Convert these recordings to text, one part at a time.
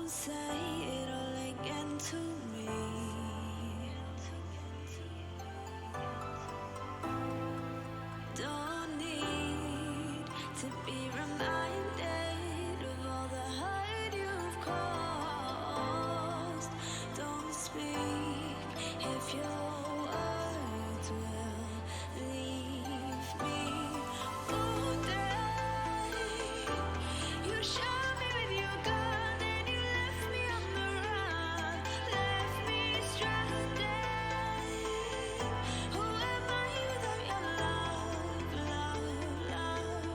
say it all again to me. Don't need to be reminded of all the hurt you've caused. Don't speak if your words will leave me wounded. You shot me with your gun, then you left me on the run, left me stranded. Who am I without your love, love, love?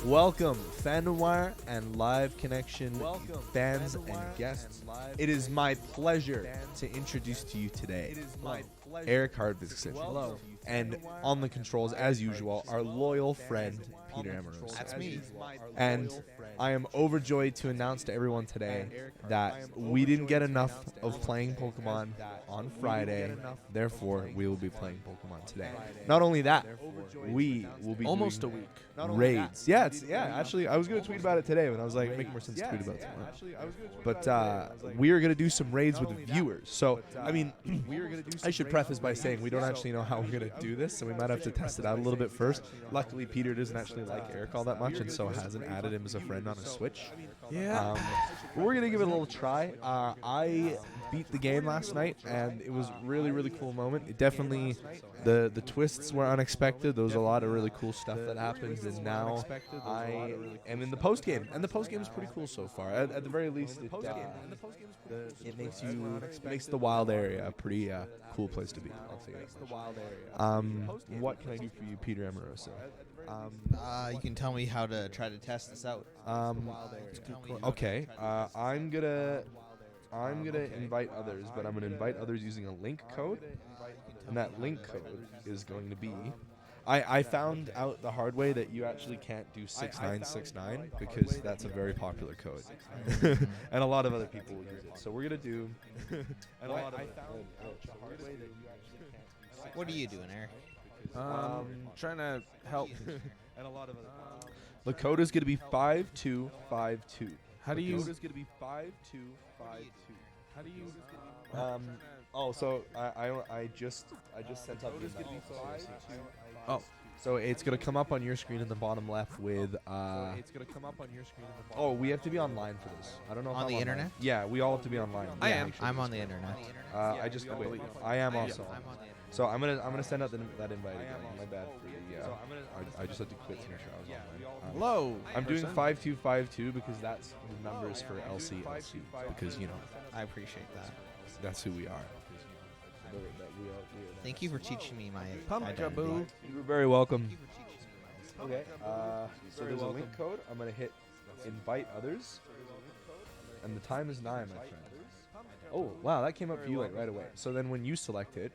Welcome, Fanwire and Live Connection fans and guests. It is my pleasure to introduce to you today Eric Hardvisk. Hello. And on the controls, as usual, our loyal friend, Peter Amoroso. That's me. And I am overjoyed to announce to everyone today that we didn't get enough of playing Pokemon on Friday. Therefore, we will be playing Pokemon today. Not only that, we will be Almost doing a week. raids. Yeah, actually, I was going to tweet about it today, but I was like, making more sense to tweet about it tomorrow. But we are going to do some raids with viewers. So, I mean, I should preface by saying we don't actually know how we're going to do this, so we might have to test it out a little bit first. Luckily, Peter doesn't actually like Eric all that much, and so hasn't added him as a friend on a Switch. Yeah. But we're going to give it a little try. I beat the game last night, and it was really, really cool moment. It definitely, the twists were unexpected. There was a lot of really cool stuff that happened, and now I am in the post game, and the post game is pretty cool so far. At the very least, it makes the wild area a pretty cool place to be. I'll say that. What can I do for you, Peter Amoroso? You can tell me how to try to test this out. Okay. I'm gonna invite others, but I'm gonna invite others using a link code, and that link code is going to be. I found out the hard way that you actually can't do 6969 because that's a very popular code, and a lot of other people will use it. So we're gonna do. And I found the hard way that you actually can't do. What are you doing, Eric? Trying to help. And a lot of other. The code is gonna be 5252. How do you? The code is gonna be 5252. How do you? So I just sent out the Oh. So it's gonna come up on your screen in the bottom left with Oh, we have to be online for this. I don't know On how the online. internet? Yeah, we all have to be online. I Yeah, am. make sure. I'm on the internet. I just wait. I am also. I'm on the internet. So I'm gonna send out that invite again. My bad for the. I just had to quit to make sure I was online. Hello. I'm doing 5252 because that's the numbers for LC because I appreciate that. that's who we are. Thank you for teaching me my Pumpkin identity. boo. You're very welcome. Thank you for teaching me my Okay. So there's a link code. I'm gonna hit invite others, and the time is 9, my friend. Oh wow, that came up for you like right away. So then when you select it,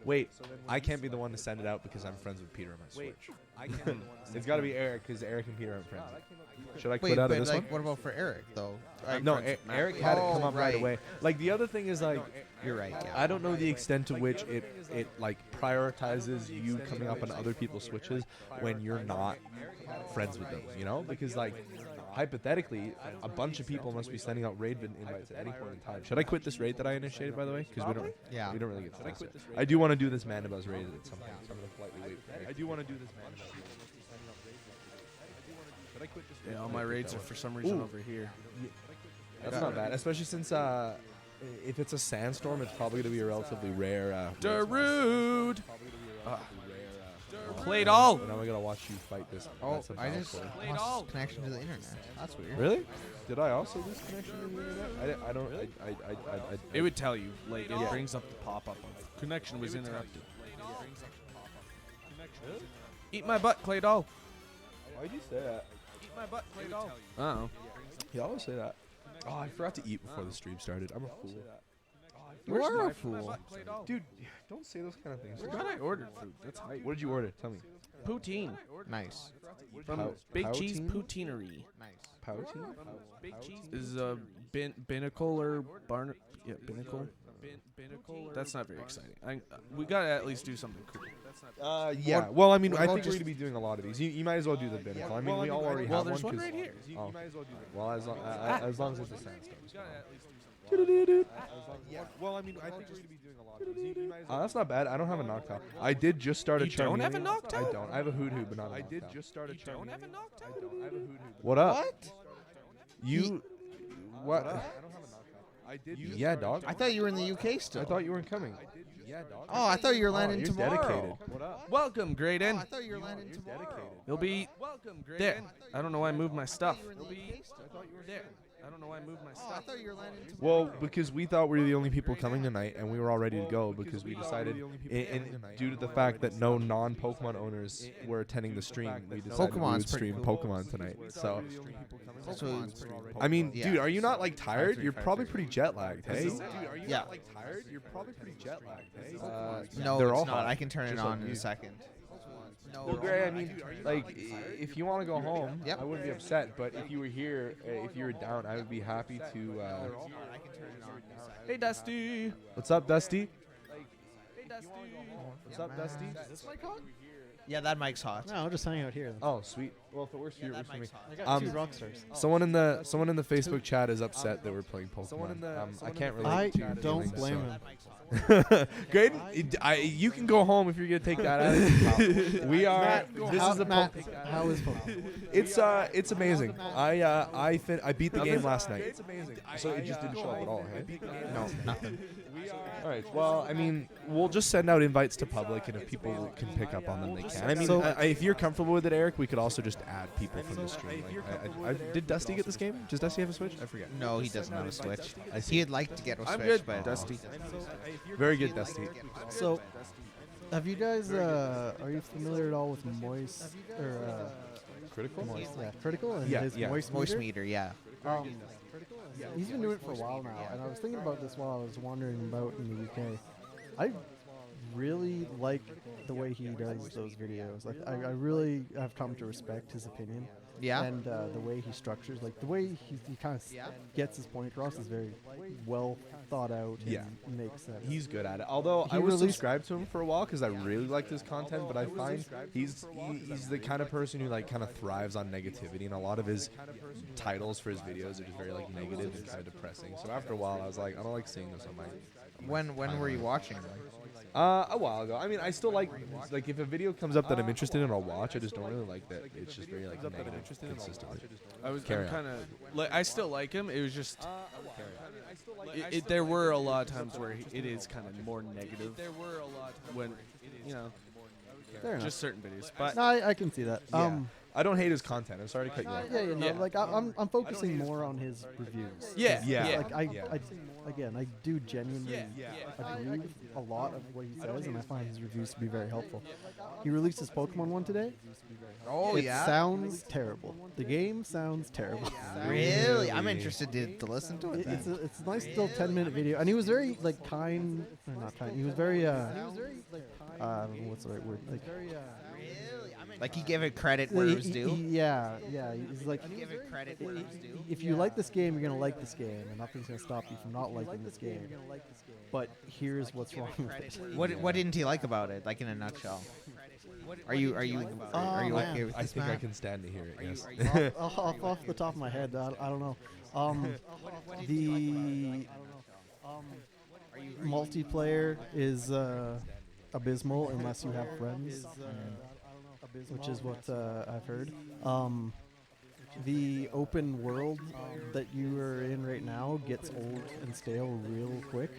wait, I can't be the one to send it out because I'm friends with Peter on my Switch. It's got to be Eric because Eric and Peter aren't friends. Should I quit Wait, out but of this like, one? what about for Eric though? No, Eric had it come up right right. away. Like the other thing is like. You're right. Yeah. I don't know the extent to which it like prioritizes you coming up on other people's Switches when you're not friends with them, because like hypothetically a bunch of people must be sending out raid invites at any point in time. Should I quit this raid that I initiated, by the way? Because we don't really get to test it. I do want to do this Mandibuzz raid at some point, so I'm gonna politely wait for Eric. I do want to do this Mandibuzz raid. Should I quit this raid? Yeah, all my raids are for some reason over here. That's not bad, especially since if it's a sandstorm, it's probably going to be a relatively rare. Darude. Played all. And now we got to watch you fight this. Oh, that's a I battle just for it. lost connection to the internet. That's weird. Really? Did I also lose connection to the internet? I don't. It would tell you. Like it brings up the pop-up of connection was interrupted. Eat my butt, Clay doll. Why'd you say that? Eat my butt, Clay doll. Oh. You always say that. Oh, I forgot to eat before the stream started. I'm a fool. You are a fool. Dude, don't say those kind of things. Forgot I ordered food. That's hype. What did you order? Tell me. Poutine Nice. from Big Cheese Poutine? Poutineery. Nice. Poutine? Big Cheese is a binnacle or barn. Yeah, binnacle. That's not very exciting. We gotta at least do something cool. Yeah. Well, I mean, what I about think we're just- going to be doing a lot of these. You might as well do the binnacle. I mean, we all already Well, have there's one. one 'cause- right here. Oh. Well, as long as it's a sandstorm. Well, I mean, I think we're going to be doing a lot of these. That's not bad. I don't have a Noctowl. I did just start a You don't have a Charmeleon. Noctowl? I don't. I have a Hoot, but not a Noctowl. You don't have a Noctowl? What up? What? You. What? Yeah, dog. I thought you were in the UK still. I thought you weren't coming. Yeah, dog. Oh, I thought you were landing you're tomorrow. dedicated. What up? Welcome, Oh, Graydon. I thought you were landing tomorrow. You'll be there. I don't know why I moved my stuff. You were in the UK still. There. I don't know why I moved my Oh, I stuff. thought you were landing. Well, because we thought we were the only people coming tonight, and we were all ready to go because we decided, due to the fact that no non-Pokemon owners were attending the stream, we decided we Pokemon's would pretty stream cool. Pokemon tonight. So, Pokemon's pretty cool. I mean, Yeah. dude, are you not like tired? 5-3, You're probably 5-3. pretty jet lagged, hey? Yeah. tired? You're probably pretty jet lagged, hey? No, they're it's all not. hot, I can turn it just like on in you. a second. Well, Gray, I mean, like, if you want to go home, Yep. I wouldn't be upset. But if you were here, if you were down, I would be happy to. Hey, Dusty. What's up, Dusty? What's up, Dusty? Yeah, that mic's hot. No, I'll just hang out here. Then. Oh, sweet. Well, if it works for you, it works for me. I got two Um, rock stars. Someone in the Facebook chat is upset that we're playing Pokemon. I can't relate I to your don't feelings, blame so. him. Great. You can go home if you're gonna take that out. We are. Matt, This how, is a Matt, how is Pokemon? It's amazing. I beat the game last night. So it just didn't show up at all. Hey? No, nothing. All right. Well, I mean, we'll just send out invites to public, and if people can pick up on them, they can. I mean, So- if you're comfortable with it, Eric, we could also just add people from the stream. Like, did Dusty get this game? Does Dusty have a Switch? I forget. No, he doesn't have a Switch. He'd like to get a Switch, I'm good, but Dusty. Very good, Dusty. So, have you guys? Are you familiar at all with Moist or Critical. Moist? Yeah, Critical and Yeah, his yeah. Moist Moist meter. meter, yeah. He's been doing it for a while now, and I was thinking about this while I was wandering about in the UK. I really like the way he does those videos. Like, I really have come to respect his opinion. Yeah. And the way he structures, like the way he kind of gets his point across is very well thought out. And Yeah. makes sense. He's good at it. Although He I was released- subscribed to him for a while because I really liked his content, but I find he's the kind of person who like kind of thrives on negativity, and a lot of his titles for his videos are just very like negative and kind of depressing. So after a while, I was like, I don't like seeing this on my. When were you watching them? A while ago. I mean, I still like if a video comes up that I'm interested in, I'll watch. I just don't really like that. It's just very like negative consistently. I'm Carry kind of like, I still like him. It was just there were a lot of times where it is kind of more negative. There were a lot when Fair enough. just certain videos, but No, I can see that. Yeah. I don't hate his content. I'm sorry to cut you off. Yeah, no, Yeah. like I'm focusing more on his reviews. Yeah, Yeah. Like Yeah. I do genuinely agree with a lot of what he says, and I find his reviews to be very helpful. He released his Pokemon one today. Oh, it yeah? sounds terrible. The game sounds terrible. Really? I'm interested to listen to it. It's a nice little 10-minute video, and he was very like kind, or not kind. He was very I don't know what's the right word. Like he gave it credit where it was due. Yeah. He's like, Give it credit where it was due. if you like this game, you're gonna like this game, and nothing's gonna stop you from not liking this game. But here's what's wrong with it. What didn't he like about it? Like in a nutshell. Are you man. okay with I this, think I Matt? can stand to hear it. Yes. off the top of my head, I don't know. The multiplayer is abysmal unless you have friends, which is what I've heard. The open world that you are in right now gets old and stale real quick.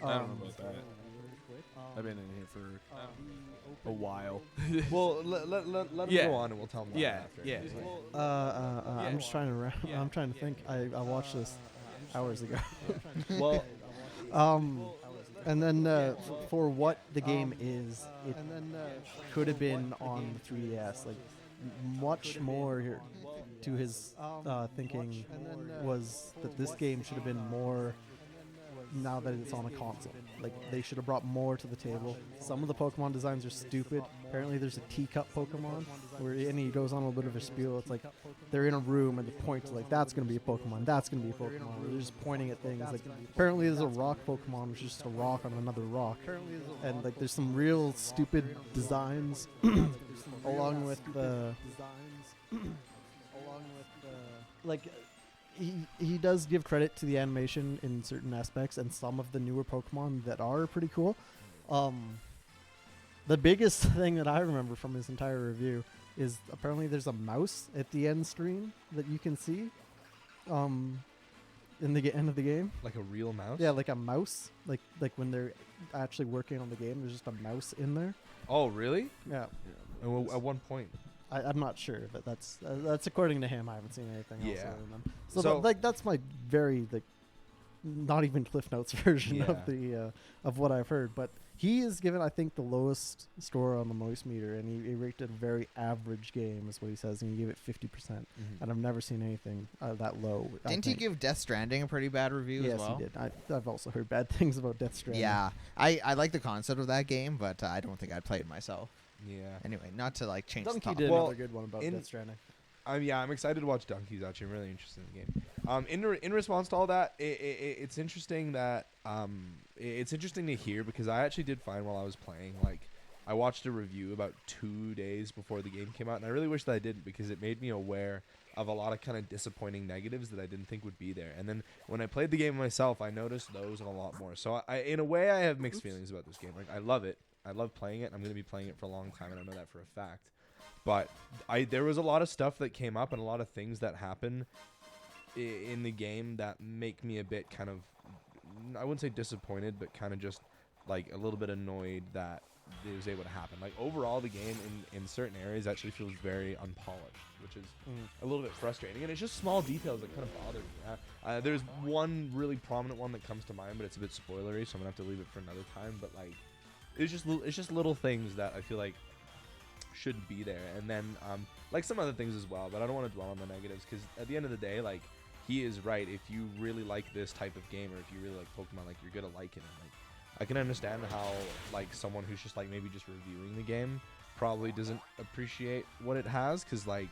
I don't know about that. I've been in here for a while. Well, let him Yeah. go on, and we'll tell him. Yeah, after. yeah. I'm just trying to. I'm trying to think. I watched this hours ago. Well, And then for what the game is, it could have been on the 3DS. Like much more to his thinking was that this game should have been more. Now that it's on a console, like they should have brought more to the table. Some of the Pokemon designs are stupid. Apparently, there's a teacup Pokemon where and he goes on a little bit of a spiel. It's like they're in a room and they point to like that's gonna be a Pokemon, that's gonna be a Pokemon. They're just pointing at things. Like apparently, there's a rock Pokemon, which is just a rock on another rock. And like there's some real stupid designs, along with the like. He does give credit to the animation in certain aspects and some of the newer Pokemon that are pretty cool. The biggest thing that I remember from his entire review is apparently there's a mouse at the end screen that you can see in the end of the game. like a real mouse. Yeah, like a mouse. Like when they're actually working on the game, there's just a mouse in there. Oh, really? Yeah. At one point. I'm not sure, but that's according to him. I haven't seen anything else Yeah. other than them. So, So- like that's my very not even Cliff Notes version Yeah. of the of what I've heard. But he is given, I think, the lowest score on the Moist meter, and he rated a very average game, is what he says, and he gave it 50%. And I've never seen anything that low. I Didn't he think. give Death Stranding a pretty bad review Yes, as well? he did. I've also heard bad things about Death Stranding. Yeah, I like the concept of that game, but I don't think I'd play it myself. Yeah. Anyway, not to like change the Donkey topic. did Well, another good one about in- Death Stranding. I'm excited to watch Donkeys. Actually, I'm really interested in the game. In response to all that, it's interesting that it's interesting to hear, because I actually did find while I was playing, like, I watched a review about 2 days before the game came out, and I really wish that I didn't, because it made me aware of a lot of kind of disappointing negatives that I didn't think would be there. And then when I played the game myself, I noticed those and a lot more. So I in a way, I have mixed feelings about this game. Like, I love it. I love playing it. I'm going to be playing it for a long time, and I know that for a fact. But there was a lot of stuff that came up and a lot of things that happen in the game that make me a bit kind of, I wouldn't say disappointed, but kind of just like a little bit annoyed that it was able to happen. Like, overall, the game in certain areas actually feels very unpolished, which is a little bit frustrating. And it's just small details that kind of bother me. There's one really prominent one that comes to mind, but it's a bit spoilery, so I'm gonna have to leave it for another time. But like, it's just little things that I feel like shouldn't be there. And then like some other things as well, but I don't want to dwell on the negatives, because at the end of the day, like, he is right. If you really like this type of game, or if you really like Pokemon, like, you're gonna like it. And, like, I can understand how, like, someone who's just like maybe just reviewing the game probably doesn't appreciate what it has, because like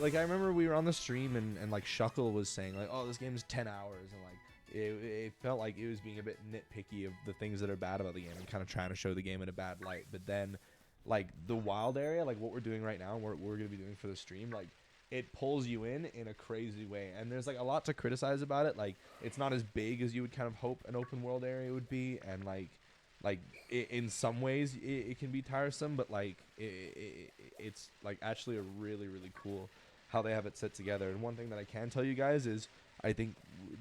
I remember we were on the stream and like Shuckle was saying like, oh, this game is 10 hours, and like it felt like it was being a bit nitpicky of the things that are bad about the game and kind of trying to show the game in a bad light. But then, like, the wild area, like what we're doing right now, and what we're going to be doing for the stream, like, it pulls you in a crazy way. And there's like a lot to criticize about it. Like, it's not as big as you would kind of hope an open world area would be, and like in some ways it can be tiresome, but like it's like actually a really, really cool how they have it set together. And one thing that I can tell you guys is, I think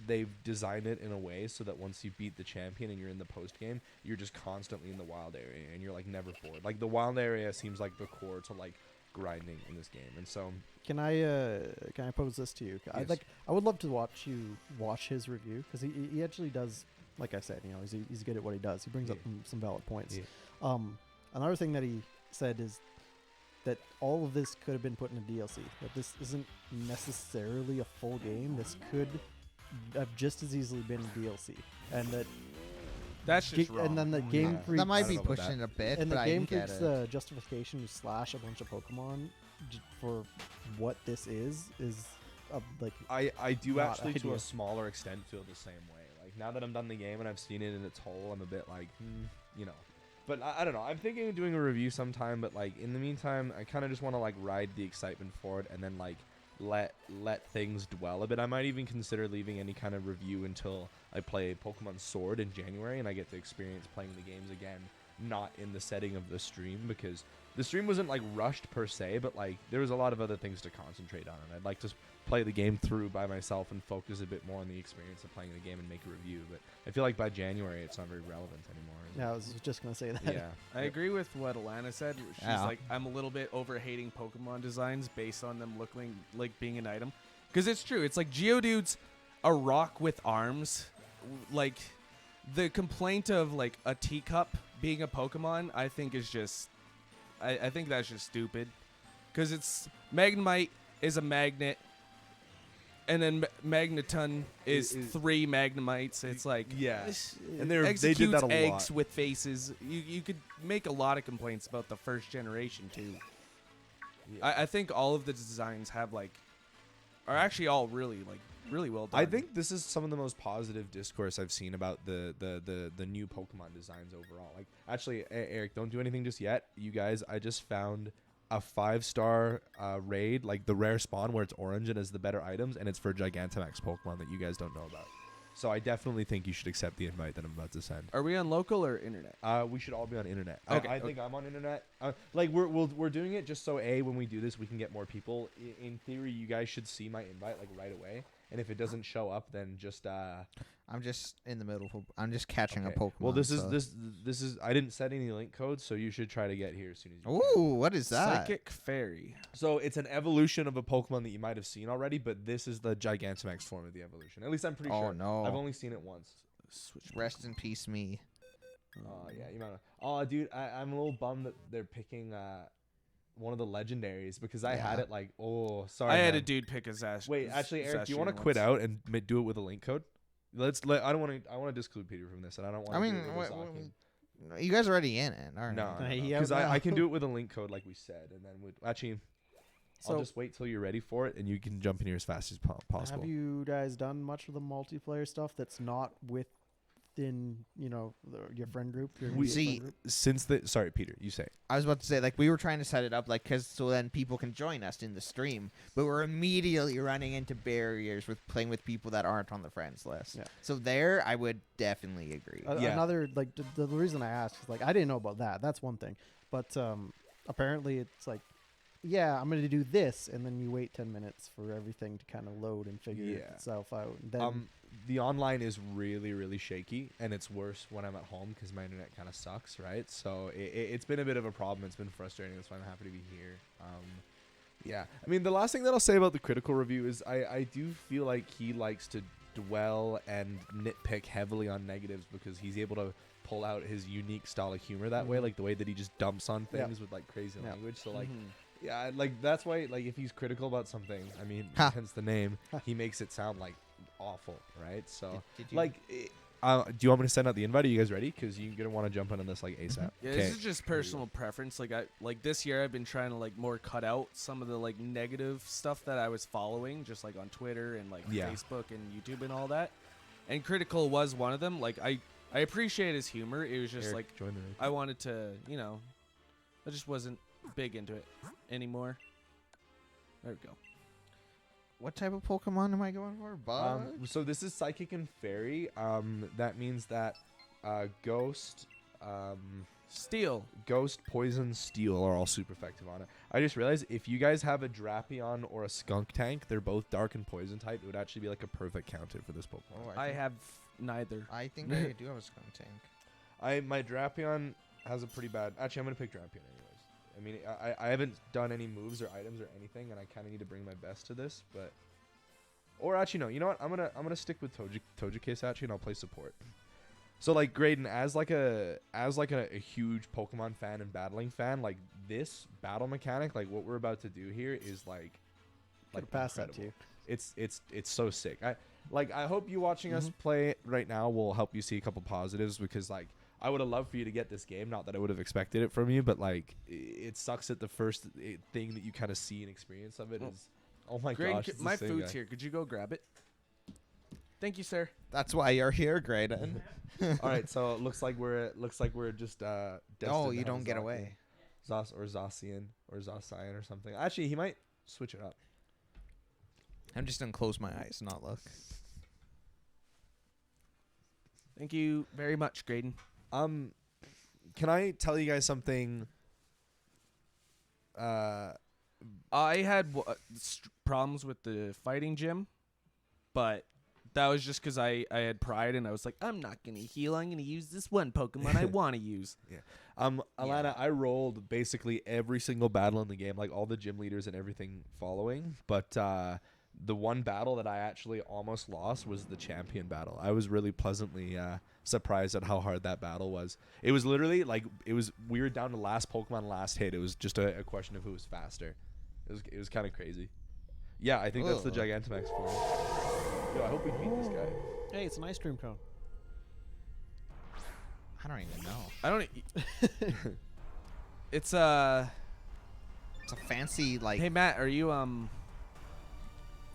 they've designed it in a way so that once you beat the champion and you're in the post game, you're just constantly in the wild area and you're like never bored. Like, the wild area seems like the core to like grinding in this game. And so Can I pose this to you? Yes. I would love to watch you watch his review, because he actually does, like I said, he's good at what he does. He brings up some valid points. Yeah. Another thing that he said is that all of this could have been put in a DLC. That this isn't necessarily a full game. This could have just as easily been a DLC, and that That's just wrong. and then the Game Yeah. Freaks That might I be don't know about pushing it a bit, and but the I Game get Freaks it. justification to slash a bunch of Pokemon for what this is like I do Not actually to ideal. a smaller extent feel the same way. Like, now that I'm done the game and I've seen it in its whole, I'm a bit like, you know. But I don't know. I'm thinking of doing a review sometime, but like in the meantime, I kind of just want to like ride the excitement for it and then like let things dwell a bit. I might even consider leaving any kind of review until I play Pokemon Sword in January and I get to experience playing the games again, not in the setting of the stream, because the stream wasn't like rushed per se, but like there was a lot of other things to concentrate on, and I'd like to play the game through by myself and focus a bit more on the experience of playing the game and make a review. But I feel like by January it's not very relevant anymore. yeah, I was just gonna say that. Yeah. I agree with what Alana said. She's Yeah. like, I'm a little bit over hating Pokemon designs based on them looking like being an item. Because it's true. It's like Geodude's a rock with arms. Like, the complaint of like a teacup being a Pokemon, I think is just, I think that's just stupid. Because it's, Magnemite is a magnet, and then Magneton is It- 3 Magnemites. It's like, Yeah. this- And they did executes that a eggs lot. with faces. You could make a lot of complaints about the first generation too. I think all of the designs have like, are actually all really well done. I think this is some of the most positive discourse I've seen about the new Pokemon designs overall. Like, actually, Eric, don't do anything just yet. You guys, I just found a 5-star raid, like the rare spawn where it's orange and is the better items, and it's for Gigantamax Pokemon that you guys don't know about. So I definitely think you should accept the invite that I'm about to send. Are we on local or internet? We should all be on internet. Okay, I think I'm on internet. Like, we're doing it just so when we do this, we can get more people. In theory, you guys should see my invite like right away, and if it doesn't show up, then just I'm just in the middle. I'm just catching a okay. Pokemon. Well, this so. is I didn't set any link codes, so you should try to get here as soon as you can. Ooh, what is that? Psychic Fairy. So it's an evolution of a Pokemon that you might have seen already, but this is the Gigantamax form of the evolution. At least I'm pretty sure. Oh no! I've only seen it once. Switch. Rest in peace, me. Oh yeah, you might. Oh, dude, I'm a little bummed that they're picking one of the legendaries because I had Yeah. it like, oh, sorry. I had man. a dude pick his ass. Wait, actually, his Eric, do you Zacian want to quit once. out and do it with a link code? I don't want to. I want to disclude Peter from this, and I don't want. I mean, do it with Zacian. you guys are already in it, aren't No, you? Hey, because yeah, I can do it with a link code, like we said, and then actually, I'll So- just wait till you're ready for it, and you can jump in here as fast as possible. Have you guys done much of the multiplayer stuff that's not within, your friend group? Your We immediate see- friend group? Since the sorry, Peter, you say. I was about to say, like, we were trying to set it up, like, so then people can join us in the stream, but we're immediately running into barriers with playing with people that aren't on the friends list. Yeah. So there, I would definitely agree. Yeah. Another, like, the reason I asked is, like, I didn't know about that. That's one thing. But apparently it's like, yeah, I'm going to do this, and then you wait 10 minutes for everything to kind of load and figure Yeah. itself out. And then The online is really, really shaky, and it's worse when I'm at home because my internet kind of sucks, right? So it's been a bit of a problem. It's been frustrating. That's why I'm happy to be here. Yeah. I mean, the last thing that I'll say about the critical review is I do feel like he likes to dwell and nitpick heavily on negatives because he's able to pull out his unique style of humor that way, Mhm. like the way that he just dumps on Yep. things with like crazy Yep. language. So like, Mhm. yeah, like that's why like if he's critical about something, I mean, Ha. hence the name, he makes it sound like awful, right? So Did you- like, do you want me to send out the invite? Are you guys ready? Because you're gonna want to jump on this like ASAP. Yeah, Okay. this is just personal preference. Like this year I've been trying to like more cut out some of the like negative stuff that I was following, just like on Twitter and like Yeah. Facebook and YouTube and all that. And critical was one of them. Like I appreciate his humor. It was just Eric, like join the race. I wanted to, I just wasn't big into it anymore. There we go. what type of Pokemon am I going for? Bug? So this is Psychic and Fairy. That means that Ghost, Steel. Poison, Steel are all super effective on it. I just realized if you guys have a Drapion or a Skunk Tank, they're both Dark and Poison type. It would actually be like a perfect counter for this Pokemon. Oh, I think- have neither. I think I do have a Skunk Tank. My Drapion has a pretty bad. Actually, I'm gonna pick Drapion anyways. I mean, I haven't done any moves or items or anything, and I kind of need to bring my best to this. But, or actually, no. You know what? I'm gonna stick with Togekiss actually, and I'll play support. So like Graydon, as like a huge Pokemon fan and battling fan, like this battle mechanic, like what we're about to do here is like pass that to incredible. It's so sick. I hope you watching us Mm-hmm. play it right now will help you see a couple positives because like I would have loved for you to get this game. Not that I would have expected it from you, but like it sucks that the first thing that you kind of see and experience of it is oh my Graydon, gosh, it's the my same food's guy. here. Could you go grab it? Thank you, sir. That's why you're here, Graydon. All right, so it looks like we're just Oh, destined you to don't have get Zacian. away. Zos or Zacian or Zacian or something. Actually, he might switch it up. I'm just gonna close my eyes, not look. Thank you very much, Graydon. Can I tell you guys something? I had problems with the fighting gym, but that was just because I had pride and I was like, I'm not going to heal. I'm going to use this one Pokemon I want to use. Alana, I rolled basically every single battle in the game, like all the gym leaders and everything following. But the one battle that I actually almost lost was the champion battle. I was really pleasantly surprised at how hard that battle was. It was literally like we were down to last Pokemon, last hit. It was just a question of who was faster. It was kind of crazy. Yeah, I think that's the Ugh. Gigantamax for him. Yo, I hope we beat this guy. Hey, it's an ice cream cone. I don't even know. I don't. It's It's a fancy like. Hey Matt, are you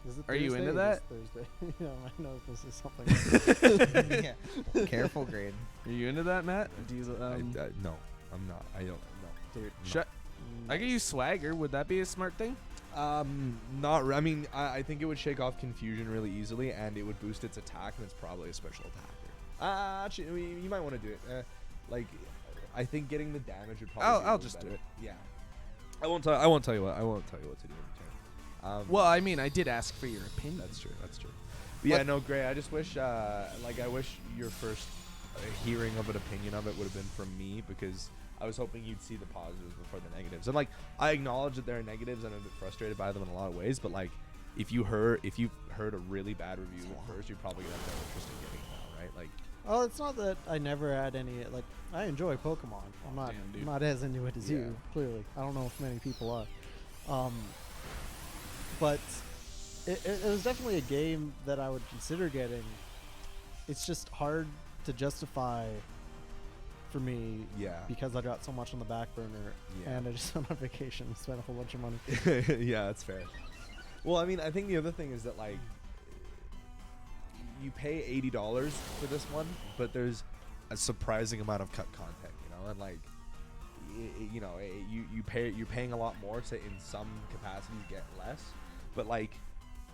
Is it Are you Thursday? into It that? is Thursday. Yeah, I know this is something. Yeah. Careful, Graydon. Are you into that, Matt? Do you, No, I'm not. I don't know. Dude, shut. I could use Swagger. Would that be a smart thing? I mean, I think it would shake off confusion really easily, and it would boost its attack, and it's probably a special attacker. Actually, I mean, you might want to do it. I think getting the damage would probably. I'll be a little just do better. it. Yeah. I won't tell you what to do. Well, I mean, I did ask for your opinion. That's true. That's true. But yeah, What- no, Gray. I just wish, I wish your first hearing of an opinion of it would have been from me, because I was hoping you'd see the positives before the negatives. And like, I acknowledge that there are negatives, and I'm a bit frustrated by them in a lot of ways. But like, if you've heard a really bad review first, you're probably gonna have no interest in getting it now, right? Like, Oh, it's not that I never had any. Like, I enjoy Pokemon. I'm not Damn, dude. not as into it as Yeah. you. Clearly, I don't know if many people are. But it was definitely a game that I would consider getting. It's just hard to justify for me yeah, because I got so much on the back burner, Yeah. and I just went on vacation and spent a whole bunch of money. yeah, that's fair. Well, I mean, I think the other thing is that like, you pay $80 for this one, but there's a surprising amount of cut content, you know, and like, you're paying a lot more to in some capacities get less, but like,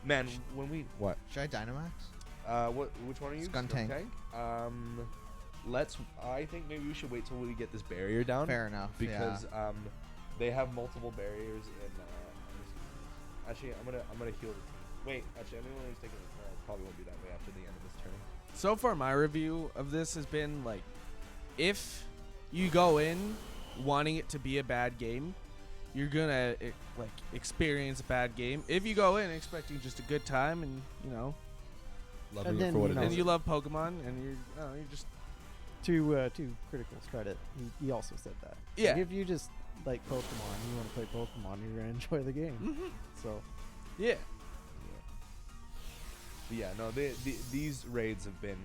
man, when we what Should I Dynamax? which one are you? Skuntank. I think maybe we should wait till we get this barrier down. Fair enough. Because yeah. they have multiple barriers in. Actually, I'm gonna heal the team. Wait, actually, anyone who's taking the turn probably won't be that way after the end of this turn. So far, my review of this has been like, if you go in wanting it to be a bad game, you're gonna experience a bad game. If you go in expecting just a good time and Loving And it then, for what you it know, and is. you love Pokemon and you're just To Critical's credit, he also said that. Yeah. Like, if you just like Pokemon, you want to play Pokemon, you're gonna enjoy the game. Mhm. So yeah. But yeah, no, these raids have been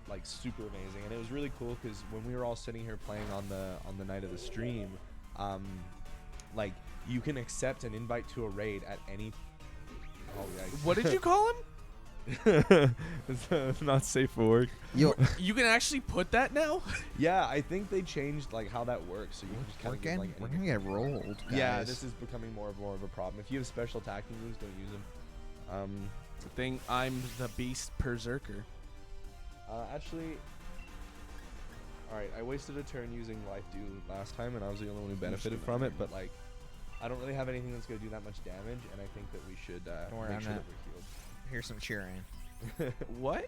like super amazing, and it was really cool because when we were all sitting here playing on the night of the stream, like you can accept an invite to a raid at any. Oh yikes! What did you call him? It's not safe for work. Yo, You can actually put that now? Yeah, I think they changed like how that works, so you can just kind we're of get getting, like. we're gonna get rolled. Guys. Yeah, this is becoming more of a problem. If you have special attacking moves, don't use them. Good thing I'm the beast berserker. Actually, alright, I wasted a turn using Life Dew last time, and I was the only one who benefited from it, but like, I don't really have anything that's going to do that much damage, and I think that we should Don't worry, make I'm sure not- that we're Here's some cheering. healed. What?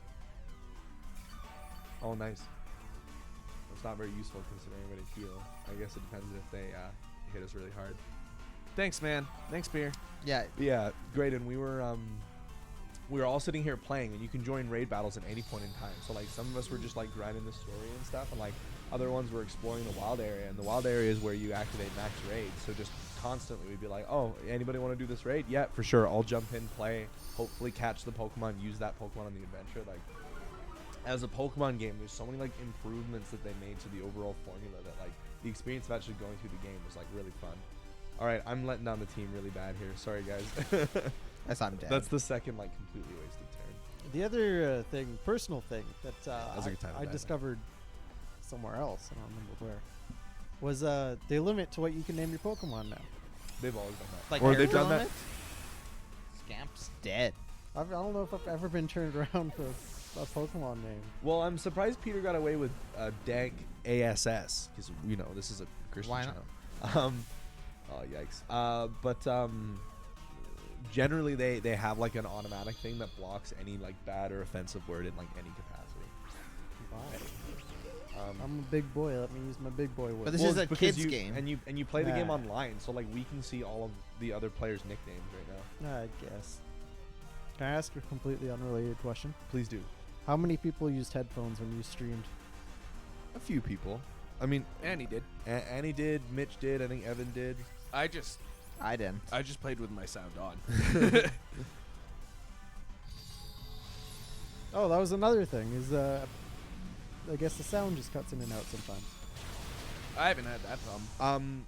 Oh, nice. That's not very useful considering we're going to heal. I guess it depends if they hit us really hard. Thanks, man. Thanks, beer. Yeah, But yeah, great, and we were all sitting here playing, and you can join raid battles at any point in time. So like some of us were just like grinding the story and stuff, and like other ones were exploring the wild area, and the wild area is where you activate max raids. So just constantly we'd be like, oh, anybody want to do this raid? Yeah, for sure. I'll jump in, play, hopefully catch the Pokemon, use that Pokemon on the adventure. Like, as a Pokemon game, there's so many like improvements that they made to the overall formula that like the experience of actually going through the game was like really fun. All right, I'm letting down the team really bad here. Sorry, guys. that's I'm dead. That's the second like completely wasted turn. the other personal thing that was a good time to I die, discovered somewhere else, I don't remember where, was they limit to what you can name your Pokemon now. They've always done that. Like or Harry they've done that. Limit? Scamp's dead. I don't know if I've ever been turned around for a Pokemon name. Well, I'm surprised Peter got away with dank ASS because this is a Christian Why not? channel. Oh yikes. But generally they have like an automatic thing that blocks any like bad or offensive word in like any capacity. Wow. I'm a big boy. Let me use my big boy word. But this Well, is a because kid's game. and you play the game Nah. online, so like we can see all of the other players' nicknames right now. I guess. Can I ask a completely unrelated question? Please do. How many people used headphones when you streamed? A few people. I mean, And he did. Annie did, Mitch did, I think Evan did. I just played with my sound on. Oh, that was another thing. Is I guess the sound just cuts in and out sometimes. I haven't had that problem.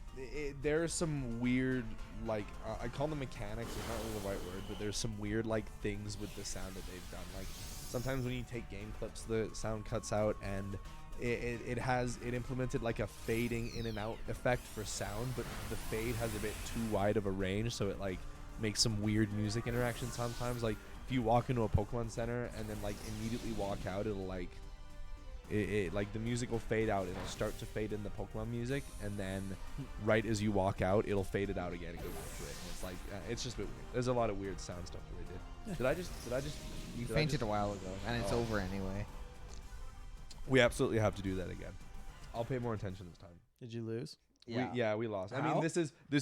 There are some weird, like, I call them mechanics. It's not really the right word, but there's some weird, like, things with the sound that they've done. Like, sometimes when you take game clips, the sound cuts out, and it implemented like a fading in and out effect for sound, but the fade has a bit too wide of a range, so it like makes some weird music interactions sometimes. Like if you walk into a Pokemon Center and then like immediately walk out, it'll like like the music will fade out. It'll start to fade in the Pokemon music, and then right as you walk out, it'll fade it out again and go back to it. And it's like it's just a bit weird. There's a lot of weird sound stuff that they did. Did I just? You did I fainted just- a while ago, and it's Oh. over anyway. We absolutely have to do that again. I'll pay more attention this time. Did you lose? We lost. I How? mean, this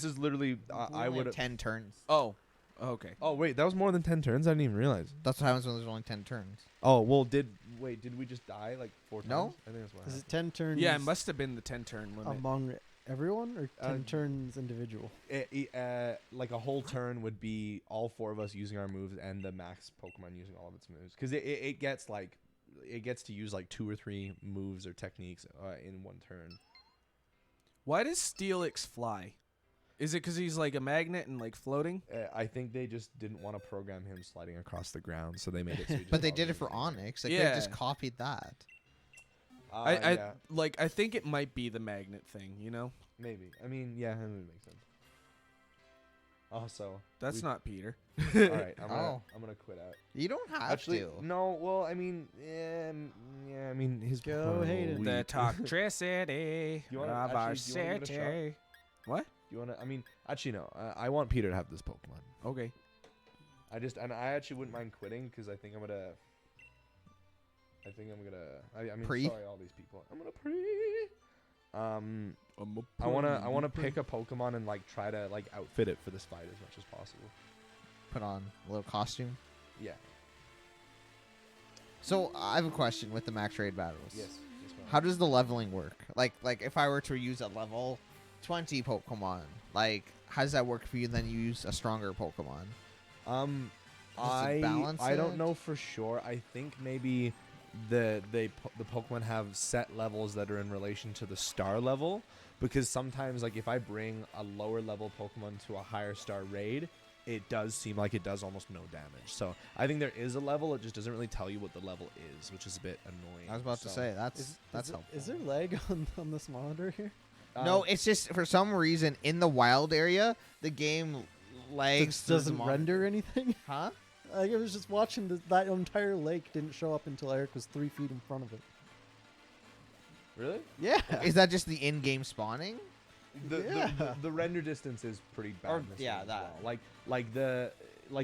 is literally. I would have. 10 turns. Oh, okay. Oh wait, that was more than 10 turns. I didn't even realize. That's what happens when there's only 10 turns. Oh well, did we just die like 4 times? No. I think that's what Is happened. it 10 turns? Yeah, it must have been the 10-turn limit. among everyone or 10 Uh, turns individual? Like a whole turn would be all 4 of us using our moves and the max Pokemon using all of its moves, because it gets to use like 2 or 3 moves or techniques in one turn. Why does Steelix fly? Is it because he's like a magnet and like floating? I think they just didn't want to program him sliding across the ground, so they made it. So he just But they followed did it for everything. Onyx. They could have just Yeah. copied that. Yeah, I think it might be the magnet thing. You know, maybe. I mean, yeah, that would make sense. Also, that's not Peter. all right. Oh. I'm gonna quit out. You don't have Actually, to. no. Well, I mean, yeah. I mean, his Go Pokemon are a little Hayden. The weak. toxicity You wanna- of our actually, do you wanna give it a shot? city. What? You wanna? I mean, actually, no. I want Peter to have this Pokemon. Okay. I actually wouldn't mind quitting because I think I'm gonna. I mean, Pre? sorry, all these people. I'm gonna pre. I wanna pick a Pokemon and like try to like outfit it for this fight as much as possible. Put on a little costume. Yeah. So I have a question with the max raid battles. Yes. Yes, ma'am. How does the leveling work? Like if I were to use a level 20 Pokemon, like how does that work for you? Then you use a stronger Pokemon. Does it balance I don't it? know for sure. I think maybe the Pokemon have set levels that are in relation to the star level, because sometimes like if I bring a lower level Pokemon to a higher star raid, it does seem like it does almost no damage. So I think there is a level. It just doesn't really tell you what the level is, which is a bit annoying. I was about to So, say that's Is helpful. there lag on this monitor here? No, it's just for some reason in the wild area the game lags. It through the doesn't monitor. render anything. Huh? Like I was just watching that entire lake didn't show up until Eric was 3 feet in front of it. really Yeah. Is that just the in-game spawning? Yeah. the render distance is pretty bad. Or- in this yeah, one as that. well.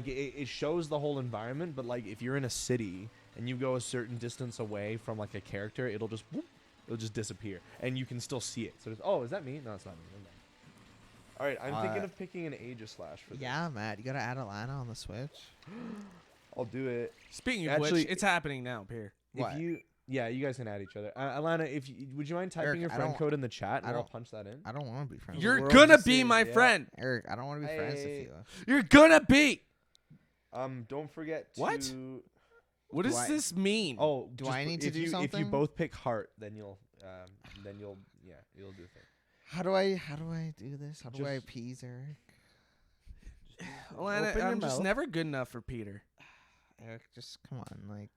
It shows the whole environment, but like if you're in a city and you go a certain distance away from like a character, it'll just disappear, and you can still see it. So is that me? No, it's not me. Never mind. All right, I'm thinking of picking an Aegislash for this. Yeah, Matt, you gotta add Alana on the Switch. I'll do it. Speaking of Actually- which, it's happening now, Pierre. What? If you, yeah, you guys can add each other. Alana, would you mind typing Eric, your I friend don't- code in the chat, I and I'll don't- punch that in? I don't want to be friends. You're world gonna just be is, my yeah. friend. Eric, I don't want to be friends with Hey. you. You're gonna be. Don't forget to. What? What Do does I- this mean? Oh, Do just I need to if do you, If you something? both pick heart, then you'll do the thing. How do I do this? How do I Just- appease Eric? Alana, Open your I'm just mouth. never good enough for Peter. Eric, just come on, like.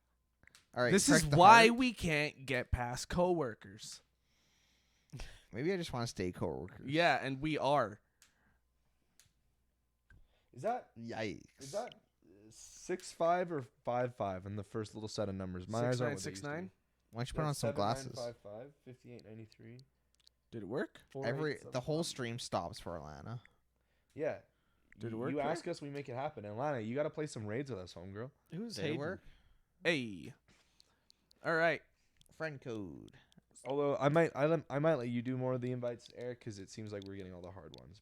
All right. This is correct the why heart. we can't get past coworkers. Maybe I just want to stay coworkers. Yeah, and we are. Is that Yikes. 6'5" or 5'5" in the first little set of numbers? My eyes aren't 6'9", what they used to 6'9"? be. Why don't you put on some glasses? 7'9", 5'5", 58.93. Did it work? The whole stream stops for Alana. Yeah. Did it work You for ask us, we make it happen. And Lana, you got to play some raids with us, homegirl. Who's Did it Hayden? work? Hey. All right. Friend code. Although I might let you do more of the invites, Eric, because it seems like we're getting all the hard ones.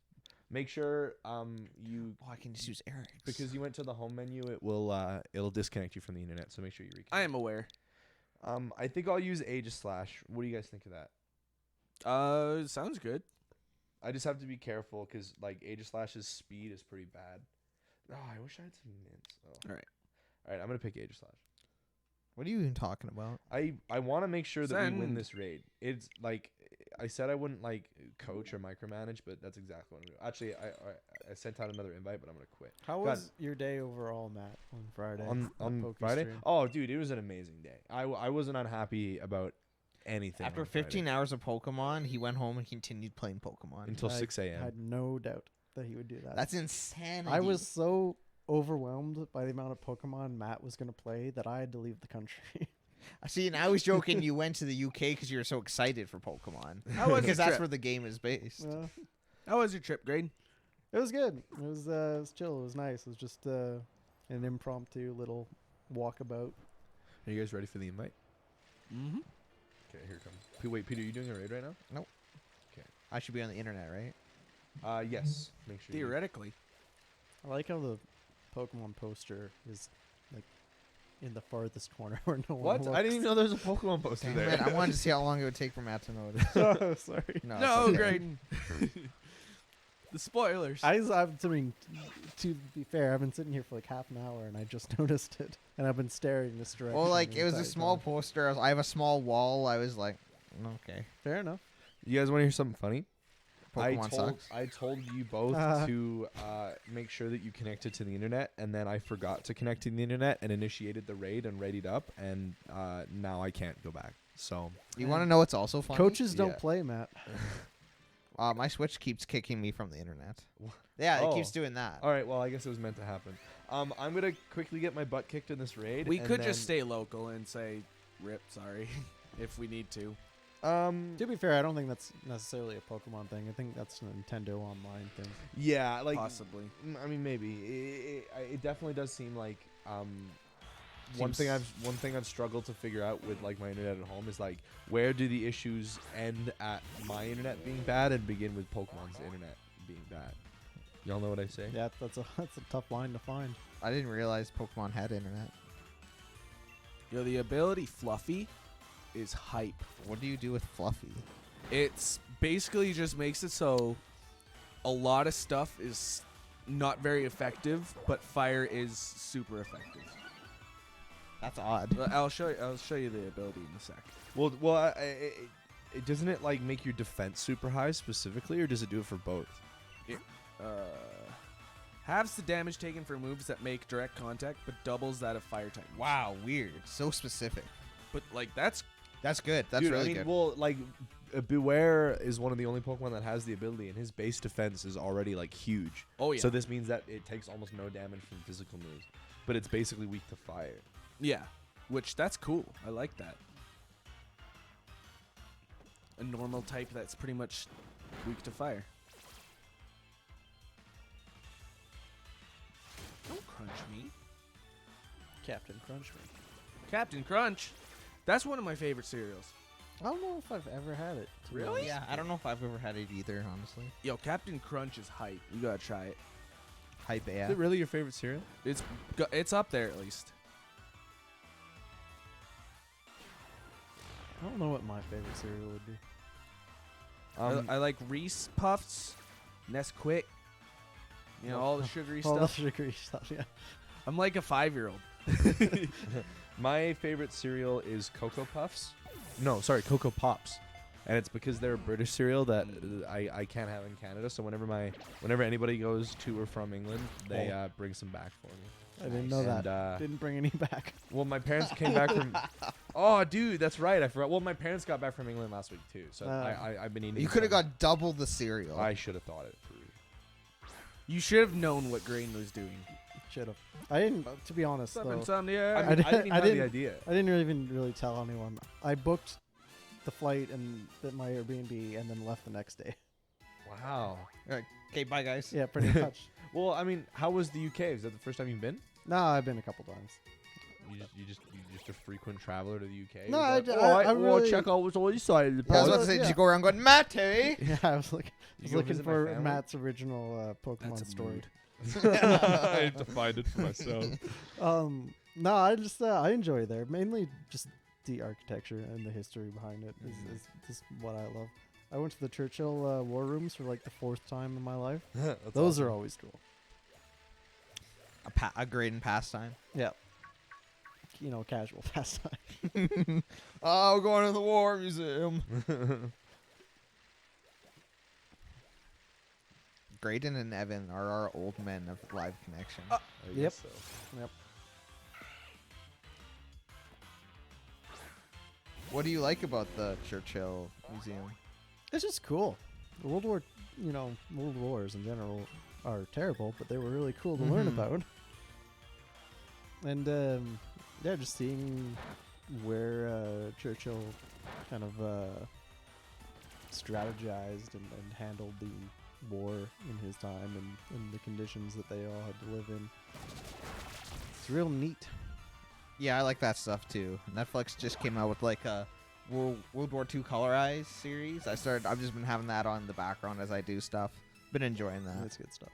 Make sure you Oh, I can just use Eric's. because you went to the home menu, it'll disconnect you from the internet. So make sure you reconnect. I am aware. I think I'll use Aegislash. What do you guys think of that? Sounds good. I just have to be careful because like Aegislash's speed is pretty bad. Oh, I wish I had some mints. Oh. All right. All right, I'm gonna pick Aegislash. What are you even talking about? I want to make sure that we win Send. this raid. It's like I said I wouldn't like coach or micromanage, but that's exactly what I'm doing. Actually, I sent out another invite, but I'm gonna quit. How Go was your day overall, Matt, on Friday? On Poke Friday? stream? Oh, dude, it was an amazing day. I wasn't unhappy about anything. After on Friday 15 hours of Pokemon, he went home and continued playing Pokemon. until I 6 a.m. had no doubt that he would do that. That's insanity. I was so overwhelmed by the amount of Pokemon Matt was going to play that I had to leave the country. See, and I was joking you went to the UK because you were so excited for Pokemon. How was your Because that's trip? where the game is based. How was your trip, Grade? It was good. It was chill. It was nice. It was just an impromptu little walkabout. Are you guys ready for the invite? Mm-hmm. Okay, here it comes. Wait, Peter, you doing a raid right now? I should be on the internet, right? Yes. Make sure. Theoretically. I like how the Pokemon poster is like in the farthest corner where no one What? looks. I didn't even know there was a Pokemon poster Damn there. it, I wanted to see how long it would take for Matt to notice. Oh, sorry. No, No, it's okay. Graydon. The spoilers. I mean, to be fair, I've been sitting here for like half an hour and I just noticed it, and I've been staring this direction. Well, like, the it was a entire small time. poster. I have a small wall. I was like, okay. Fair enough. You guys want to hear something funny? Pokemon sucks. I told you both to make sure that you connected to the internet, and then I forgot to connect to the internet and initiated the raid and readied up, and now I can't go back. So You want to know what's also funny? Coaches don't Yeah. play, Matt. My Switch keeps kicking me from the internet. Yeah, Oh. it keeps doing that. all right, well I guess it was meant to happen. I'm gonna quickly get my butt kicked in this raid. We and could then, just stay local and say, "Rip, sorry," if we need to. To be fair, I don't think that's necessarily a Pokemon thing. I think that's a Nintendo Online thing. yeah, like Possibly. I mean, maybe it definitely does seem like one thing I've struggled to figure out with like my internet at home is like where do the issues end at my internet being bad and begin with Pokemon's internet being bad. Y'all know what I say? Yeah, that's a tough line to find. I didn't realize Pokemon had internet. Yo, the ability Fluffy is hype. What do you do with Fluffy? It's basically just makes it so a lot of stuff is not very effective, but fire is super effective. That's odd. I'll show you the ability in a sec. Well, doesn't it like make your defense super high specifically, or does it do it for both? Halves the damage taken for moves that make direct contact, but doubles that of fire type. Wow, weird. So specific. But like that's That's good. That's Dude, really I mean, good. well, like Beware is one of the only Pokemon that has the ability, and his base defense is already like huge. oh yeah. So this means that it takes almost no damage from physical moves, but it's basically weak to fire. Yeah, which that's cool. I like that. A normal type that's pretty much weak to fire. Don't crunch me. Captain Crunch Me. Captain Crunch. That's one of my favorite cereals. I don't know if I've ever had it. to be Really? honest. Yeah, I don't know if I've ever had it either, honestly. Yo, Captain Crunch is hype. You gotta try it. Hype, yeah. Is it really your favorite cereal? It's up there at least. I don't know what my favorite cereal would be. I like Reese Puffs, Nesquik. You know, all the sugary All the stuff. sugary stuff, yeah. I'm like a 5-year-old. My favorite cereal is Cocoa Puffs. No, sorry, Cocoa Pops. And it's because they're a British cereal that I can't have in Canada. So whenever anybody goes to or from England, they bring some back for me. I didn't know And, that. Didn't bring any back. well, my parents came back from. Oh, dude, that's right. I forgot. Well, my parents got back from England last week too. So I've been eating. You could have some. got double the cereal. I should have thought it through. You should have known what Grain was doing. Should have. I didn't. To be honest, What's up, though, Insomnia? I, mean, I didn't even I have the didn't- idea. I didn't even really tell anyone. I booked the flight and my Airbnb, and then left the next day. Wow. Okay, bye, guys. Yeah, pretty much. Well, I mean, how was the UK? Is that the first time you've been? No, I've been a couple times. You just a frequent traveler to the UK? No, Was that- I really- check out what's all this side of the Yeah, I was about pond. to say, did Yeah. you go around going, Matty? Yeah, I was looking. You go visit my for family? Matt's original Pokemon That's a story. mood. I have to find it for myself. No, I just I enjoy there. Mainly just the architecture and the history behind it is just what I love. I went to the Churchill War Rooms for like the 4th time in my life. Those are always cool. A great and pastime. Yeah. You know, casual pastime. Oh, we're going to the War Museum. Graydon and Evan are our old men of Live Connection. I Yep. guess so. Yep. What do you like about the Churchill Museum? It's just cool. The World Wars in general are terrible, but they were really cool to learn Mhm. about. And yeah, just seeing where Churchill kind of strategized and handled the war in his time and the conditions that they all had to live in. It's real neat. Yeah, I like that stuff too. Netflix just came out with like a World War II colorized series. I've just been having that on in the background as I do stuff. Been enjoying that. That's good stuff.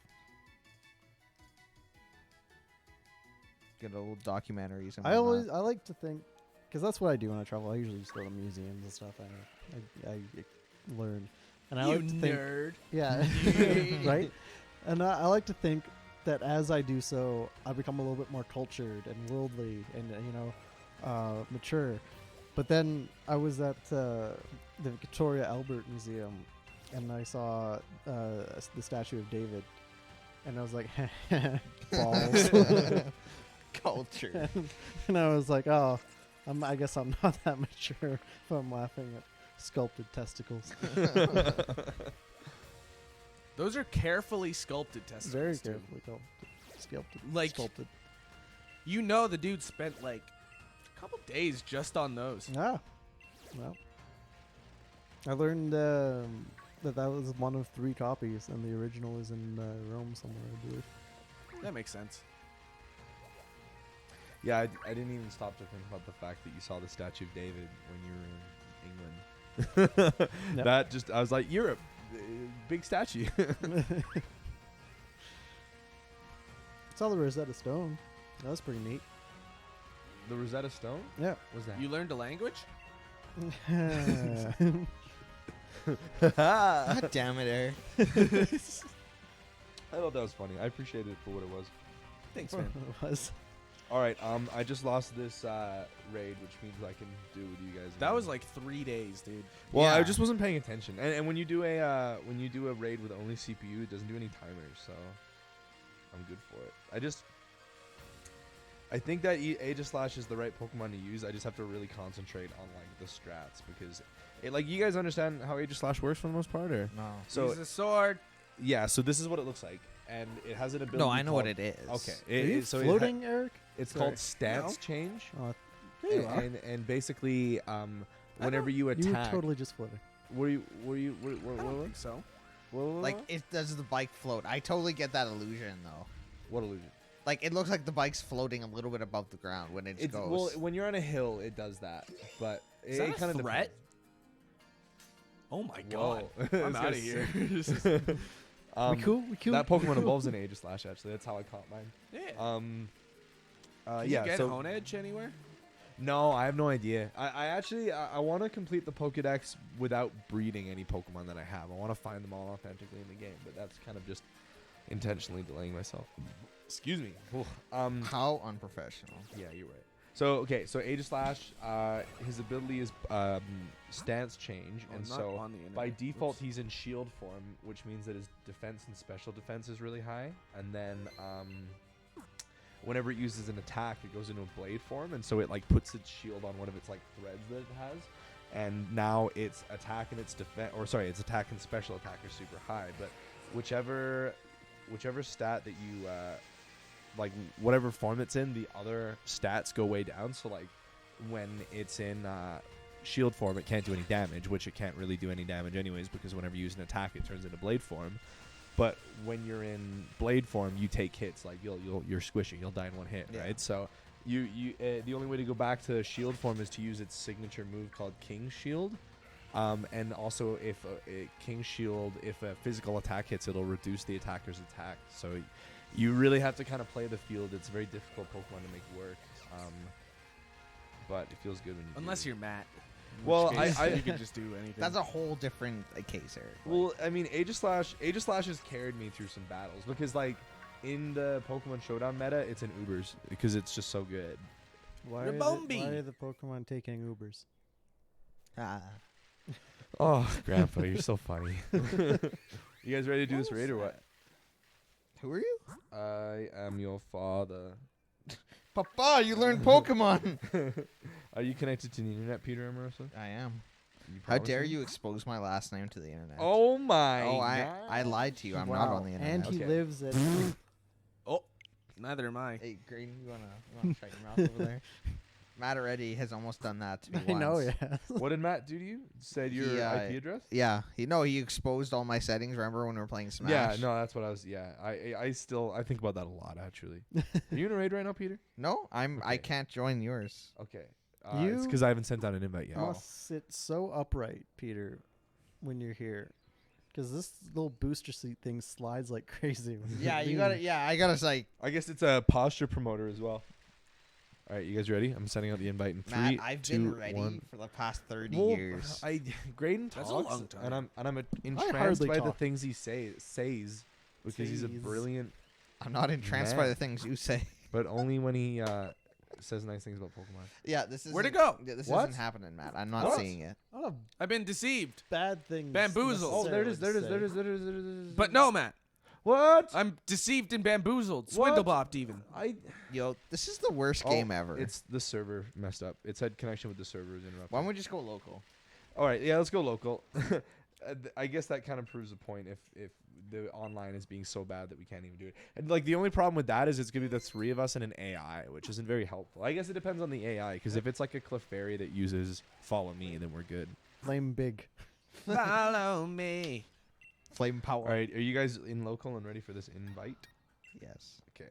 Good old documentaries. And I whatnot. like to think, because that's what I do when I travel. I usually just go to museums and stuff. I learn, and I You like to think, nerd. yeah, right. And I like to think that as I do so, I become a little bit more cultured and worldly, and mature. But then I was at the Victoria Albert Museum, and I saw the statue of David, and I was like, balls. Culture. And I was like, oh, I guess I'm not that mature if I'm laughing at sculpted testicles. Those are carefully sculpted testicles. Very too. carefully sculpted. Like- sculpted. You know the dude spent like a couple days just on those. Yeah. Well, I learned that was one of 3 copies, and the original is in Rome somewhere, I believe. That makes sense. Yeah, I didn't even stop to think about the fact that you saw the statue of David when you were in England. Yep. That just, I was like, Europe, big statue. Saw the Rosetta Stone. That was pretty neat. The Rosetta Stone? Yeah. What's that? You learned a language? God damn it, Eric. I thought that was funny. I appreciated it for what it was. Thanks, man. It was. All right, I just lost this raid, which means I can do it with you guys. That again. was like 3 days, dude. Well, I Yeah. just wasn't paying attention. And when you do a raid with only CPU, it doesn't do any timers, so I'm good for it. I think that Aegislash is the right Pokemon to use. I just have to really concentrate on like the strats because you guys understand how Aegislash works for the most part, or No. so Use a sword. yeah. So this is what it looks like, and it has an ability. No, I know what called- it is. Okay, Are you so floating, Eric? it's Sorry. called stance No. change, There you are. and basically whenever you You were attack, totally just floating. I don't think so. Like, it does the bike float. I totally get that illusion, though. what illusion? Like, it looks like the bike's floating a little bit above the ground when it goes. Well, when you're on a hill, it does that, but Is it that a kind of threat? Oh my Whoa. god. I I'm was out gonna of here. We cool? That Pokemon evolves in Aegislash. Actually, that's how I caught mine. Yeah. Can Yeah. you get so Honedge anywhere? no, I have no idea. I actually I want to complete the Pokedex without breeding any Pokemon that I have. I want to find them all authentically in the game, but that's kind of just intentionally delaying myself. Excuse me. Oof. How unprofessional. Yeah, you're right. So okay, so Aegislash, his ability is stance change, Oh, and not so on the internet. by default Oops. he's in shield form, which means that his defense and special defense is really high. And then whenever it uses an attack, it goes into a blade form, and so it like puts its shield on one of its like threads that it has. And now its attack and its defense, or sorry, its attack and special attack are super high. But whichever stat that you like whatever form it's in, the other stats go way down. So like when it's in shield form, it can't do any damage, which it can't really do any damage anyways, because whenever you use an attack, it turns into blade form. But when you're in blade form, you take hits. Like you're squishy. You'll die in one hit, Yeah. right? So you the only way to go back to shield form is to use its signature move called King Shield. And also, if King Shield, if a physical attack hits, it'll reduce the attacker's attack. So you really have to kind of play the field. It's a very difficult Pokemon to make work. But it feels good when you Unless do. you're Matt. In Well, which case, I- you can just do anything. That's a whole different case, Eric. Well, I mean, Aegislash has carried me through some battles because, like, in the Pokemon Showdown meta, it's in Ubers because it's just so good. Why Rabombi. are the Pokemon taking Ubers? Ah. Oh, Grandpa, you're so funny. You guys ready to do this raid or what? Who are you? I am your father. Papa, you learned Pokemon. Are you connected to the internet, Peter and Marissa? I am. You How promise dare me? you expose my last name to the internet? Oh my! Oh, I God. lied to you. I'm not Wow. on the internet. And he Okay. lives at. Oh, neither am I. Hey, Green, you wanna shut your mouth over there? Matt already has almost done that to me I know, once. yeah. What did Matt do to you? Said your He, IP address? Yeah, he exposed all my settings. Remember when we were playing Smash? Yeah, no, that's what I was. Yeah, I think about that a lot actually. Are you in a raid right now, Peter? No, I Okay. can't join yours. Okay. It's You- because I haven't sent out an invite yet. Oh. Must sit so upright, Peter, when you're here. Because this little booster seat thing slides like crazy. when Yeah, you you lean. gotta. Yeah, I gotta like I guess it's a posture promoter as well. All right, you guys ready? I'm sending out the invite in Matt. 3, I've 2, been ready 1. for the past 30 Well, years. Graydon That's a talks, long time. and I'm entranced hardly by the talk. things he says because he's a Says. brilliant, I'm not entranced by Man. the things you say. but only when he says nice things about Pokemon. Yeah, this is. Where'd it go? Yeah, this What? isn't happening, Matt. I'm not What? seeing it. A lot of I've been deceived. bad things. Bamboozled. Oh, there it is. There it is. necessarily There it to is. There it is. There it is. But no, Matt. What? I'm deceived and bamboozled. What? Swindlebopped even. Yo, this is the worst game ever. It's the server messed up. It said connection with the server is interrupted. Why don't we just go local? All right, yeah, let's go local. I guess that kind of proves the point if the online is being so bad that we can't even do it. And like the only problem with that is it's gonna be the 3 of us and an AI, which isn't very helpful. I guess it depends on the AI because if it's like a Clefairy that uses follow me, then we're good. say. Flame big. Follow me. Flame power. All right, are you guys in local and ready for this invite? Yes. Okay,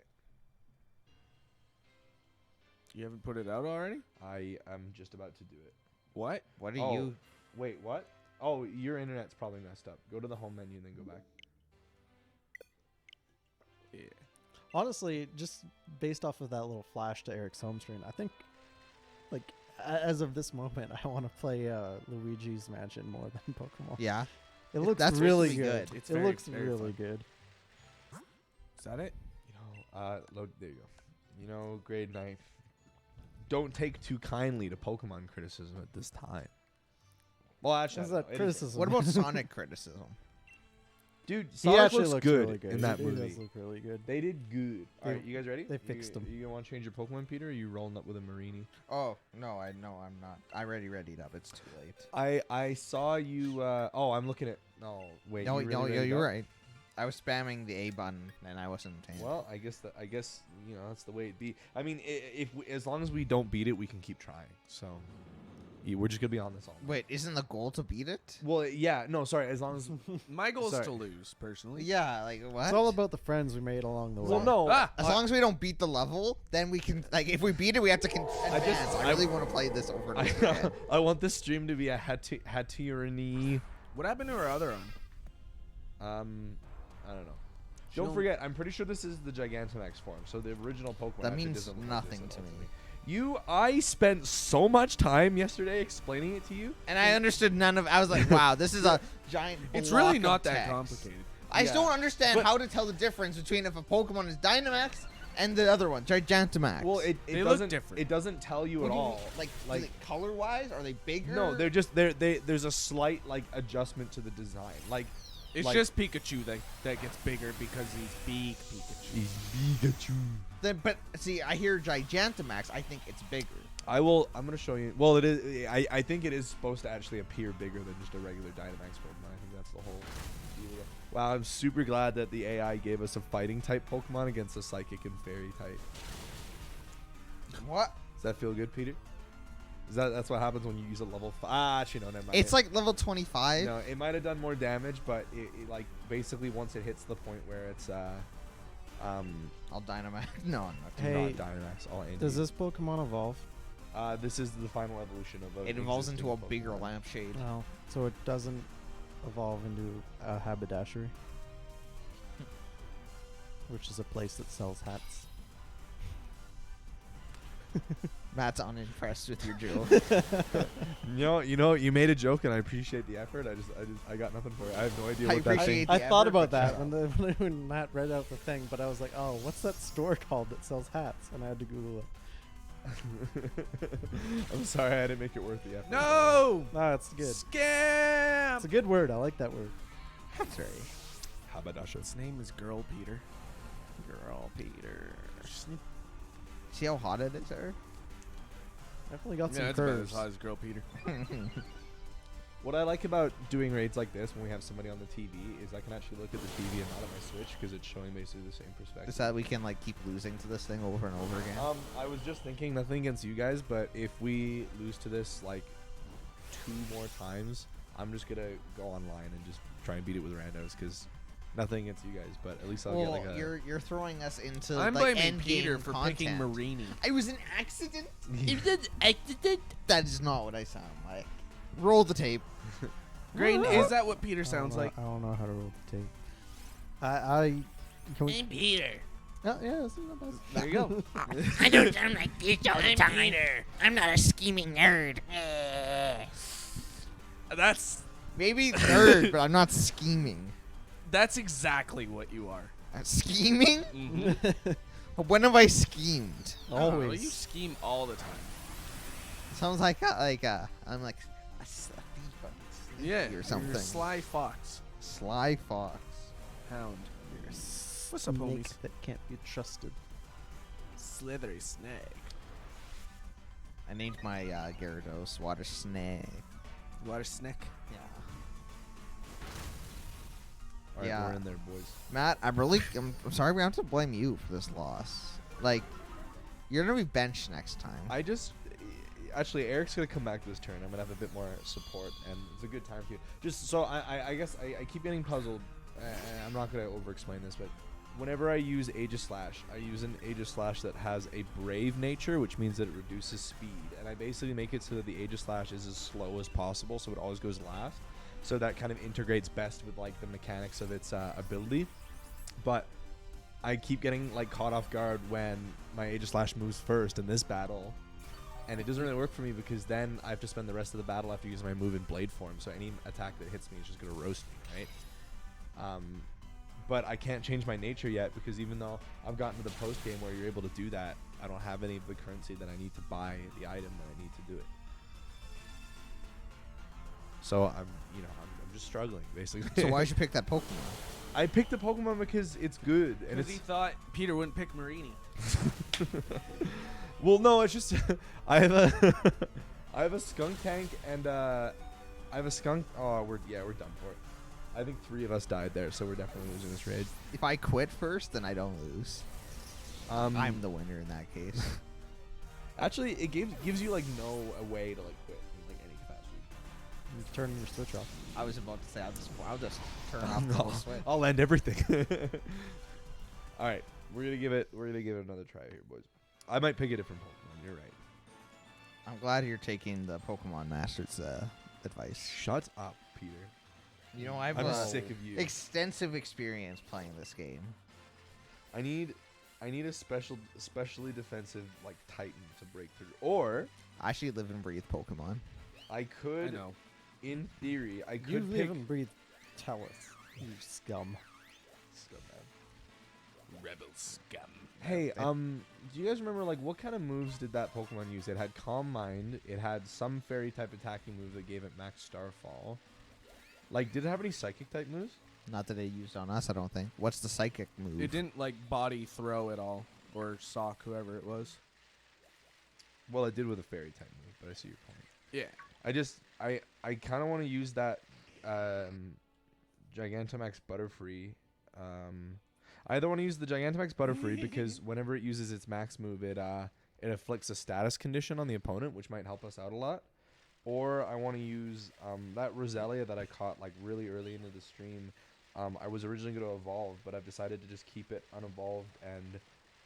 You haven't put it out already? I am just about to do it. What? What are Oh. you? Wait, what? Oh, your internet's probably messed up. Go to the home menu and then go back. Yeah. Honestly, just based off of that little flash to Eric's home screen, I think, like, as of this moment, I want to play Luigi's Mansion more than Pokemon. Yeah. It looks That's supposed to really be good. good. It's It very, looks very really fun. good. Is that it? Load. There you go. You know, grade 9. Don't take too kindly to Pokemon criticism at this time. Well, actually, Is I don't that know. criticism? What about Sonic criticism? Dude, He Sonic actually looks looks good, really good in that He movie. does look really good. They did good. All They- right, you guys ready? they fixed him. You gonna want to change your Pokemon, Peter? Or are you rolling up with a Marini? Oh no, I'm not. I already readied up. It's too late. I saw you. Oh, I'm looking at. No, wait. No, you really no, ready you're to go? right. I was spamming the A button and I wasn't paying. Well, I guess you know that's the way it be. I mean, as long as we don't beat it, we can keep trying. So, yeah, we're just gonna be on this all. Wait, isn't the goal to beat it? Well, yeah, no, sorry. As long as My goal is Sorry. to lose, personally. Yeah, like what? It's all about the friends we made along the way. well, no. Ah! As long as we don't beat the level, then we can. Like, if we beat it, we have to advance. I really want to play this over and over again. I want this stream to be a Hattirani. What happened to our other one? I don't know. She'll- Don't forget, I'm pretty sure this is the Gigantamax form. So the original Pokemon. That actually means doesn't look nothing this to at all me. I spent so much time yesterday explaining it to you. And I understood none of. I was like, wow, this is a giant. It's block really of not that text. complicated. I just Yeah. don't understand But- how to tell the difference between if a Pokemon is Dynamax and the other one, Gigantamax. Well, it They look doesn't. different. It doesn't tell you What at do you all. mean? Like color wise, are they bigger? No, they're just there's a slight like adjustment to the design. Like It's Like- just Pikachu that gets bigger because he's big Pikachu. Pikachu. But see, I hear Gigantamax. I think it's bigger. I'm gonna show you. Well, it is. I think it is supposed to actually appear bigger than just a regular Dynamax Pokemon. I think that's the whole deal. Wow, I'm super glad that the AI gave us a fighting type Pokemon against a psychic and fairy type. What? Does that feel good, Peter? That's what happens when you use a level 5? Actually, no, never mind. It's like level 25. No, it might have done more damage, but it like basically once it hits the point where it's I'll Dynamax. No, I'm not. Hey, not Dynamax, all Andy. Does this Pokemon evolve? This is the final evolution of It evolves into a existing bigger Pokemon. lampshade. No. So it doesn't evolve into a haberdashery, which is a place that sells hats. Matt's unimpressed with your joke. You made a joke, and I appreciate the effort. I got nothing for it. I have no idea I what that appreciate thing. the I thought effort, about but that shut when Matt read out the thing, but I was like, oh, what's that store called that sells hats? And I had to Google it. I'm sorry, I didn't make it worth the effort. No! No, it's good. Scam! It's a good word. I like that word. That's right. Haberdasher. Its name is Girl Peter. Girl, Peter. See how hot it is there? Definitely got Yeah, some it's about as curves. hot as Girl Peter. What I like about doing raids like this when we have somebody on the TV is I can actually look at the TV and not at my Switch because it's showing basically the same perspective. Is that we can like keep losing to this thing over and over again? I was just thinking, nothing against you guys, but if we lose to this like 2 more times, I'm just gonna go online and just try and beat it with randos because nothing against you guys, but at least I'll well, get like a. you're throwing us into I'm like blaming end Peter game for content. picking Marini. It was an accident. It was an accident. That is not what I sound like. Roll the tape. Graydon, is that what Peter sounds like? I don't know how to roll the tape. I can we? Peter. Yeah, that's not bad. There you go. I don't sound like this all the time. I'm not a scheming nerd. That's Maybe nerd, but I'm not scheming. exactly what you are. I'm scheming? Mhm. When have I schemed? I don't know, Always. you scheme all the time. Sounds like I'm like a thief Yeah, or you're something. a sly fox. Sly fox. Hound. What's up, homies? that can't be trusted. Slithery snake. I named my Gyarados Water Snake. Water snake. Yeah. All right, yeah. we're in there, boys. Matt, I'm sorry we have to blame you for this loss. Like, you're gonna be benched next time. Actually, Eric's gonna come back to this turn. I'm gonna have a bit more support, and it's a good time for you. Just so I guess I keep getting puzzled. I'm not gonna over-explain this, but whenever I use Aegis Slash, I use an Aegis Slash that has a brave nature, which means that it reduces speed, and I basically make it so that the Aegis Slash is as slow as possible, so it always goes last. So that kind of integrates best with like the mechanics of its ability. But I keep getting like caught off guard when my Aegis Slash moves first in this battle. And it doesn't really work for me because then I have to spend the rest of the battle after using my move in blade form. So any attack that hits me is just going to roast me, right? But I can't change my nature yet because even though I've gotten to the post game where you're able to do that, I don't have any of the currency that I need to buy the item that I need to do it. So I'm just struggling basically. So why'd you pick that Pokemon? I picked the Pokemon because it's good and Because it's he thought Peter wouldn't pick Marini. Well, no, it's just I have a skunk tank and I have a skunk. Oh, we're done for it. I think 3 of us died there, so we're definitely losing this raid. If I quit first, then I don't lose. I'm the winner in that case. Actually, it gives you like no way to like quit in like any capacity. You turn your Switch off. I was about to say I'll just turn off the whole Switch. I'll end everything. All right, we're gonna give it another try here, boys. I might pick a different Pokemon. You're right. I'm glad you're taking the Pokemon Master's advice. Shut up, Peter. You know, I'm sick of you. extensive experience playing this game. I need a especially defensive like Titan to break through. Or I actually live and breathe Pokemon. I could, I know. in theory, I You could live pick. and breathe Tellus, you scum. Rebel scum. Hey, do you guys remember like what kind of moves did that Pokemon use? It had Calm Mind. It had some fairy type attacking move that gave it Max Starfall. Like, did it have any psychic type moves? Not that it used on us, I don't think. What's the psychic move? It didn't like body throw at all or sock whoever it was. Well, it did with a fairy type move, but I see your point. Yeah. I kind of want to use that Gigantamax Butterfree. I either want to use the Gigantamax Butterfree because whenever it uses its max move, it afflicts a status condition on the opponent, which might help us out a lot. Or I want to use that Roselia that I caught like really early into the stream. I was originally going to evolve, but I've decided to just keep it unevolved and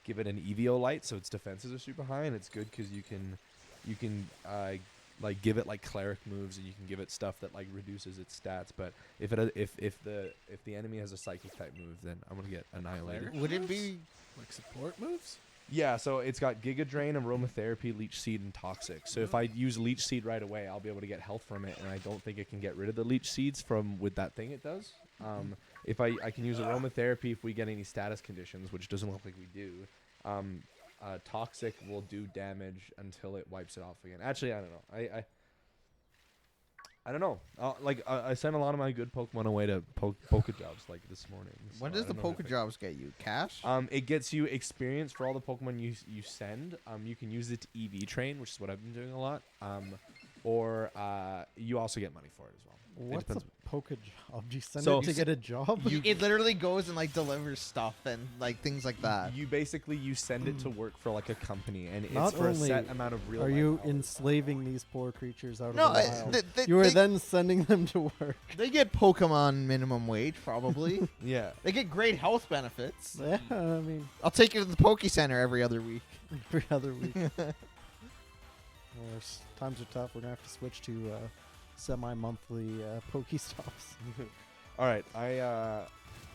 give it an Eevio Light, so its defenses are super high, and it's good because you can like give it like cleric moves, and you can give it stuff that like reduces its stats. But if the enemy has a psychic type move, then I'm gonna get annihilated. Would it be Like support moves? Yeah, so it's got Giga Drain, Aromatherapy, Leech Seed, and Toxic. So if I use Leech Seed right away, I'll be able to get health from it, and I don't think it can get rid of the Leech Seeds with that thing it does. If I can use Aromatherapy if we get any status conditions, which doesn't look like we do. Toxic will do damage until it wipes it off again. Actually, I don't know. I don't know. I sent a lot of my good Pokemon away to Pokejobs like this morning. So what does I the don't know if Pokejobs get you? Cash? it gets you experience for all the Pokemon you send. You can use it to EV train, which is what I've been doing a lot. or you also get money for it as well. What's a depends. poke job? Do you send So- it to get a job? It literally goes and like delivers stuff and like things like that. You basically you send it to work for like a company, and it's Not for a only set amount of real. Are life you hours. enslaving these poor creatures out No, of the wild? they, You are then sending them to work. they get Pokemon minimum wage probably. Yeah. They get great health benefits. Yeah, I mean, I'll take you to the Poke Center every other week. every other week. Times are tough. We're gonna have to switch to semi-monthly Pokestops. All right. I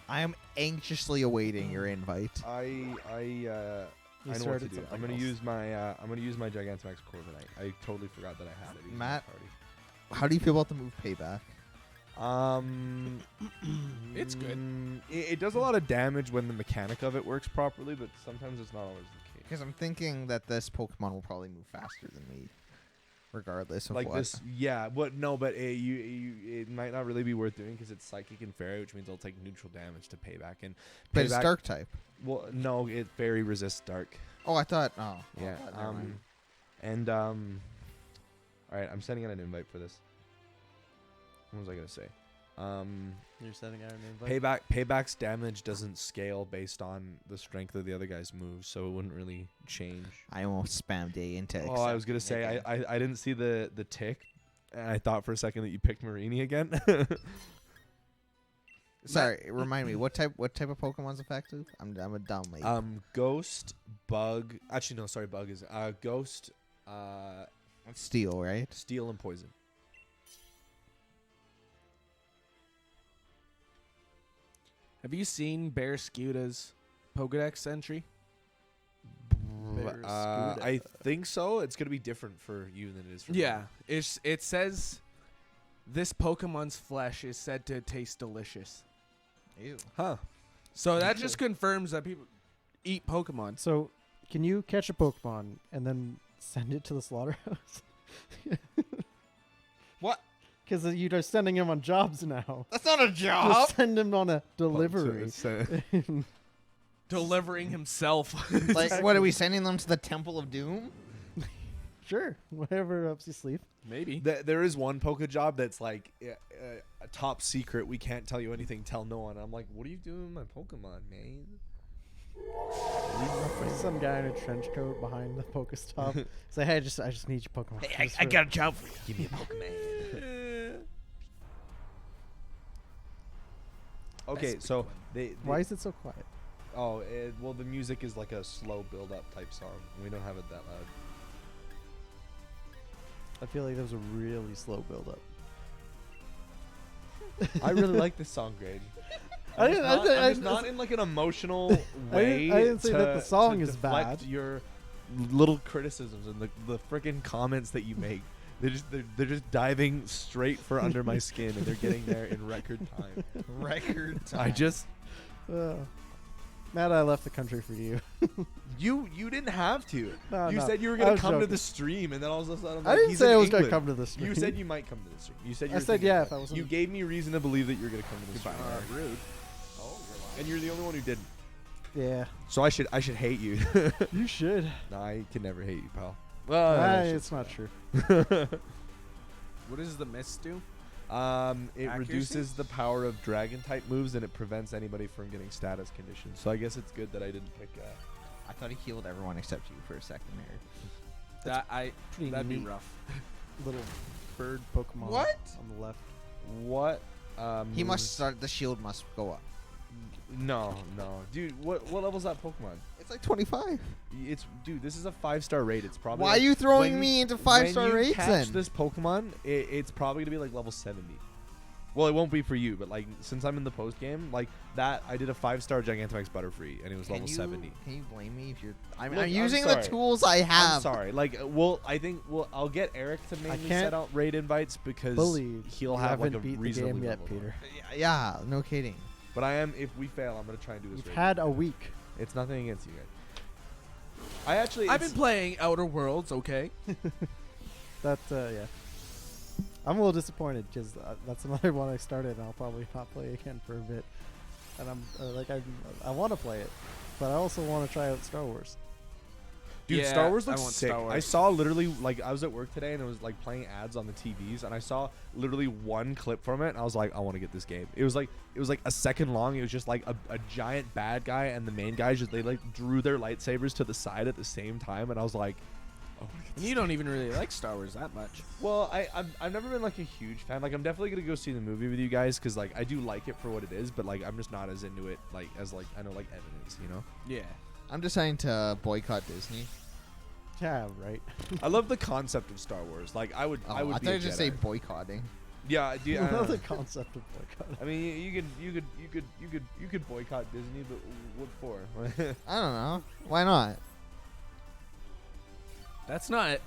I am anxiously awaiting your invite. know what to started do. something I'm gonna else. use my Gigantamax Corviknight. I totally forgot that I had it. It was in the Matt? party. How do you feel about the move Payback? It's good. It does a lot of damage when the mechanic of it works properly, but sometimes it's not always the case. Because I'm thinking that this Pokemon will probably move faster than me, regardless of Like what. this, yeah, but no, but it might not really be worth doing because it's psychic and fairy, which means it'll take neutral damage to payback. And But it's Payback- Dark type. Well, no, it fairy resists dark. Oh, I thought. Oh, Yeah. never mind. And all right, I'm sending out an invite for this. What was I gonna say? You're sending out an invite. Payback's damage doesn't scale based on the strength of the other guy's moves, so it wouldn't really change. I almost spammed A into. Oh, I was gonna say I didn't see the tick, and I thought for a second that you picked Marini again. Sorry, remind me what type of Pokemon's effective? I'm a dumb lady. Ghost, Bug. Actually, no, sorry, Bug is Ghost, Steel, right? Steel, and Poison. Have you seen Bear Scuta's Pokedex entry? I think so. It's gonna be different for you than it is for me. Yeah, it says this Pokemon's flesh is said to taste delicious. Ew. Huh. So that just confirms that people eat Pokemon. So, can you catch a Pokemon and then send it to the slaughterhouse? What? Because you're sending him on jobs now. That's not a job. Just send him on a delivery. Delivering himself. Like, what are we sending them to the Temple of Doom? Sure, whatever ups your sleeve. Maybe. There is one Poke job that's like a top secret. We can't tell you anything. Tell no one. I'm like, what are you doing with my Pokemon, man? Some guy in a trench coat behind the Pokestop. Say, hey, I just need your Pokemon. Hey, Just I for- got a job for you. Give me a Pokemon. Okay, so they Why is it so quiet? well, the music is like a slow build-up type song. We don't have it that loud. I feel like that was a really slow build-up. I really like this song, Greg. I I'm didn't- just not, I- I'm just not in like an emotional I way. didn't say that the to- song to is deflect bad. Your little criticisms and the freaking comments that you make. They're just diving straight for under my skin, and they're getting there in record time. Record time. I just Matt, I left the country for you. you didn't have to. No, You no, said you were I gonna was come to joking. the stream, and then all of a sudden I'm I like, didn't he's say in I was going to England. come to this. You said you might come to the stream. You said you I were said thinking yeah about if I it. wasn't. You gave me reason to believe that you're gonna come to the stream, Rude. and you're the only one who didn't. Yeah, So I should hate you. you should. No, I can never hate you, pal. It's not true. What does the mist do? It Accuracy? reduces the power of dragon type moves, and it prevents anybody from getting status conditions. So I guess it's good that I didn't pick. I thought he healed everyone except you for a second there. Pretty That'd be neat. rough. Little bird Pokemon. What? On the left. What? He must start. The shield must go up. No, dude. What level's that Pokemon? It's like 25. Dude. This is a 5-star rate. It's probably. Why are like- you throwing when me into when 5-star you rates catch then? this Pokemon, it's probably gonna be like level 70. Well, it won't be for you, but like since I'm in the post game, like that, I did a 5-star Gigantamax Butterfree, and it was level 70. Can you blame me if you're? I'm Look, I'm using the sorry. tools I have. I'm sorry. Like, I'll get Eric to mainly can't set out raid invites because Believe he'll you have like haven't a beat the reasonably game yet, leveled Peter. one. Yeah, no kidding. But I am. If we fail, I'm gonna try and do this. You've raid. had a week. It's nothing against you guys. I actually. I've been playing Outer Worlds, okay? That yeah. I'm a little disappointed because that's another one I started, and I'll probably not play again for a bit. And I'm I want to play it, but I also want to try out Star Wars. Dude, Yeah, Star Wars I looks want sick. Star Wars. I saw literally, like, I was at work today and it was like playing ads on the TVs, and I saw literally one clip from it, and I was like, I want to get this game. It was like a second long. It was just like a giant bad guy and the main guy they like drew their lightsabers to the side at the same time, and I was like, oh. And you don't even really like Star Wars that much. Well, I've never been like a huge fan. Like, I'm definitely gonna go see the movie with you guys because like I do like it for what it is, but like I'm just not as into it like as like I know like Evan is, you know. Yeah. I'm deciding to boycott Disney. Yeah, right. I love the concept of Star Wars. Like I would Oh, I would I be thought a you just say Jedi. boycotting. Yeah, I love the concept of boycott. I mean, you could boycott Disney, but what for? I don't know. Why not? That's not.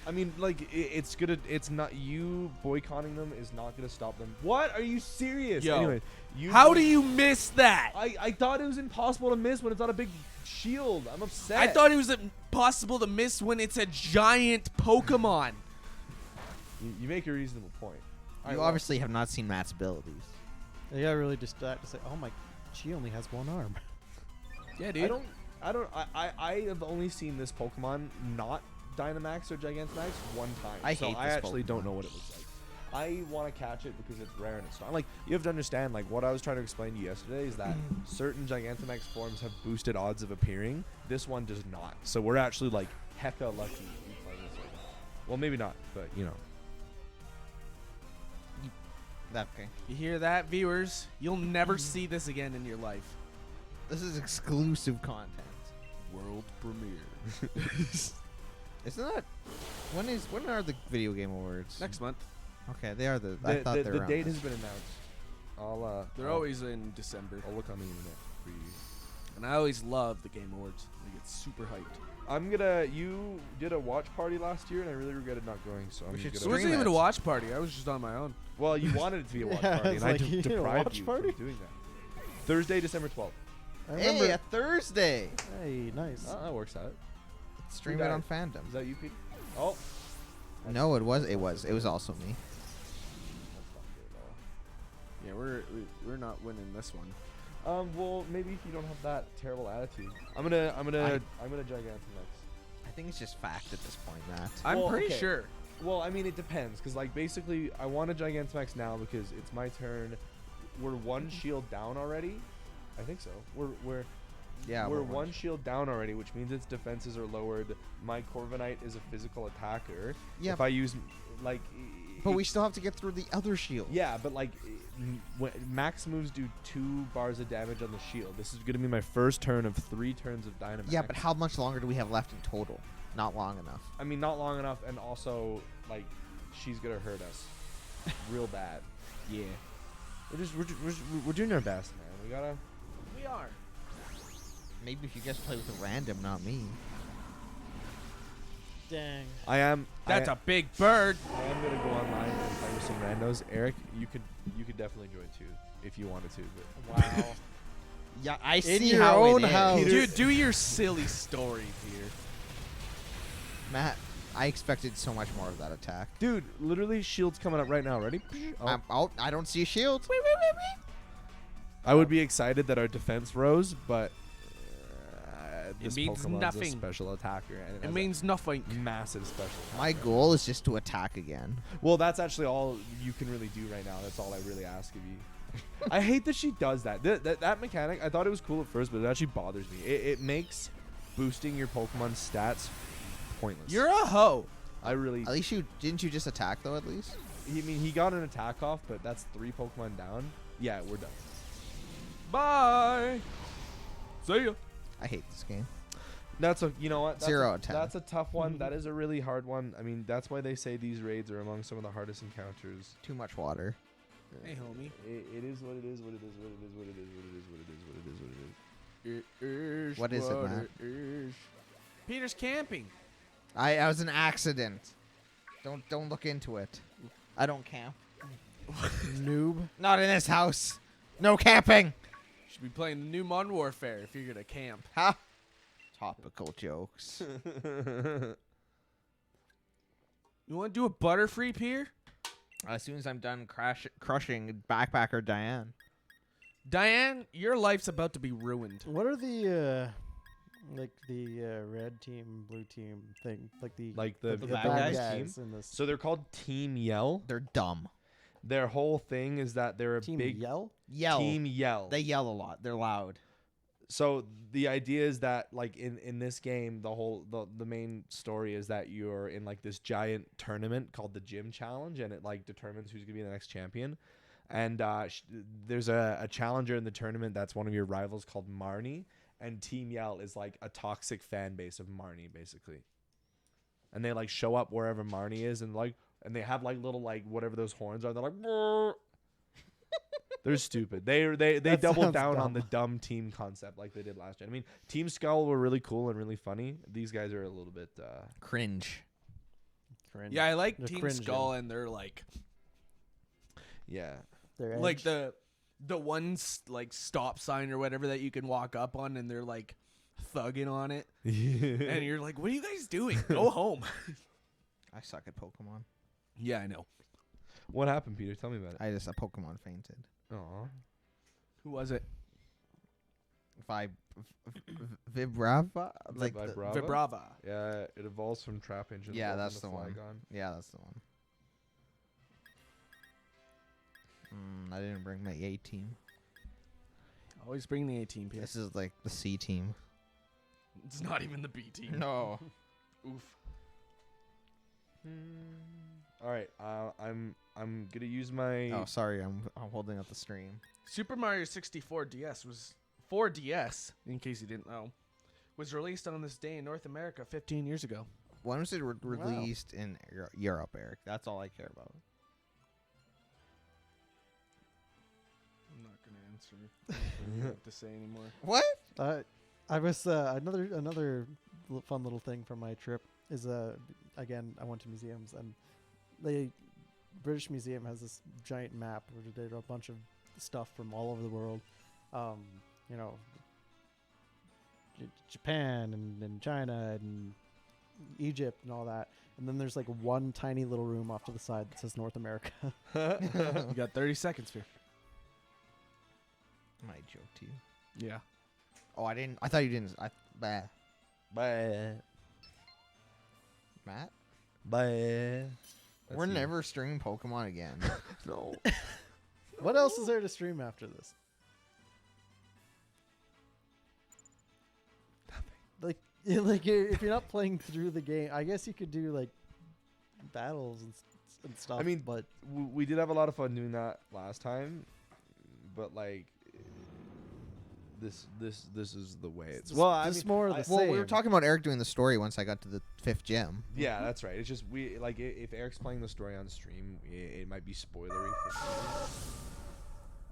I mean, like it's gonna. It's not you boycotting them is not gonna stop them. What? Are you serious? Yo, Anyway, you How do you miss that? I thought it was impossible to miss when it's on a big shield. I'm upset. I thought it was impossible to miss when it's a giant Pokemon. you make a reasonable point. All right, You well, obviously have not seen Matt's abilities. They got really distracted to say, oh my, she only has one arm. Yeah, dude. I have only seen this Pokemon not Dynamax or Gigantamax one time. I so hate I this actually don't Pokemon. know what it looks like. I want to catch it because it's rare and it's not. Like, you have to understand, like, what I was trying to explain to you yesterday is that certain Gigantamax forms have boosted odds of appearing. This one does not. So we're actually, like, hecka lucky to be playing this right now. Well, maybe not, but, you know. Okay. You hear that, viewers? You'll never see this again in your life. This is exclusive content. World premiere. Isn't that when are the video game awards? Next month. Okay, they are I thought they were The around date this. has been announced. They're always in December. I'll look on the internet for you. And I always love the Game Awards. I get super hyped. You did a watch party last year, and I really regretted not going. So I'm We should gonna. It wasn't Stream even it. a watch party. I was just on my own. Well, you wanted it to be a watch Yeah, party, it's and like, I you did a deprived watch you party? from doing that. Thursday, December 12th. I remember. Hey, a Thursday. Hey, nice. That works out. Stream Who it on died? Fandom. Is that you, Pete? Oh. No, it was also me. That's not good at Yeah, we're not winning this one. all. Well, maybe if you don't have that terrible attitude, I'm gonna Gigantamax. I think it's just fact at this point, Matt. I'm Well, pretty okay. sure. Well, I mean, it depends, because, like, basically, I want a Gigantamax now because it's my turn. We're one shield down already. I think so. We're Yeah, one shield down already, which means its defenses are lowered. My Corviknight is a physical attacker. Yeah, If I use, like... but we still have to get through the other shield. Yeah, but, like, max moves do 2 bars of damage on the shield. This is going to be my first turn of 3 turns of Dynamax. Yeah, but how much longer do we have left in total? Not long enough. I mean, not long enough, and also, like, she's going to hurt us real bad. Yeah. We're doing our best, man. We gotta... We are. Maybe if you guys play with a random, not me. Dang. That's a big bird. I am gonna go online and play with some randos. Eric, you could definitely join too if you wanted to. But Wow. Yeah, I In see your how own it is. house. Dude, do your silly story, Peter. Matt, I expected so much more of that attack. dude, literally, shield's coming up right now. Ready? Oh. I don't see a shield. I would be excited that our defense rose, but this means Pokemon's nothing. a special attacker, and It has means nothing. a massive special. My attacker. goal is just to attack again. Well, that's actually all you can really do right now. That's all I really ask of you. I hate that she does that. That mechanic, I thought it was cool at first, but it actually bothers me. It makes boosting your Pokemon stats pointless. You're a hoe. I really. At least didn't you just attack though? At least. He got an attack off, but that's 3 Pokemon down. Yeah, we're done. Bye. See ya. I hate this game. That's you know what? That's 0 a, out of 10. That's a tough one. That is a really hard one. I mean, that's why they say these raids are among some of the hardest encounters. Too much water. Hey, homie. It is what it is. What it is. What it is. What it is. What it is. What it is. What it is. What it is. It is What is it, what Matt? is. Peter's camping. I was an accident. Don't look into it. I don't camp. Noob. Not in this house. No camping. Should be playing the new Modern Warfare if you're gonna camp. Ha. Topical jokes. You want to do a Butterfree, Peter? As soon as I'm done crushing Backpacker Diane. Diane, your life's about to be ruined. What are the Like the red team, blue team thing, like the The bad guys team. in this So they're called Team Yell. They're dumb. Their whole thing is that they're a team big yell. Yell. Team Yell. They yell a lot. They're loud. So the idea is that like in this game, the main story is that you're in like this giant tournament called the Gym Challenge, and it like determines who's gonna be the next champion. And there's a challenger in the tournament that's one of your rivals called Marnie, and Team Yell is like a toxic fan base of Marnie basically. And they like show up wherever Marnie is, and they have like little like whatever those horns are. They're like. Brrr. They're stupid. They That doubled sounds down on dumb. the dumb team concept like they did last year. I mean, Team Skull were really cool and really funny. These guys are a little bit. Cringe. Cringe. Yeah, I like They're Team cringing. Skull, and they're like Yeah. Their like edge. the one like stop sign or whatever that you can walk up on, and they're like thugging on it, and you're like, what are you guys doing? Go home. I suck at Pokemon. Yeah, I know. What happened, Peter? Tell me about it. A Pokemon fainted. Aw. Who was it? Vibrava? Like the- Vibrava? Vibrava. Yeah, it evolves from Trapinch. and Yeah, evolves that's into the one. Flygon. Yeah, that's the one. I didn't bring my A team. Always bring the A team, Pierce. This is like the C team. It's not even the B team. No. Oof. All right. I'm gonna use my. Oh, sorry. I'm holding up the stream. Super Mario 64 DS was 4DS, in case you didn't know, was released on this day in North America 15 years ago. When was it released in Europe, Eric? That's all I care about. I'm not gonna answer what to say anymore. What? I was another fun little thing from my trip is again I went to museums, and the British Museum has this giant map where they have a bunch of stuff from all over the world, you know, Japan and China and Egypt and all that, and then there's like one tiny little room off to the side that says North America. You got 30 seconds here. I joke to you. Yeah. Oh, I didn't. I thought you didn't. Bah. Bye. Matt? Bye. We're never streaming Pokemon again. No. What else is there to stream after this? Like if you're not playing through the game, I guess you could do like battles and stuff. I mean, but we did have a lot of fun doing that last time, but like this is the way it's. Well, I just mean, more of the Well, same. we were talking about Eric doing the story once I got to the 5th gym. yeah, that's right. It's just we like if Eric's playing the story on stream, it might be spoilery for me.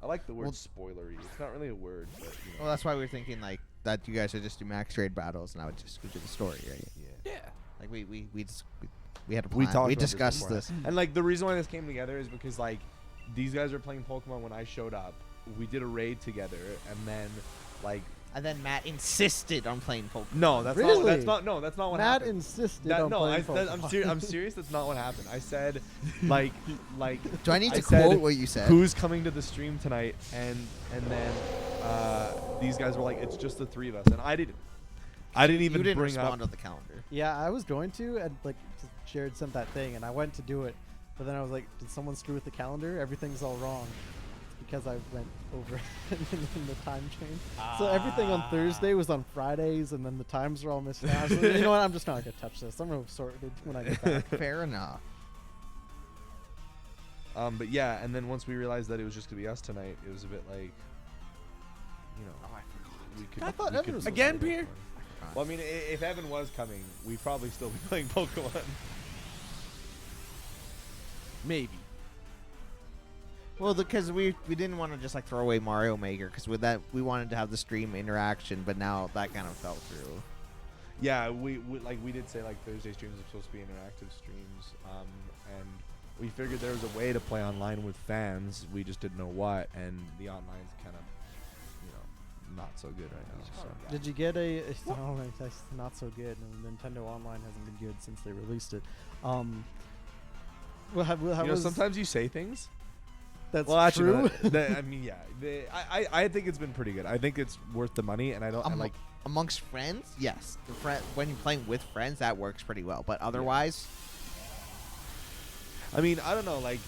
I like the word Well- spoilery. It's not really a word, but you know. Well, that's why we were thinking like that. You guys would just do max raid battles, and I would just go do the story, right? Yeah. Yeah. Like we had a plan. We talked about this discussed before. this. And like the reason why this came together is because like these guys were playing Pokemon when I showed up. We did a raid together, and then like And then Matt insisted on playing Pokemon. no, that's Really? not that's not what Matt happened. insisted That, on no, playing I'm Pokemon. serious. That's not what happened. I said, like, Do I need I to said, quote what you said? who's coming to the stream tonight? And then these guys were like, it's just the three of us, and I didn't You even didn't bring respond up. to the calendar. Yeah, I was going to, and like Jared sent that thing, and I went to do it, but then I was like, did someone screw with the calendar? Everything's all wrong. It's because I went over in the time change. So everything on Thursday was on Fridays, and then the times were all missed out. So, you know what? I'm just not gonna touch this. I'm gonna sort it when I get back. Fair enough. But yeah, and then once we realized that it was just gonna be us tonight, it was a bit like, you know, Oh, I forgot. we could. I thought we Evan could was do Again, something Pierre? fun. Well, I mean, if Evan was coming, we'd probably still be playing Pokemon. Maybe. Well, because we didn't want to just like throw away Mario Maker, because with that we wanted to have the stream interaction, but now that kind of fell through. Yeah, we did say like Thursday streams are supposed to be interactive streams, and we figured there was a way to play online with fans. We just didn't know what, and the online's kind of, you know, not so good right now. So. Did you get a? Oh, that's not so good. And Nintendo Online hasn't been good since they released it. Well, how You know, was sometimes you say things. that's Well, actually, true? I mean, yeah. I think it's been pretty good. I think it's worth the money, and I don't I like. amongst friends, yes. When you're playing with friends, that works pretty well. But otherwise, I mean, I don't know. Like,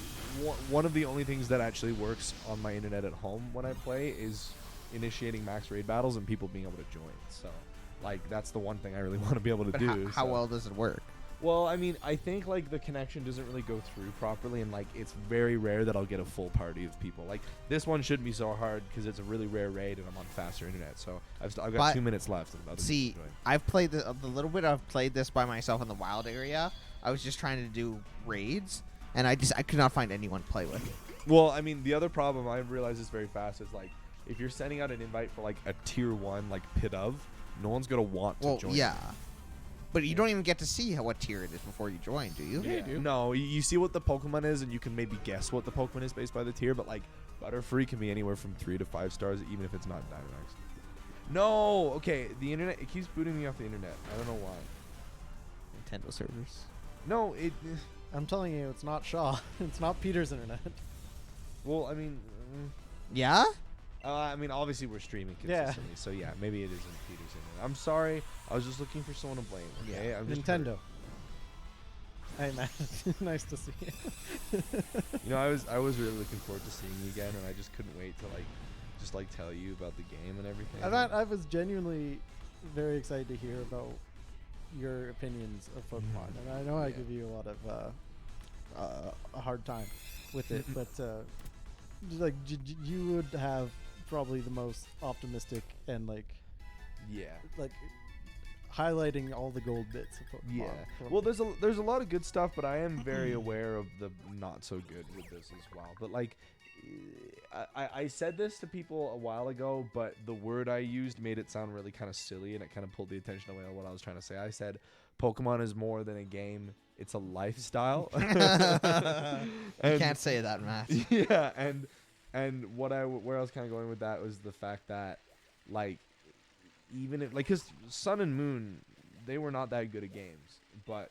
one of the only things that actually works on my internet at home when I play is initiating max raid battles and people being able to join. So, like, that's the one thing I really want to be able to but do. how so. well does it work? Well, I mean, I think, like, the connection doesn't really go through properly, and, like, it's very rare that I'll get a full party of people. Like, this one shouldn't be so hard because it's a really rare raid and I'm on faster internet. So I've got But 2 minutes left. And others See, can join. I've played the little bit I've played this by myself in the wild area. I was just trying to do raids, and I could not find anyone to play with. Well, I mean, the other problem I realized this very fast is, like, if you're sending out an invite for, like, a tier 1, like, pit of, no one's going to want to join. Yeah. But you don't even get to see what tier it is before you join, do you? Yeah, you do. No, you see what the Pokemon is, and you can maybe guess what the Pokemon is based by the tier, but, like, Butterfree can be anywhere from 3 to 5 stars, even if it's not Dynamax. No! Okay, the internet, it keeps booting me off the internet. I don't know why. Nintendo servers. No, it... I'm telling you, it's not Shaw. It's not Peter's internet. Well, I mean... Yeah? obviously we're streaming Yeah. consistently, so yeah, maybe it isn't Peter's internet. I'm sorry. I was just looking for someone to blame, okay? I'm just hurt. Nintendo. Hey man, nice to see you. You know, I was really looking forward to seeing you again, and I just couldn't wait to, like, just, like, tell you about the game and everything. I was genuinely very excited to hear about your opinions of Pokemon, and I know I Yeah. give you a lot of a hard time with it, but like you would have probably the most optimistic and like Yeah. highlighting all the gold bits of Pokemon. Yeah. from- Well, there's a lot of good stuff, but I am very aware of the not so good with this as well. But, like, I said this to people a while ago, but the word I used made it sound really kind of silly, and it kind of pulled the attention away on what I was trying to say. I said Pokemon is more than a game; it's a lifestyle. You And- can't say that, Matt. Yeah, and where I was kind of going with that was the fact that, like, even if, like, because Sun and Moon, they were not that good at games, but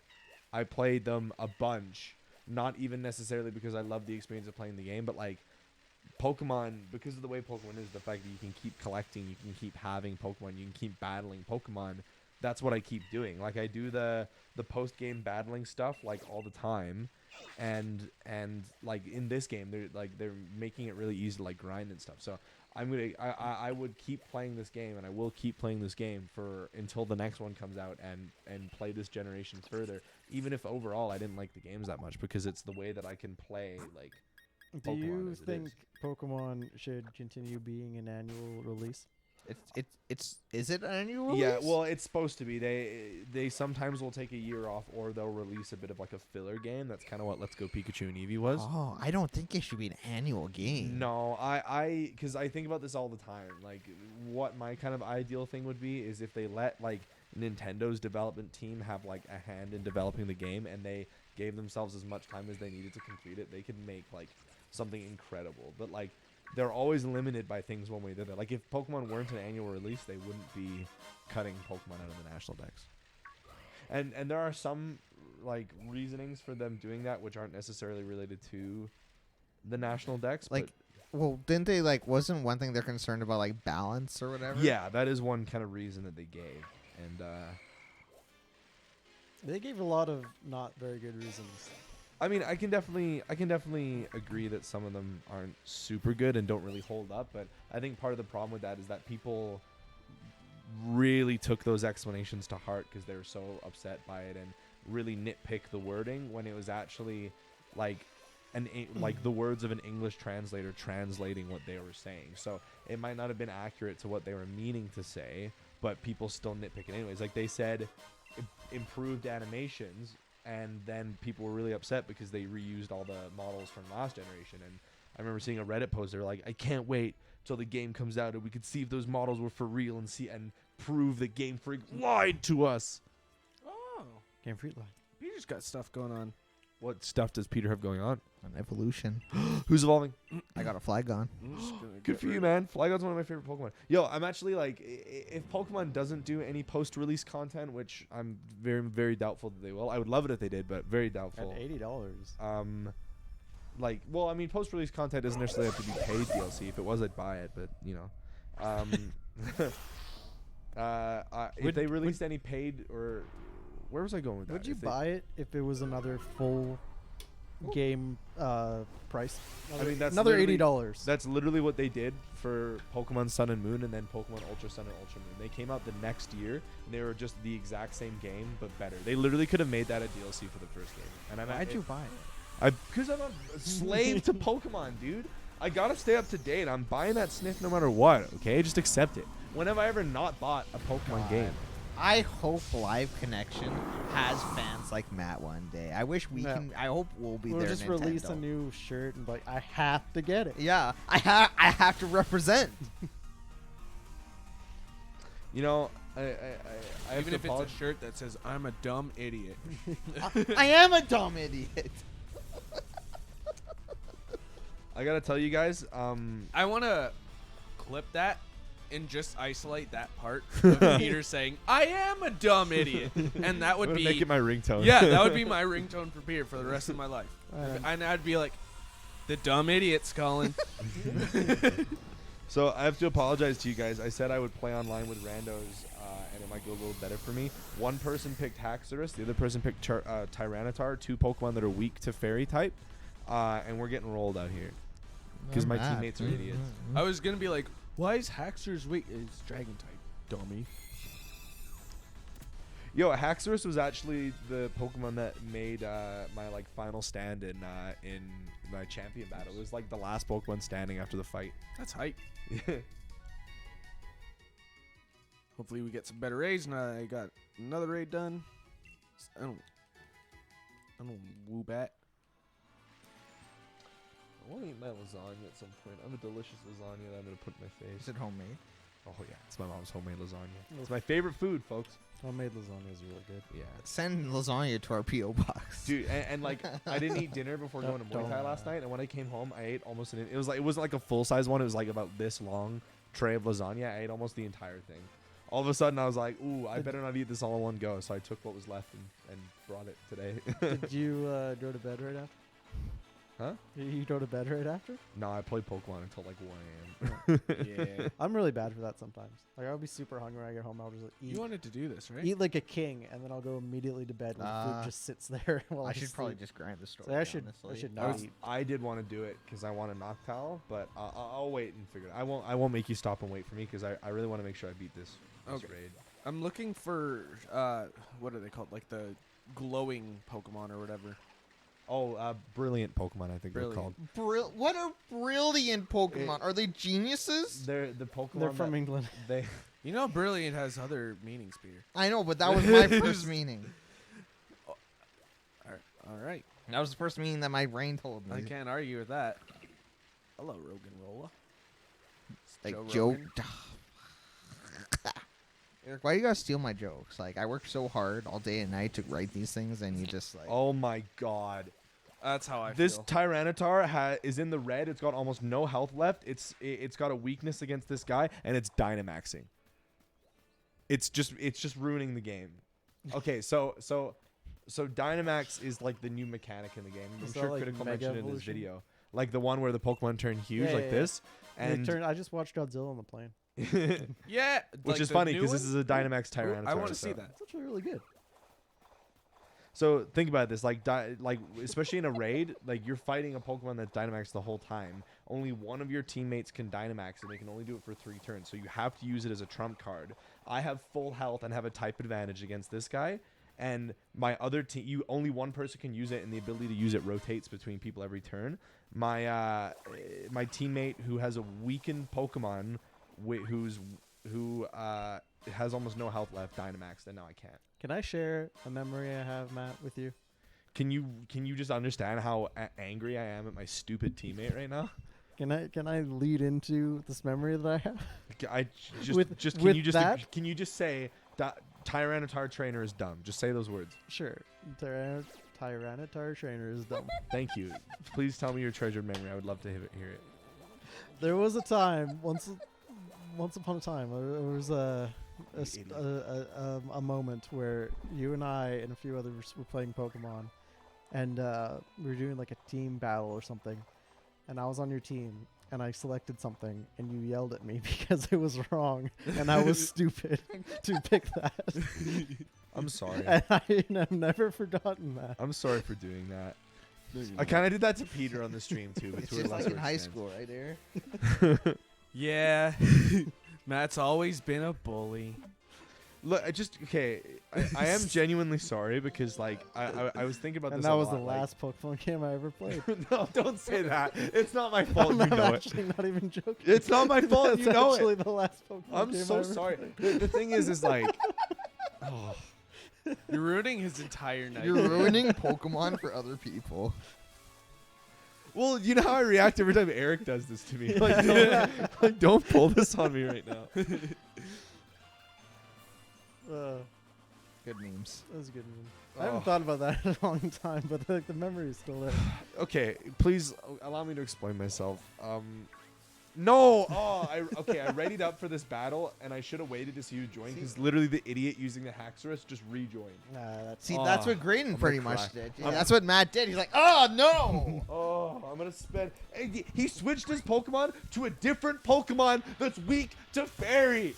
I played them a bunch, not even necessarily because I love the experience of playing the game, but, like, Pokemon, because of the way Pokemon is, the fact that you can keep collecting, you can keep having Pokemon, you can keep battling Pokemon, that's what I keep doing. Like, I do the post-game battling stuff, like, all the time, and like, in this game, they're making it really easy to, like, grind and stuff, so I would keep playing this game, and I will keep playing this game for until the next one comes out, and play this generation further, even if overall I didn't like the games that much, because it's the way that I can play, like, Do Pokemon you as it think is. Pokemon should continue being an annual release? Is it an annual release? Yeah, well, it's supposed to be. They sometimes will take a year off, or they'll release a bit of, like, a filler game. That's kind of what Let's Go Pikachu and Eevee was. Oh, I don't think it should be an annual game. No, because I think about this all the time. Like, what my kind of ideal thing would be is if they let, like, Nintendo's development team have, like, a hand in developing the game, and they gave themselves as much time as they needed to complete it, they could make, like, something incredible. But, like, they're always limited by things one way or the other. Like, if Pokemon weren't an annual release, they wouldn't be cutting Pokemon out of the national dex. And there are some, like, reasonings for them doing that which aren't necessarily related to the national dex. Like, well, didn't they, like, wasn't one thing they're concerned about, like, balance or whatever? yeah, that is one kind of reason that they gave. And They gave a lot of not very good reasons. I mean, I can definitely agree that some of them aren't super good and don't really hold up, but I think part of the problem with that is that people really took those explanations to heart because they were so upset by it and really nitpick the wording when it was actually like like the words of an English translator translating what they were saying. So it might not have been accurate to what they were meaning to say, but people still nitpick it anyways. Like, they said improved animations, and then people were really upset because they reused all the models from last generation. And I remember seeing a Reddit post. They were like, I can't wait till the game comes out and we could see if those models were for real and prove that Game Freak lied to us. Oh, Game Freak Line. Peter's got stuff going on. What stuff does Peter have going on? An evolution. Who's evolving? I got a Flygon. I'm just gonna Good get for you, rid- man. Flygon's one of my favorite Pokemon. Yo, I'm actually like, if Pokemon doesn't do any post-release content, which I'm very, very doubtful that they will. I would love it if they did, but very doubtful. At $80. Like, well, I mean, post-release content doesn't necessarily have to be paid DLC. If it was, I'd buy it, but, you know. If Would- they released any paid or where was I going with that? Would you If they- buy it if it was another full game price? I mean, that's another literally- $80. That's literally what they did for Pokemon Sun and Moon and then Pokemon Ultra Sun and Ultra Moon. They came out the next year and they were just the exact same game but better. They literally could have made that a DLC for the first game. And I'm Why'd you buy it? Because I'm a slave to Pokemon, dude. I gotta stay up to date. I'm buying that sniff no matter what. Okay, just accept it. When have I ever not bought a Pokemon game? I hope Live Connection has fans like Matt one day. I wish we Yeah. can. I hope we'll be We'll there. just Nintendo. release a new shirt and be like, I have to get it. Yeah, I have to represent. You know, I have Even to if it's a apologize. shirt that says "I'm a dumb idiot." I am a dumb idiot. I gotta tell you guys. I want to clip that and just isolate that part of Peter saying, "I am a dumb idiot," and that would I'm be gonna make it my ringtone. yeah, that would be my ringtone for Peter for the rest of my life. Alright. And I'd be like, "The dumb idiot's calling." So I have to apologize to you guys. I said I would play online with randos, and it might go a little better for me. One person picked Haxorus, the other person picked Tyranitar, two Pokemon that are weak to Fairy type, and we're getting rolled out here because my teammates are idiots. I was gonna be like, "Why is Haxorus weak? It's Dragon type, dummy." Yo, Haxorus was actually the Pokemon that made my like final stand in my champion battle. It was like the last Pokemon standing after the fight. That's hype. Hopefully we get some better raids, and I got another raid done. I don't woo bat. I want to eat my lasagna at some point. I have a delicious lasagna that I'm gonna put in my face. Is it homemade? Oh yeah, it's my mom's homemade lasagna. It's my favorite food, folks. Homemade lasagna is really good. Yeah. Send lasagna to our PO box. Dude, and like I didn't eat dinner before going to Muay Thai last night, and when I came home, I ate almost it wasn't like a full size one. It was like about this long tray of lasagna. I ate almost the entire thing. All of a sudden, I was like, "Ooh, I better not eat this all in one go." So I took what was left and brought it today. Did you go to bed right after? Huh? You go to bed right after? No, I played Pokemon until like 1 a.m. Yeah. I'm really bad for that sometimes. Like I'll be super hungry when I get home. I'll just like, You eat, wanted to do this, right? eat like a king, and then I'll go immediately to bed when the food just sits there while I I should probably sleep. just grind the story. So I should honestly. not eat. I did want to do it because I want a Noctowl, but I'll wait and figure it. I won't make you stop and wait for me because I really want to make sure I beat this Okay. raid. I'm looking for what are they called? Like the glowing Pokemon or whatever. Oh, brilliant Pokemon, I think they're Brilliant. called. What are brilliant Pokemon? Are they geniuses? They're the Pokemon. They're from that England. they. You know, Brilliant has other meanings, Peter. I know, but that was my first meaning. All right. That was the first meaning that my brain told me. I can't argue with that. Hello, Rogan Rolla. Like Joe joke. Rogan. Eric, why you gotta steal my jokes? Like I worked so hard all day and night to write these things, and you just like. Oh my God! That's how I This feel. Tyranitar is in the red. It's got almost no health left. It's got a weakness against this guy, and it's Dynamaxing. It's just ruining the game. Okay, so Dynamax is like the new mechanic in the game. I'm Is sure that like Critical Mega mentioned it in this Evolution? video, like the one where the Pokemon turn huge Yeah, like yeah, this, And and I just watched Godzilla on the plane. Yeah. which like is the funny new because this one? is a Dynamax Ooh, Tyranitar. I want to so- see that. It's actually really good. So think about this, like especially in a raid, like you're fighting a Pokemon that's Dynamax the whole time. Only one of your teammates can Dynamax, and they can only do it for 3 turns. So you have to use it as a trump card. I have full health and have a type advantage against this guy, and my other team, only one person can use it, and the ability to use it rotates between people every turn. My my teammate who has a weakened Pokemon, who has almost no health left, Dynamaxed, and now I can't. Can I share a memory I have, Matt, with you? Can you just understand how angry I am at my stupid teammate right now? Can I lead into this memory that I have? Can you just say that Tyranitar trainer is dumb? Just say those words. Sure. Tyranitar trainer is dumb. Thank you. Please tell me your treasured memory. I would love to hear it. There was a time, once upon a time, there was a moment where you and I and a few others were playing Pokemon, and we were doing like a team battle or something, and I was on your team, and I selected something, and you yelled at me because it was wrong, and I was stupid to pick that. I'm sorry. And I've never forgotten that. I'm sorry for doing that. I kind of did that to Peter on the stream too, but It's to a just like lesser in high extent. school, right there. Yeah. Matt's always been a bully. Look, I am genuinely sorry because like I was thinking about And this. that a was the lot, like- last Pokemon game I ever played. No, don't say that. It's not my fault. I'm You know it. actually not even joking. It's not my fault. That's You know actually it. the last Pokemon I'm game I so ever sorry. played. The thing is like, oh, You're ruining his entire night. You're ruining Pokemon for other people. well, you know how I react every time Eric does this to me. Like, don't pull this on me right now. Good memes. That was a good meme. I haven't Oh. thought about that in a long time, but the memory is still there. Okay, please allow me to explain myself. No. Oh, I readied up for this battle, and I should have waited to see you join because literally the idiot using the Haxorus just rejoined. Nah, that's See, that's what I'm Graydon gonna pretty cry. much did. I'm- That's what Matt did. He's like, oh no. Oh, I'm gonna spend. Hey, he switched his Pokemon to a different Pokemon that's weak to Fairy.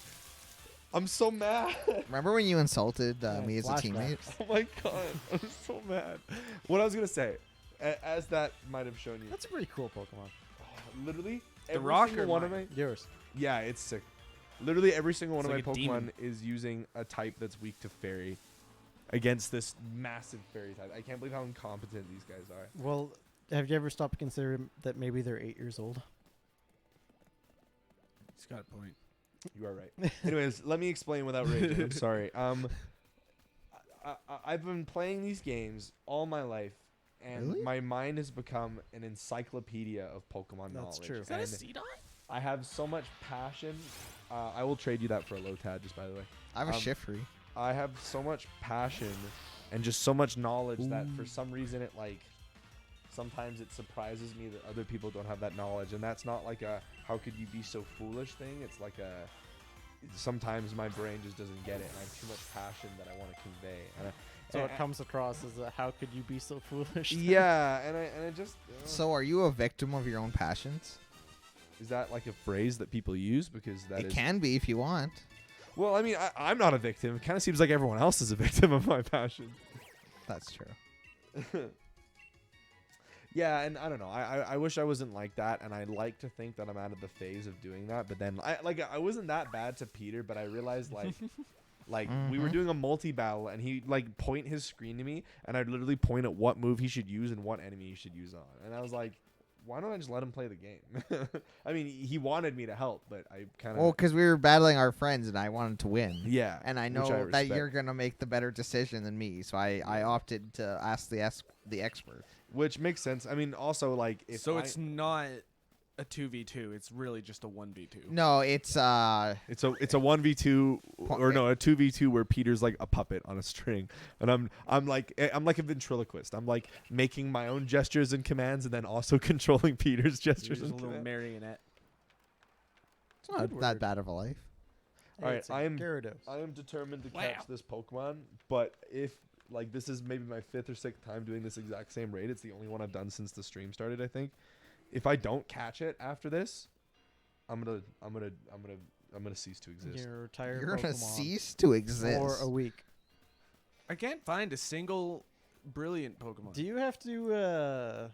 I'm so mad. Remember when you insulted Yeah, me as a teammate? Oh my god, I'm so mad. What I was gonna say, as that might have shown you, a pretty cool Pokemon. literally The every rock single or one of mine? my Yours. yeah, it's sick. Literally every single one It's of like my a Pokemon demon. is using a type that's weak to Fairy against this massive Fairy type. I can't believe how incompetent these guys are. Well, have you ever stopped to consider that maybe they're 8 years old? He's got a point. You are right. Anyways, let me explain without raging. I'm sorry. I've been playing these games all my life, and Really? my mind has become an encyclopedia of Pokemon That's knowledge. true. Is that a And Seedot? I have so much passion. I will trade you that for a low tad, just by the way. I have a Um, Shiftry. I have so much passion and just so much knowledge that for some reason it like sometimes it surprises me that other people don't have that knowledge, and that's not like a how could you be so foolish thing. It's like a sometimes my brain just doesn't get it, and I have too much passion that I want to convey. And So it comes across as a how could you be so foolish? yeah, and I just So are you a victim of your own passions? is that like a phrase that people use because that It is can be if you want. well, I mean, I'm not a victim. It kind of seems like everyone else is a victim of my passion. That's true. Yeah, and I don't know. I wish I wasn't like that, and I like to think that I'm out of the phase of doing that. But then I wasn't that bad to Peter, but I realized like we were Mhm. doing a multi battle, and he like point his screen to me, and I'd literally point at what move he should use and what enemy he should use on, and I was like, why don't I just let him play the game? I mean, he wanted me to help, but I kind of Well, because we were battling our friends and I wanted to win. yeah, And I which know that respect. you're going to make the better decision than me. So I opted to ask the expert. which makes sense. I mean, also like if So I- it's not a 2v2. It's really just a 1v2. No, it's It's a 1v2 or no, a 2v2 where Peter's like a puppet on a string, and I'm like a ventriloquist. I'm like making my own gestures and commands, and then also controlling Peter's You're gestures just a and little commands. marionette. it's not Good that word. bad of a life. All right, It's a I am Gyarados. I am determined to Wow. catch this Pokemon, but if like this is maybe my 5th or 6th time doing this exact same raid, it's the only one I've done since the stream started, I think. If I don't catch it after this, I'm gonna cease to exist. Your entire You're going to Pokemon cease to exist. for a week. I can't find a single brilliant Pokemon. Do you have to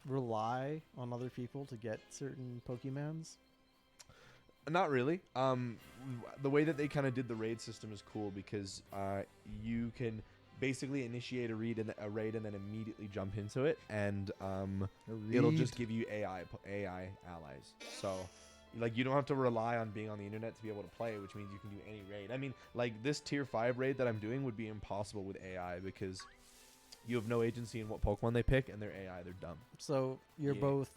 rely on other people to get certain Pokemons? Not really. The way that they kind of did the raid system is cool because you can basically initiate a raid and then immediately jump into it, and it'll just give you AI allies. So like you don't have to rely on being on the internet to be able to play, which means you can do any raid. I mean, like this tier 5 raid that I'm doing would be impossible with AI because you have no agency in what Pokemon they pick, and they're AI. They're dumb. So you're Yeah. both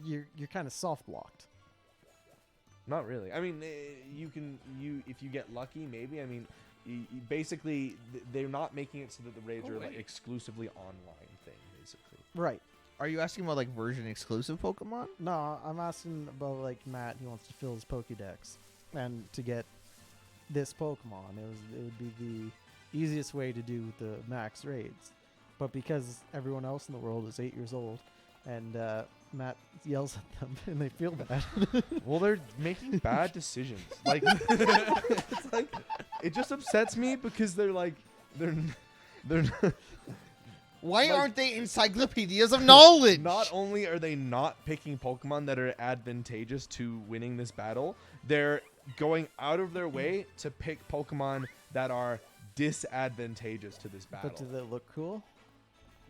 you're kind of soft blocked. Not really. I mean, if you get lucky, maybe. I mean, basically they're not making it so that the raids Oh, are like wait. exclusively online thing. Basically, Right. Are you asking about like version exclusive Pokemon? No, I'm asking about like Matt. He wants to fill his Pokédex, and to get this Pokemon, it would be the easiest way to do the max raids. But because everyone else in the world is 8 years old, and Matt yells at them and they feel bad. Well, they're making bad decisions. Like, it's like it just upsets me because they're like they're Why Like- aren't they encyclopedias of knowledge? not only are they not picking Pokemon that are advantageous to winning this battle, they're going out of their way to pick Pokemon that are disadvantageous to this battle. But do they look cool?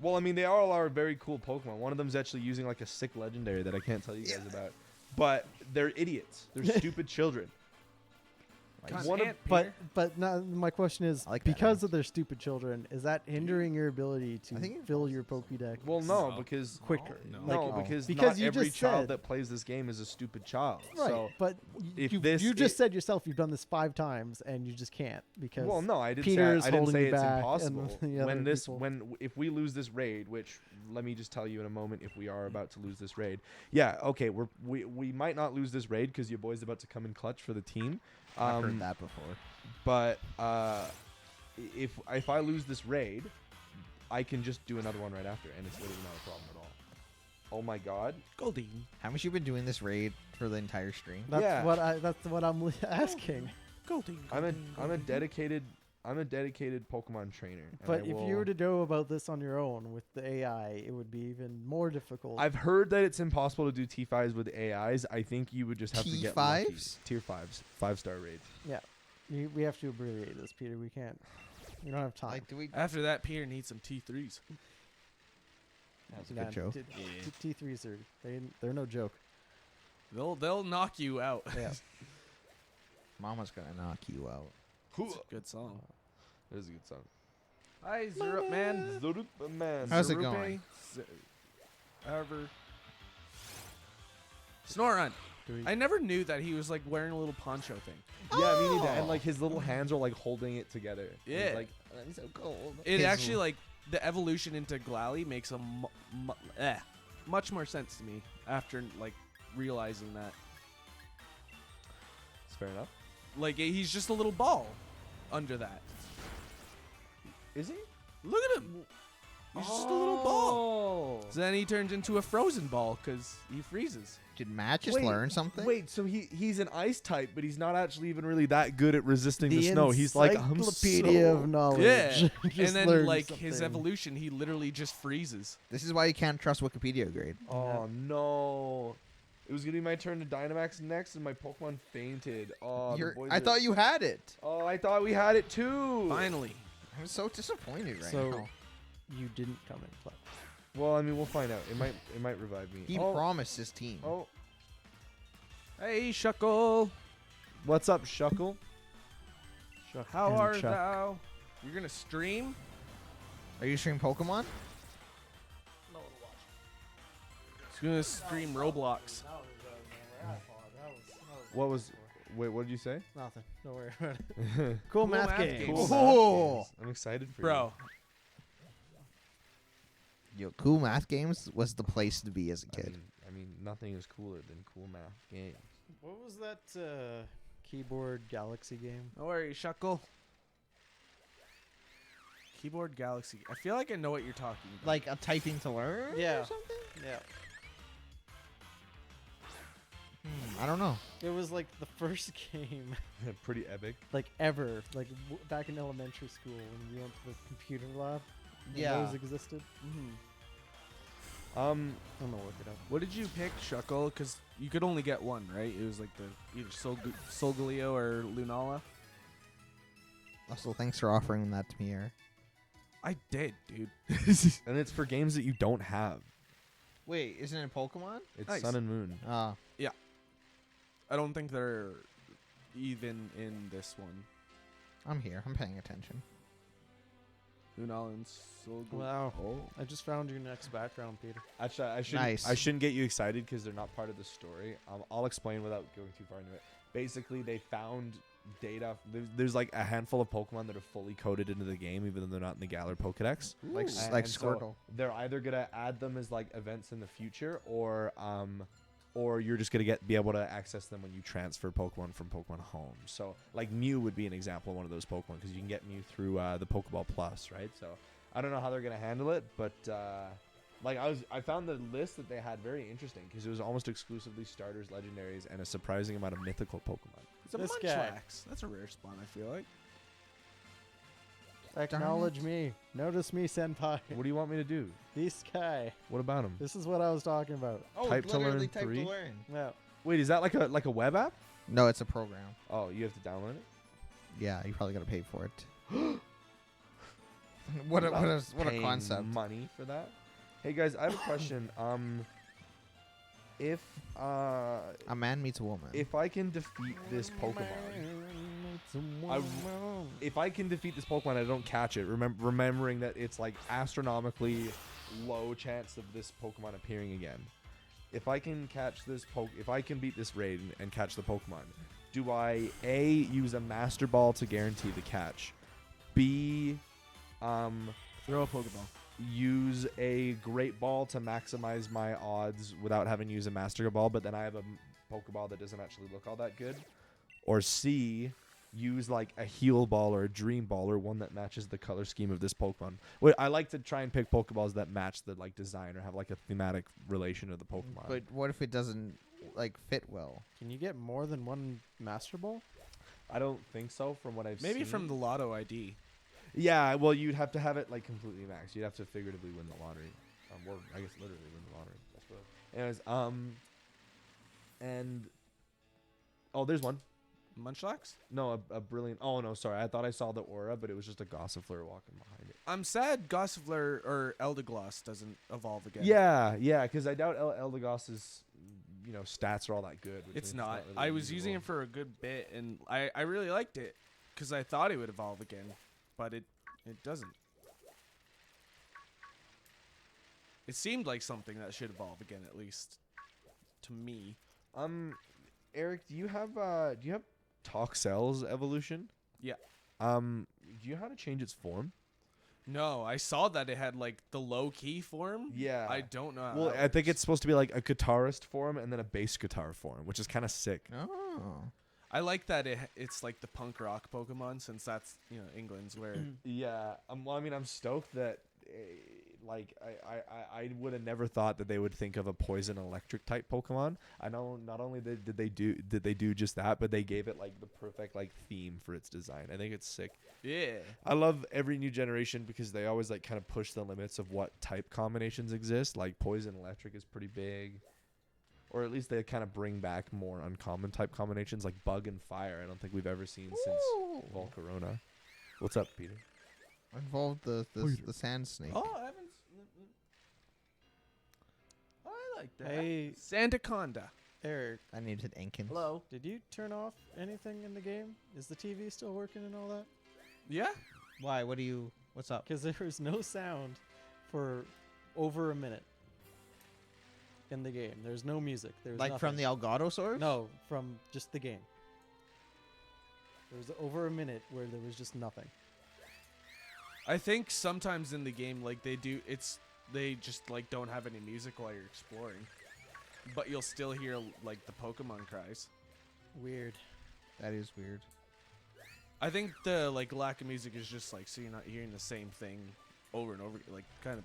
Well, I mean, they all are very cool Pokemon. One of them's actually using like a sick legendary that I can't tell you guys about. But they're idiots. They're stupid children. God, one of- Aunt But Peter. but now my question is, I like that because answer. of their stupid children, is that hindering your ability to I think it fill your Pokédex? Well, no, because quicker. No. no, Like, because, because not you every just child said- that plays this game is a stupid child. Right, So, but if you this- just it- said yourself you've done this 5 times and you just can't because well, no, I didn't Peter is say I didn't holding say you it's back and impossible. the other When this, people- when if we lose this raid, which let me just tell you in a moment, if we are about to lose this raid, yeah, okay, we might not lose this raid because your boy's about to come in clutch for the team. I've heard that before. But if I lose this raid, I can just do another one right after, and it's literally not a problem at all. Oh my god! Goldine. How much you been doing this raid for the entire stream? that's yeah. that's what I'm asking. Goldine. I'm a dedicated Pokemon trainer. and But I if you will- were to go about this on your own with the AI, it would be even more difficult. I've heard that it's impossible to do T5s with AIs. I think you would just have to get lucky. T5s? Tier 5s, 5-star raids. we have to abbreviate this, Peter. We can't. We don't have time. Like, do we? After that, Peter needs some T3s. That was a Nah, good joke. T3s are they're no joke. They'll knock you out. Yeah. Mama's gonna knock you out. It's a good song. That is a good song. Hi, Zerup man. Zorupa man. How's it Zerupe, going? However. Snorunt. Do we, I never knew that he was like wearing a little poncho thing. Yeah, me neither. Oh. And like his little hands are like holding it together. And he's Yeah. like, I'm so cold. It His actually l- like the evolution into Glalie makes a much more sense to me after like realizing that. It's fair enough. Like he's just a little ball under that. Is he? Look at him. He's just a little ball. So then he turns into a frozen ball because he freezes. Did Matt just Wait, learn something? Wait, so he's an ice type, but he's not actually even really that good at resisting the, the snow. He's like, I'm encyclopedia so of knowledge. Yeah. Just And then learned like his something. evolution, he literally just freezes. This is why you can't trust Wikipedia grade. Oh no! It was gonna be my turn to Dynamax next, and my Pokemon fainted. Oh, the boys I are- thought you had it. Oh, I thought we had it too. Finally. I'm so disappointed right So- now. You didn't come in clutch. Well, I mean, we'll find out. It might revive me. He oh, promised his team. oh, Hey, Shuckle. what's up, Shuckle? How and art Chuck. thou? You're gonna stream? Are you streaming Pokemon? He's gonna stream Roblox. What was? Wait, what did you say? Nothing. Don't worry about it. Cool math math game. games. Cool Oh. math games. I'm excited for Bro, Yo, Cool Math Games was the place to be as a you. kid. I mean, nothing is cooler than cool math games. What was that keyboard galaxy game? don't worry, Shuckle. Keyboard Galaxy. I feel like I know what you're talking about. Like a typing to learn? Yeah. Or something? Yeah. I don't know. It was like the first game Pretty epic. like ever, like back in elementary school when we went to the computer lab. when Yeah. those existed. Um, I'm gonna look it up. What did you pick, Shuckle? Because you could only get one, right? It was like the either Solgaleo or Lunala. Also, thanks for offering that to me, Eric. I did, dude. and it's for games that you don't have. Wait, isn't it Pokemon? It's Nice. Sun and Moon. I don't think they're even in this one. I'm here. I'm paying attention. Lunala and Solgaleo. Wow. Oh. I just found your next background, Peter. Actually, I shouldn't. Nice. I shouldn't get you excited because they're not part of the story. I'll explain without going too far into it. Basically, they found data. There's like a handful of Pokemon that are fully coded into the game, even though they're not in the Galar Pokedex. Like And- like and so Squirtle. they're either gonna add them as like events in the future, or you're just gonna be able to access them when you transfer Pokemon from Pokemon Home. So like Mew would be an example of one of those Pokemon because you can get Mew through the Pokeball Plus, right? So I don't know how they're gonna handle it, but Like I found the list that they had very interesting because it was almost exclusively starters, legendaries, and a surprising amount of mythical Pokemon. It's a This guy. Munchlax. That's a rare spawn, I feel like. Acknowledge me. Notice me, senpai. What do you want me to do? This guy. What about him? This is what I was talking about. Oh, Type to literally learn type 3? to learn. Yeah. Wait, is that like a web app? No, it's a program. Oh, you have to download it. Yeah, you probably gotta pay for it. what a Paying concept. Money for that. Hey guys, I have a question. If A man meets a woman. if I can defeat this Pokemon, if I can defeat this Pokemon, I don't catch it. Remembering that it's like astronomically low chance of this Pokemon appearing again. If I can catch this if I can beat this raid and catch the Pokemon, do I A, use a Master Ball to guarantee the catch, B, Throw a Pokeball. use a Great Ball to maximize my odds without having to use a Master Ball, but then I have a Pokeball that doesn't actually look all that good, or C, use like a Heal Ball or a Dream Ball or one that matches the color scheme of this Pokemon. Wait, I like to try and pick Pokeballs that match the like design or have like a thematic relation to the Pokemon. But what if it doesn't like fit well? Can you get more than one Master Ball? I don't think so from what I've seen. Maybe from the Lotto ID. Yeah, well, you'd have to have it like completely maxed. You'd have to figuratively win the lottery, or I guess literally win the lottery. I suppose. Anyways, and oh, there's one. Munchlax? No, a brilliant. Oh no, sorry. I thought I saw the aura, but it was just a Gossifleur walking behind it. I'm sad Gossifleur or Eldegoss doesn't evolve again. Yeah, because I doubt Eldegoss's stats are all that good. which It's means not. really I was using it usable. for a good bit, and I really liked it because I thought it would evolve again, but it doesn't. It seemed like something that should evolve again, at least to me. Eric, do you have Toxel's evolution? Yeah. Do you know how to change its form? No, I saw that it had like the low key form. Yeah. I don't know. How Well, that I think works. it's supposed to be like a guitarist form and then a bass guitar form, which is kind of sick. Oh. I like that it's like the punk rock Pokemon, since that's England's where. Yeah. Well, I mean, I'm stoked that like I would have never thought that they would think of a poison electric type Pokemon. I know not only did they do just that, but they gave it like the perfect like theme for its design. I think it's sick. Yeah. I love every new generation because they always like kind of push the limits of what type combinations exist. Like poison electric is pretty big. Or at least they kind of bring back more uncommon type combinations like bug and fire. I don't think we've ever seen since Volcarona. What's up, Peter? Involved the sand snake. Oh, I haven't. I like that. Hey, Sandaconda. Eric. I named it Enkin. Hello. Did you turn off anything in the game? Is the TV still working and all that? Yeah. Why? What's up? Because there was no sound for over a minute in the game. There's no music. There's Like from the Elgato source? No, from just the game. There was over a minute where there was just nothing. I think sometimes in the game, like they just like don't have any music while you're exploring, but you'll still hear like the Pokemon cries. Weird. That is weird. I think the like lack of music is just like so you're not hearing the same thing over and over, like kind of,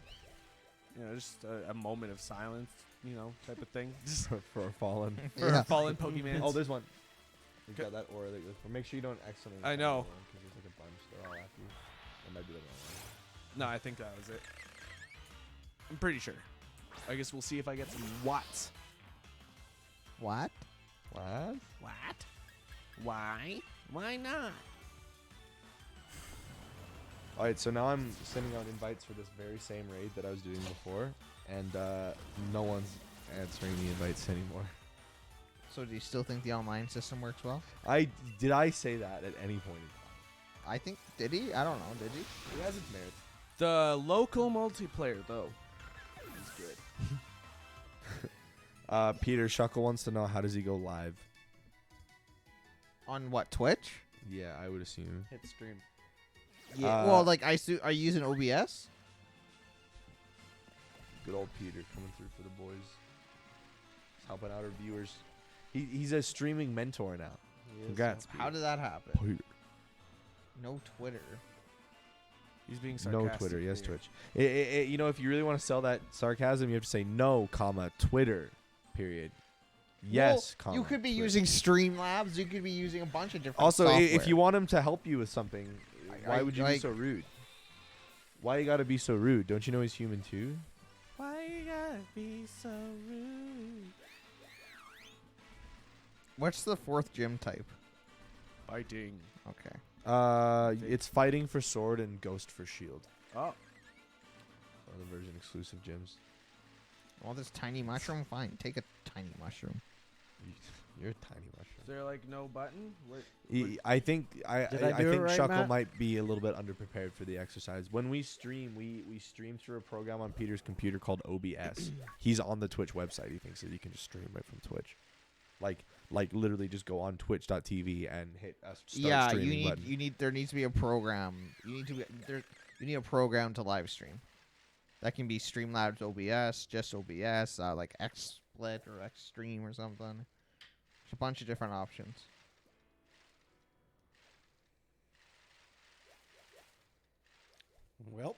just a moment of silence, type of thing. for a fallen. For Yeah. fallen Pokemon. Oh, there's one. You got that aura that you look for. Make sure you don't accidentally. I know. Because there's like a bunch. They're all after you. That might be the wrong No, I think that was it. I'm pretty sure. I guess we'll see if I get some watts. What? one. What? What? Why? Why not? All right, so now I'm sending out invites for this very same raid that I was doing before, and no one's answering the invites anymore. So do you still think the online system works well? Did I say that at any point in time? I think, did he? I don't know. Did he? It has its merits. The local multiplayer, though, is good. Peter Shuckle wants to know, how does he go live? On what, Twitch? Yeah, I would assume. Hit stream. Yeah. Uh, Well, like, are you using OBS? Good old Peter coming through for the boys. He's helping out our viewers. He's a streaming mentor now. Congrats. How did that happen? Peter. No Twitter. He's being No sarcastic. Twitter, yes here. Twitch. You know, if you really want to sell that sarcasm, you have to say no, comma, Twitter, period. Yes, Well, comma. you could be Twitter. using Streamlabs. You could be using a bunch of different. Also, if software. you want him to help you with something, why would you be like- so rude? Why you gotta be so rude? Don't you know he's human too? Why you gotta be so rude? What's the fourth gym type? Fighting. Okay. It's fighting for sword and ghost for shield. Oh. Other version exclusive gyms. Well, this tiny mushroom. Fine, take a tiny mushroom. You're a tiny mushroom. Is there like no button? What? I think Did I do think it right, Shuckle Matt? might be a little bit underprepared for the exercise. When we stream, we stream through a program on Peter's computer called OBS. He's on the Twitch website. He thinks that you can just stream right from Twitch, like literally just go on Twitch.tv and hit a start Yeah, streaming button. you need. There needs to be a program. You need to be there. You need a program to live stream. That can be Streamlabs OBS, just OBS, like XSplit or Xstream or something. There's a bunch of different options. Well,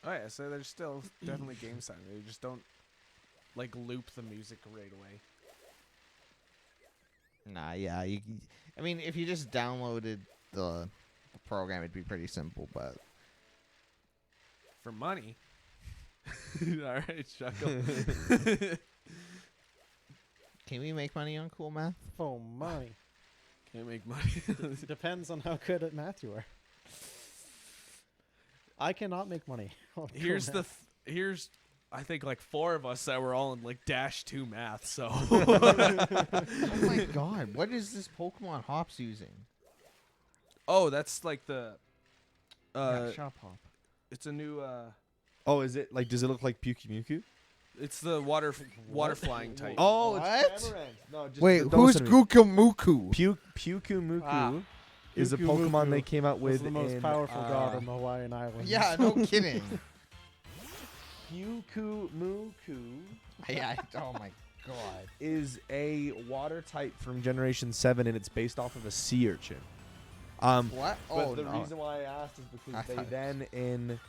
Oh yeah, so there's still definitely game sound. They just don't like loop the music right away. Nah, yeah. I mean, if you just downloaded the program, it'd be pretty simple. But For money. All right, Shuckle. can we make money on Cool Math? oh money. Can't make money. Depends on how good at math you are. I cannot make money. on Here's Cool the Math. here's I think like 4 of us that were all in like -2 math. So Oh my god, what is this Pokemon Hops using? oh, that's like the Shop Hop. it's a new Oh, is it like? Does it look like Pyukumuku? it's the water flying type. Oh, What? it's Cramorant. No, just Wait, don't who's listen to me. Gukamuku? Pyukumuku Ah, is a Pyukumuku Pokemon they came out was with the most in, powerful god on the Hawaiian Islands. Yeah, no kidding. Pyukumuku Yeah, oh my god. is a water type from Generation 7, and it's based off of a sea urchin. What? But Oh the no. reason why I asked is I because they thought- then in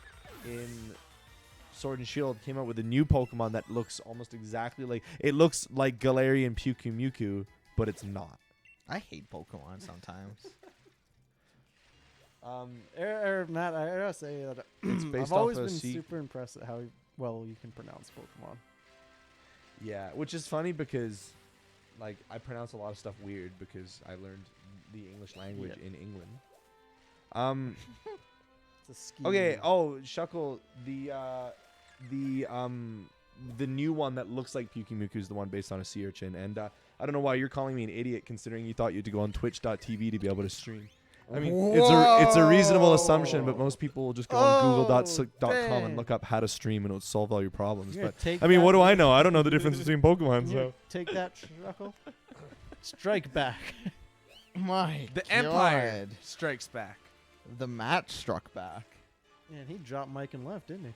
Sword and Shield came out with a new Pokemon that looks almost exactly like it looks like Galarian Pyukumuku, but it's not. I hate Pokemon sometimes. Matt, I gotta say that It's based I've always off been a sea. super impressed at how well you can pronounce Pokemon. Yeah, which is funny because, like, I pronounce a lot of stuff weird because I learned the English language Yeah. in England. It's a scheme. Okay. Oh, Shuckle, the new one that looks like Pyukumuku is the one based on a sea urchin, and I don't know why you're calling me an idiot considering you thought you had to go on Twitch.tv to be able to stream. I mean, it's a reasonable assumption, but most people will just go on Google.com dang. and look up how to stream, and it'll solve all your problems. Here, But take I mean, that- what do I know? I don't know the difference between Pokemon. Here, So take that, Shuckle. Strike back. My The god. Empire strikes back. The match struck back. Man, he dropped Mike and left, didn't he?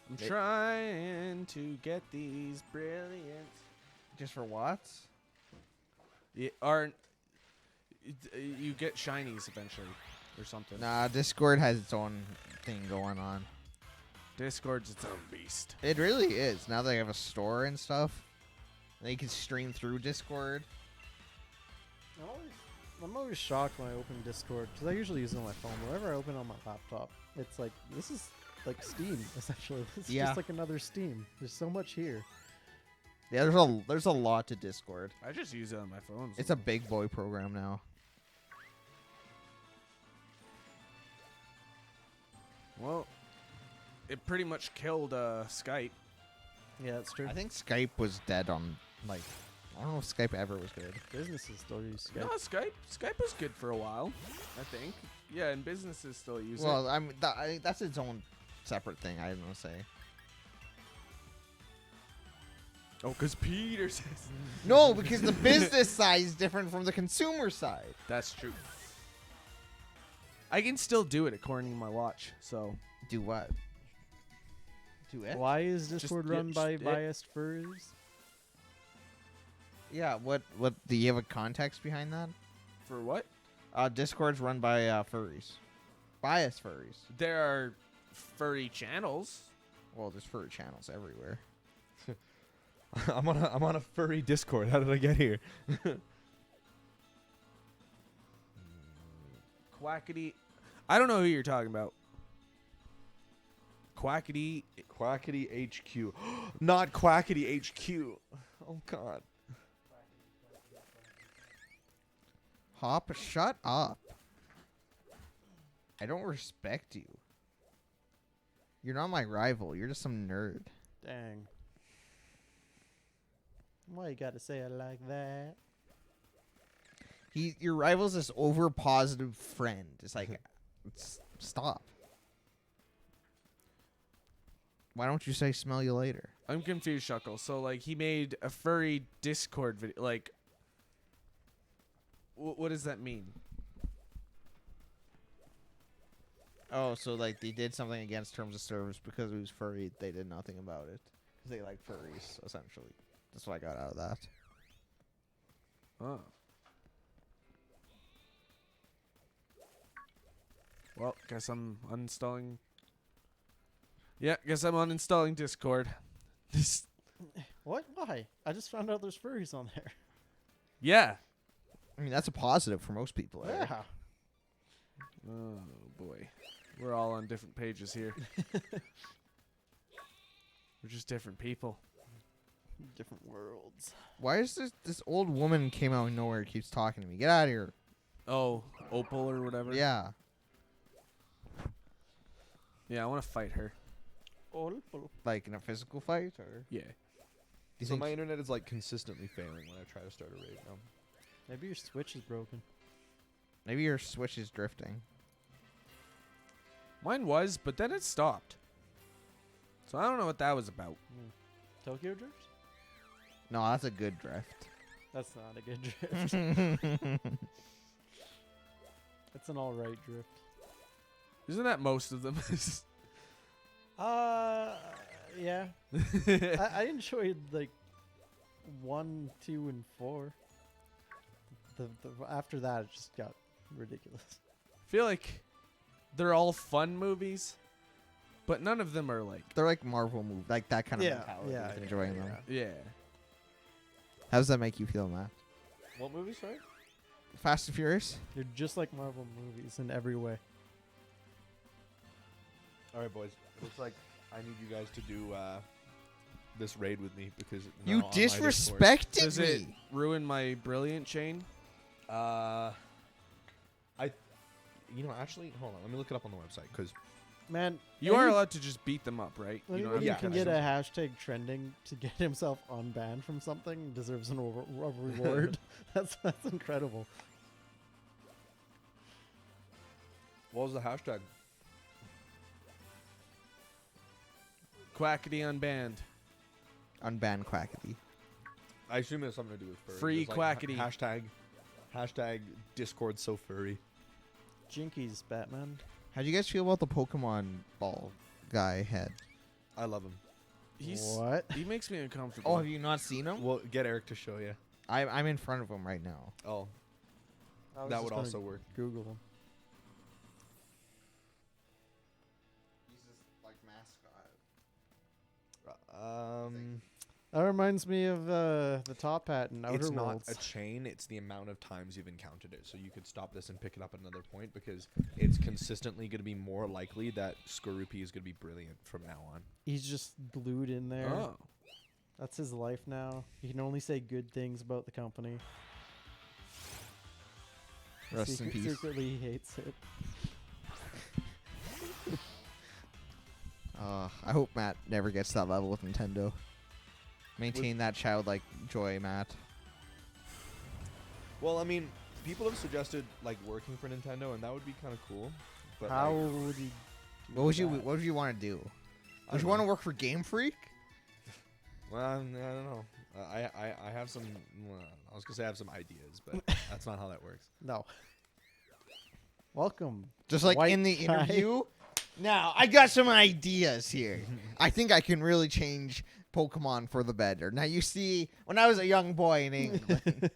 I'm trying to get these brilliant. Just for Watts? You get shinies eventually, or something. Nah, Discord has its own thing going on. Discord's its own beast. It really is. Now they have a store and stuff. And you can stream through Discord. I'm always shocked when I open Discord because I usually use it on my phone. Whenever I open it on my laptop, it's like this is like Steam essentially. This is Yeah. just like another Steam. There's so much here. Yeah, there's a lot to Discord. I just use it on my phone. It's a big boy program now. Well, it pretty much killed Skype. Yeah, that's true. I think Skype was dead on, like, I don't know if Skype ever was good. Businesses still use Skype. No, Skype was good for a while, I think. Yeah, and businesses still use it. Well, I mean, that's its own separate thing, I don't know say. Oh, because Peter says. No, because the business side is different from the consumer side. That's true. I can still do it according to my watch, so. Do what? Do it? Why is Discord yeah, run by just it. biased furries? Yeah. What do you have a context behind that? For what? Discord's run by furries, biased furries. There are furry channels. Well, there's furry channels everywhere. I'm on a furry Discord. How did I get here? Quackity. I don't know who you're talking about. Quackity. Quackity HQ. Not Quackity HQ. Oh God. Hop, shut up. I don't respect you. You're not my rival. You're just some nerd. Dang. Why you gotta say it like that? Your rival's this over positive friend. It's like, stop. Why don't you say smell you later? I'm confused, Shuckle. So, like, he made a furry Discord video. Like, what does that mean? Oh, so like they did something against terms of service because it was furry. They did nothing about it because they like furries, essentially. That's what I got out of that. Oh. Well, guess I'm uninstalling. Yeah, guess I'm uninstalling Discord. What? Why? I just found out there's furries on there. Yeah. I mean, that's a positive for most people. Eh? Yeah. Oh boy, we're all on different pages here. We're just different people. Different worlds. Why is this old woman came out of nowhere and keeps talking to me? Get out of here. Oh, Opal or whatever. Yeah. Yeah, I want to fight her. Like in a physical fight, or Yeah. do you So think my internet is like consistently failing when I try to start a raid now. Maybe your Switch is broken. maybe your Switch is drifting? Mine was, but then it stopped. So I don't know what that was about. Tokyo Drift? No, that's a good drift. That's not a good drift. It's an alright drift. Isn't that most of them? Yeah. I enjoyed like 1, 2, and 4. The after that, it just got ridiculous. I feel like they're all fun movies, but none of them are like. They're like Marvel movies, like that kind of Yeah, mentality. yeah, with yeah, enjoying yeah. them. Yeah. How does that make you feel, Matt? What movie, sorry? Fast and Furious? You're just like Marvel movies in every way. All right, boys. Looks like I need you guys to do this raid with me because You now on my Discord. disrespected Does it me. ruin my brilliant chain? Actually, hold on. Let me look it up on the website because Man, You are any- allowed to just beat them up, right? You don't Anyone have who yeah, to can catch get a them. hashtag trending to get himself unbanned from something deserves a reward. That's incredible. what was the hashtag? Quackity unbanned. Unban Quackity. I assume it has something to do with furry. Free It's like Quackity. Hashtag Discord so furry. Jinkies, Batman. How do you guys feel about the Pokemon ball guy head? I love him. What? He makes me uncomfortable. Oh, have you not seen him? Well, get Eric to show you. I'm in front of him right now. Oh, I was that just would gonna also work. Google him. He's this like mascot. That reminds me of the top hat in Outer It's not Worlds. a chain. It's the amount of times you've encountered it. So you could stop this and pick it up at another point because it's consistently going to be more likely that Skorupi is going to be brilliant from now on. He's just glued in there. Oh. That's his life now. He can only say good things about the company. Rest in peace. Secretly, he hates it. I hope Matt never gets to that level with Nintendo. Maintain that childlike joy, Matt. Well, I mean, people have suggested like working for Nintendo, and that would be kind of cool. But How like, would he? What would you want to do? I Would you don't want to know. work for Game Freak? Well, I don't know. I have some. Well, I was gonna say I have some ideas, but that's not how that works. No. Welcome. Just like White in the guy. interview, Now, I got some ideas here. I think I can really change Pokemon for the better. Now, you see, when I was a young boy in England,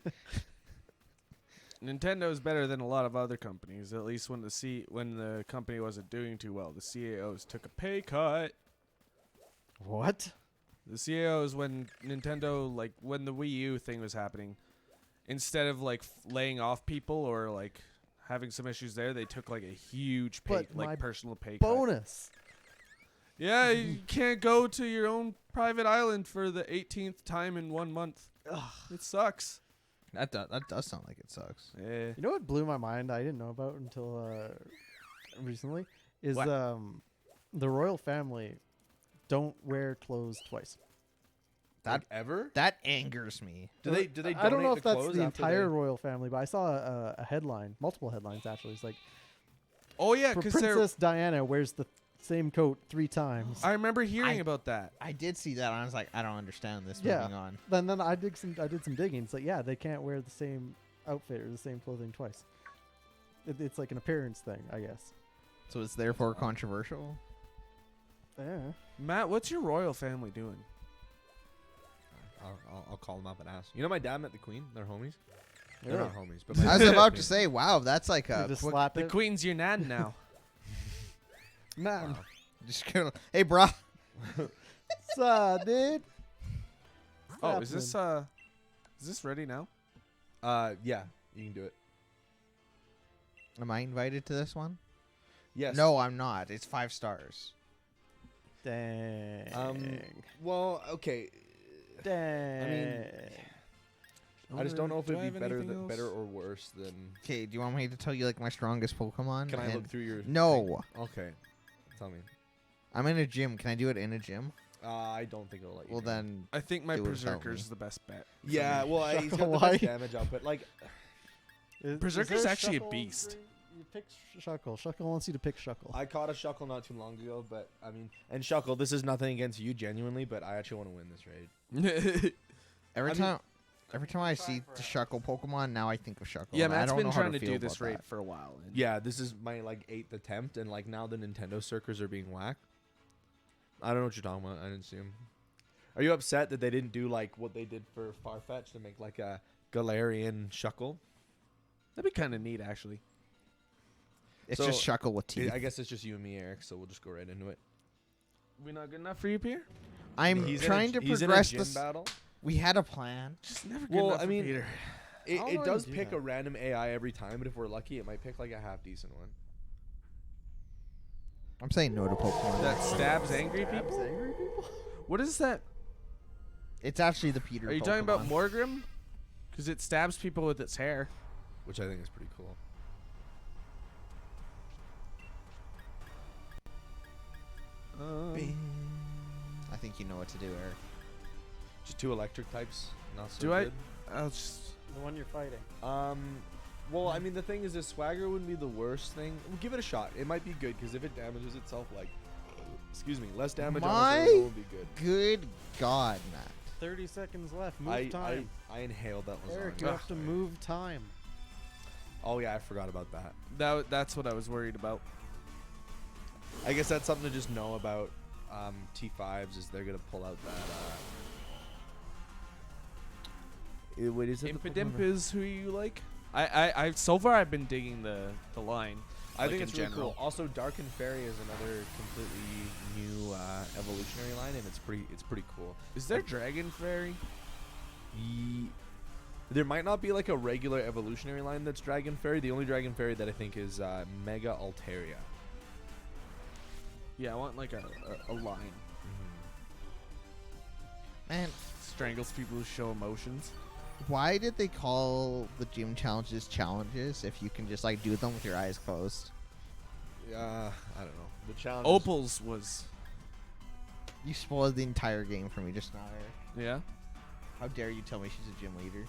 Nintendo is better than a lot of other companies. At least when the company wasn't doing too well, the CAOs took a pay cut. What? The CAOs when Nintendo, like when the Wii U thing was happening, instead of like laying off people or like having some issues there, they took like a huge pay, But my like personal pay cut. Bonus. Yeah, you can't go to your own private island for the 18th time in 1 month. It sucks. that does sound like it sucks. Yeah. You know what blew my mind? I didn't know about until recently. Is What? the royal family don't wear clothes twice. Like ever? That angers me. Do they? Do they? I don't know donate if the that's clothes the after entire they- royal family, but I saw a headline, multiple headlines actually. It's like Oh yeah, for because Princess Diana wears the same coat 3 times. I remember hearing about that. I did see that, and I was like, I don't understand this. Yeah. Moving on. Then I did some digging. It's like, yeah, they can't wear the same outfit or the same clothing twice. It's like an appearance thing, I guess. So it's therefore controversial. Yeah. Matt, what's your royal family doing? I'll call them up and ask. You know, my dad met the queen. They're homies. They're Really? not homies, but my I was dad met about the to queen. say, wow, that's like You a just quick. slap The it. queen's your nan now. Man, Just gonna, hey, bro. what's dude? Oh, is this ready now? Yeah, you can do it. Am I invited to this one? Yes. No, I'm not. It's 5 stars. Dang. Well, okay. Dang. I just don't know if Do I it'd be have anything else? better or worse than. Okay, do you want me to tell you like my strongest Pokemon? Can I And- look through your? No, thing? Okay. Tell me. I'm in a gym. Can I do it in a gym? I don't think it'll let you. Well, do then I think my Do it without Berserker's me. the best bet. it. Yeah. Well, he's got the Why? best damage output. Like, Berserker's actually a beast. You pick Shuckle. Shuckle wants you to pick Shuckle. I caught a Shuckle not too long ago, but I mean, and Shuckle, this is nothing against you, genuinely, but I actually want to win this raid. every I mean- time I see the Shuckle Pokemon, now I think of Shuckle. Yeah, and I Matt's don't been know how trying to feel do this about raid that. for a while. and- Yeah, this is my like 8th attempt, and like now the Nintendo circles are being whacked. I don't know what you're talking about. I didn't see them. Are you upset that they didn't do like what they did for Farfetch to make like a Galarian Shuckle? That'd be kind of neat, actually. It's So, just Shuckle with teeth. I guess it's just you and me, Eric. So we'll just go right into it. We not good enough for you, Pierre? I'm He's trying to he's progress in a gym this. battle. We had a plan. Just never good Well, enough I for mean, Peter. I don't It know does how you do pick that. a random AI every time, but if we're lucky, it might pick like a half decent one. I'm saying no to Pokemon. That stabs angry Stabs people? angry people? What is that? It's actually the Peter. Are you talking about Pokemon. Morgrim? Because it stabs people with its hair. Which I think is pretty cool. I think you know what to do, Eric. Just 2 electric types. Not so Do I? good. I'll just. The one you're fighting. Well, I mean, the thing is, this Swagger wouldn't be the worst thing. We'll give it a shot. It might be good because if it damages itself, like, excuse me, less damage on its own will be good. Good God, Matt. 30 seconds left. Move time. I inhaled that Eric, lasagna. you have to move time. Oh yeah, I forgot about that. That's what I was worried about. I guess that's something to just know about T5s is they're gonna pull out that. What is it? Impidimp is who you like? I so far I've been digging the line. I like think in it's really general. cool. Also, Dark and Fairy is another completely new evolutionary line, and it's pretty cool. Is there Dragon Fairy? There might not be like a regular evolutionary line that's Dragon Fairy. The only Dragon Fairy that I think is Mega Altaria. Yeah, I want like a line. Man, Strangles people who show emotions. why did they call the gym challenges challenges if you can just like do them with your eyes closed? I don't know. The challenge. Opal's was. You spoiled the entire game for me just now, Eric. Yeah? How dare you tell me she's a gym leader?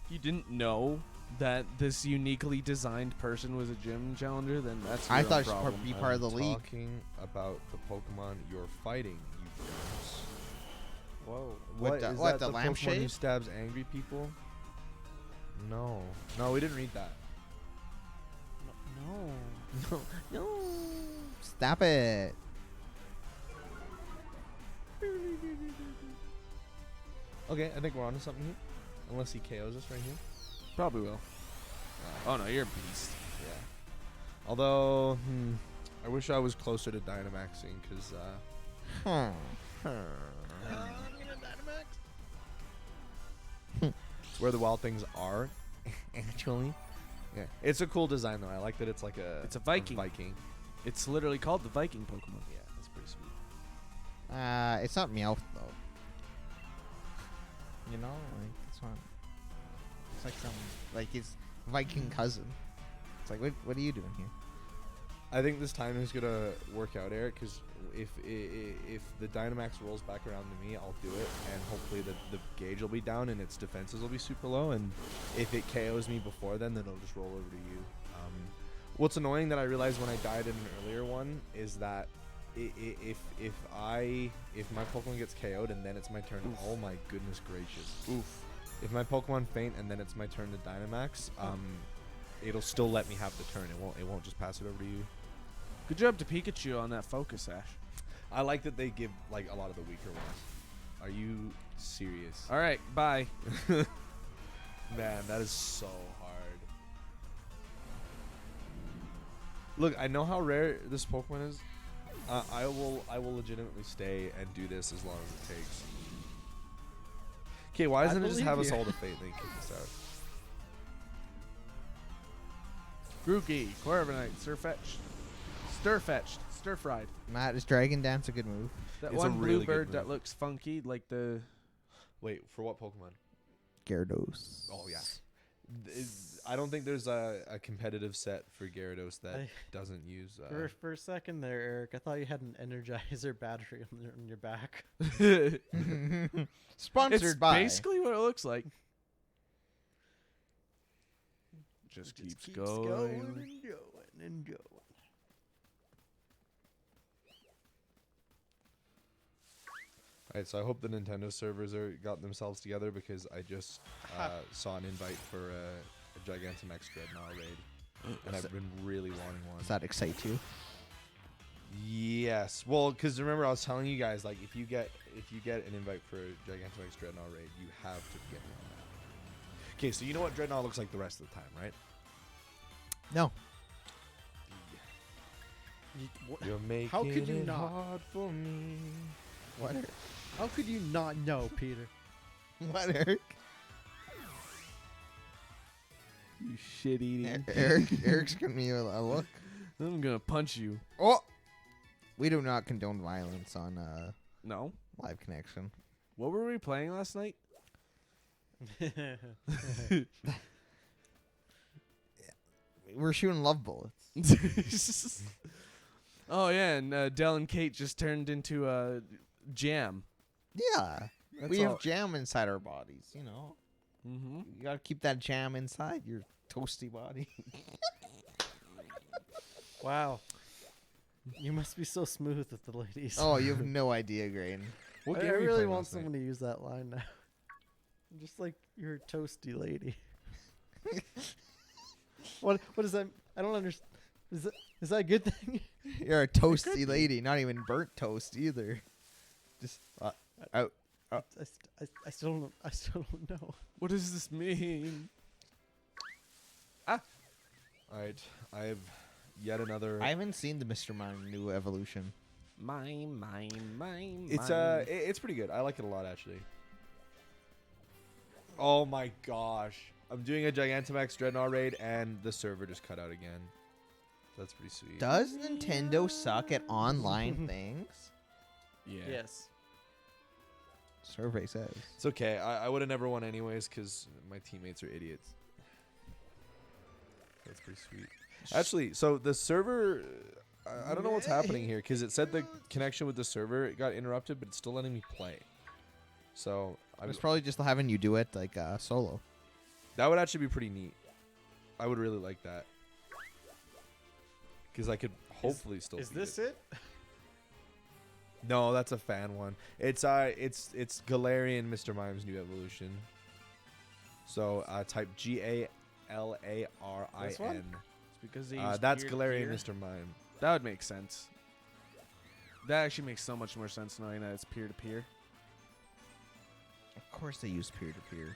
You didn't know that this uniquely designed person was a gym challenger? Then that's I your thought own she's problem. be part of the league. Talking about the Pokemon you're fighting, you guys. Whoa. What the- is what, that the Pokemon who lampshade? stabs angry people? No, we didn't read that. No. No, Stop it. Okay, I think we're onto something here. Unless he KOs us right here. Probably will. Oh no, you're a beast. Yeah. Although, I wish I was closer to Dynamaxing because it's where the wild things are. Actually, yeah, it's a cool design though. I like that it's like a It's a Viking. Viking. It's literally called the Viking Pokemon. Yeah, that's pretty sweet. It's not Meowth though. You know, like it's not. It's like some like his Viking cousin. It's like, what are you doing here? I think this time is gonna work out, Eric. Because if the Dynamax rolls back around to me, I'll do it, and hopefully the gauge will be down and its defenses will be super low. And if it KOs me before then it'll just roll over to you. What's annoying that I realized when I died in an earlier one is that if my Pokemon gets KO'd and then it's my turn, oh my goodness gracious. Oof. If my Pokemon faint and then it's my turn to Dynamax, it'll still let me have the turn. It won't just pass it over to you. Good job to Pikachu on that focus, Ash. I like that they give like a lot of the weaker ones. Are you serious? All right, bye. Man, that is so hard. Look, I know how rare this Pokemon is. I will legitimately stay and do this as long as it takes. Okay, why doesn't it just have us all to fate and kick us out? Grookey, Corviknight, Stir-fetched, Stir-fried. Matt, is Dragon Dance a good move? That It's a one really blue good bird that move. looks funky, like the... Wait, for what Pokemon? Gyarados. Oh yeah. I don't think there's a competitive set for Gyarados that doesn't use. For a second there, Eric, I thought you had an Energizer battery on your back. Sponsored It's by. basically what it looks like. Just keeps going. and going. Alright, so I hope the Nintendo servers got themselves together because I just saw an invite for a Gigantamax Dreadnought raid, and I've been really wanting one. Does that excite you? Yes, well, because remember I was telling you guys, like, if you get an invite for a Gigantamax Dreadnought raid, you have to get me on that. Okay, so you know what Dreadnought looks like the rest of the time, right? No. You're making How could you it not? hard for me. What? How could you not know, Peter? What, Eric? You shit eating. Eric's giving me a look. I'm gonna punch you. Oh, we do not condone violence on No. Live Connection. What were we playing last night? We're shooting love bullets. Oh yeah, and Dell and Kate just turned into a jam. Yeah, That's we all. have jam inside our bodies. You know, Mm-hmm. you gotta keep that jam inside your toasty body. Wow. You must be so smooth with the ladies. Oh, you have no idea, Graydon. What I game are you really playing want last night? someone to use that line now. I'm just like, you're a toasty lady. What does that? I don't understand. Is that a good thing? You're a toasty lady, not even burnt toast either. Just out. I still don't know. What does this mean? Alright, I have yet another. I haven't seen the Mr. Mime new evolution. Mine. It's pretty good. I like it a lot actually. Oh my gosh. I'm doing a Gigantamax Dreadnought raid and the server just cut out again. That's pretty sweet. Does Nintendo suck at online things? Yeah. Yes. Survey says. It's okay. I would have never won anyways because my teammates are idiots. That's pretty sweet. Actually, so the server, I don't know what's happening here because it said the connection with the server got interrupted, but it's still letting me play. So I'm It's probably just having you do it like solo. that would actually be pretty neat. I would really like that because I could hopefully still. Is beat this it? it? No, that's a fan one. It's Galarian Mr. Mime's new evolution. So type GALARIN. This one? It's because they used That's weird Galarian gear. Mr. Mime. That would make sense. That actually makes so much more sense knowing that it's peer to peer. Of course they use peer-to-peer.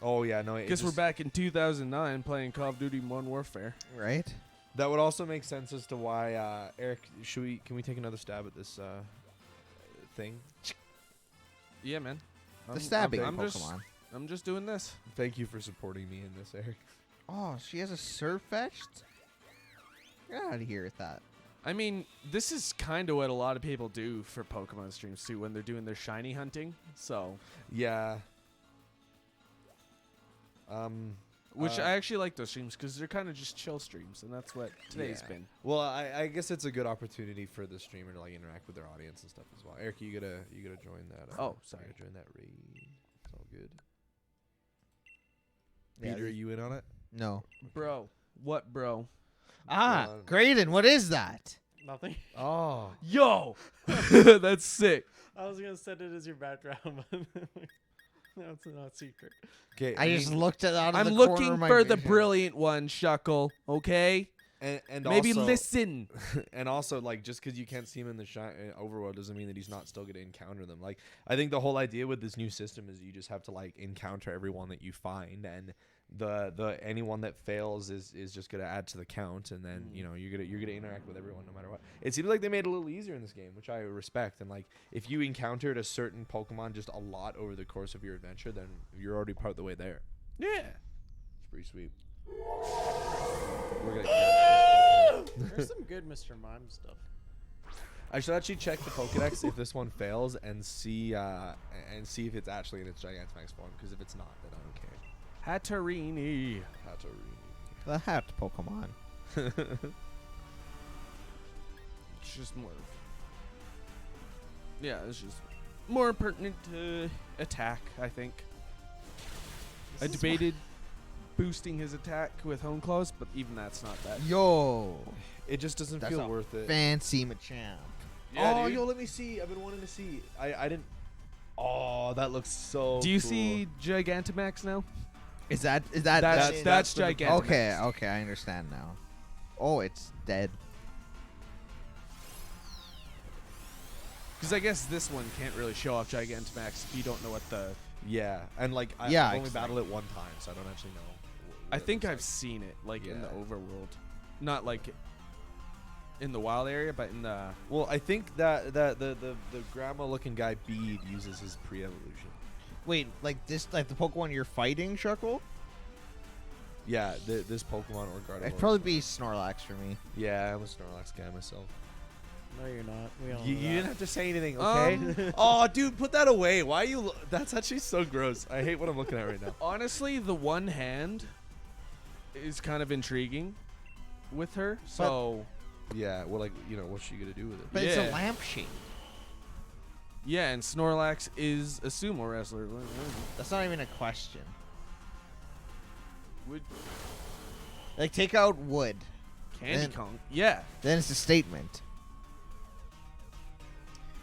Oh yeah, no. Guess we're back in 2009 playing Call of Duty Modern Warfare. Right? That would also make sense as to why Eric. Can we take another stab at this thing? Yeah, man. The stabbing I'm Pokemon. I'm just doing this. Thank you for supporting me in this, Eric. Oh, she has a Surfetched? Get out of here with that. I mean, this is kind of what a lot of people do for Pokemon streams too when they're doing their shiny hunting. So, Yeah. which I actually like those streams because they're kind of just chill streams, and that's what today's Yeah. been. Well, I guess it's a good opportunity for the streamer to like interact with their audience and stuff as well. Eric, you gotta join that. Oh, sorry. You gotta join that raid. It's all good. Yeah, Peter, are you in on it? No. Bro, what, bro? Ah, Well, Graydon, what is that? Nothing. Oh, Yo, that's sick. I was gonna set it as your background, but no, it's not secret. okay. I just looked at out of I'm the corner looking of my for the vision. brilliant one, Shuckle. Okay, and maybe also, listen. And also, like, just because you can't see him in the overworld doesn't mean that he's not still gonna encounter them. Like, I think the whole idea with this new system is you just have to like encounter everyone that you find, and the anyone that fails is just gonna add to the count, and then you know you're gonna interact with everyone no matter what. It seems like they made it a little easier in this game, which I respect. And like, if you encountered a certain Pokemon just a lot over the course of your adventure, then you're already part of the way there. Yeah. It's pretty sweet. We're gonna catch this Pokemon. There's some good Mr. Mime stuff. I should actually check the Pokedex if this one fails and see if it's actually in its Gigantamax form. Because if it's not, then I don't care. Hatterini. Hatterene. The hat Pokemon. It's just more. Yeah, it's just more pertinent to attack, I think. I debated boosting his attack with Hone Claws, but even that's not bad. Yo. It just doesn't That's feel a worth it. Fancy Machamp. Oh, yo, let me see. I've been wanting to see. I didn't. Oh, that looks so. Do you cool. see Gigantamax now? Is that That's the- Gigantamax. okay, I understand now. Oh, it's dead. Because I guess this one can't really show off Gigantamax if you don't know what the. Yeah, and like I've Yeah, only exactly. battled it one time, so I don't actually know. I think I've seen it like in the Yeah. overworld, not like in the wild area, but in the. Well, I think that the grandma-looking guy Bede uses his pre-evolution. Wait, like this, like the Pokemon you're fighting, Shuckle? Yeah, this Pokemon or Gardevoir. It'd probably be Snorlax for me. Yeah, I'm a Snorlax guy myself. No, you're not. We all You know didn't that. have to say anything, okay? Oh, dude, put that away. Why are you? That's actually so gross. I hate what I'm looking at right now. Honestly, the one hand is kind of intriguing with her. So Yeah, well, like, you know, what's she gonna do with it? But it's a Yeah. lampshade. yeah, and Snorlax is a sumo wrestler. That's not even a question. Would Like, take out wood. Candy Then- Kong? Yeah. Then it's a statement.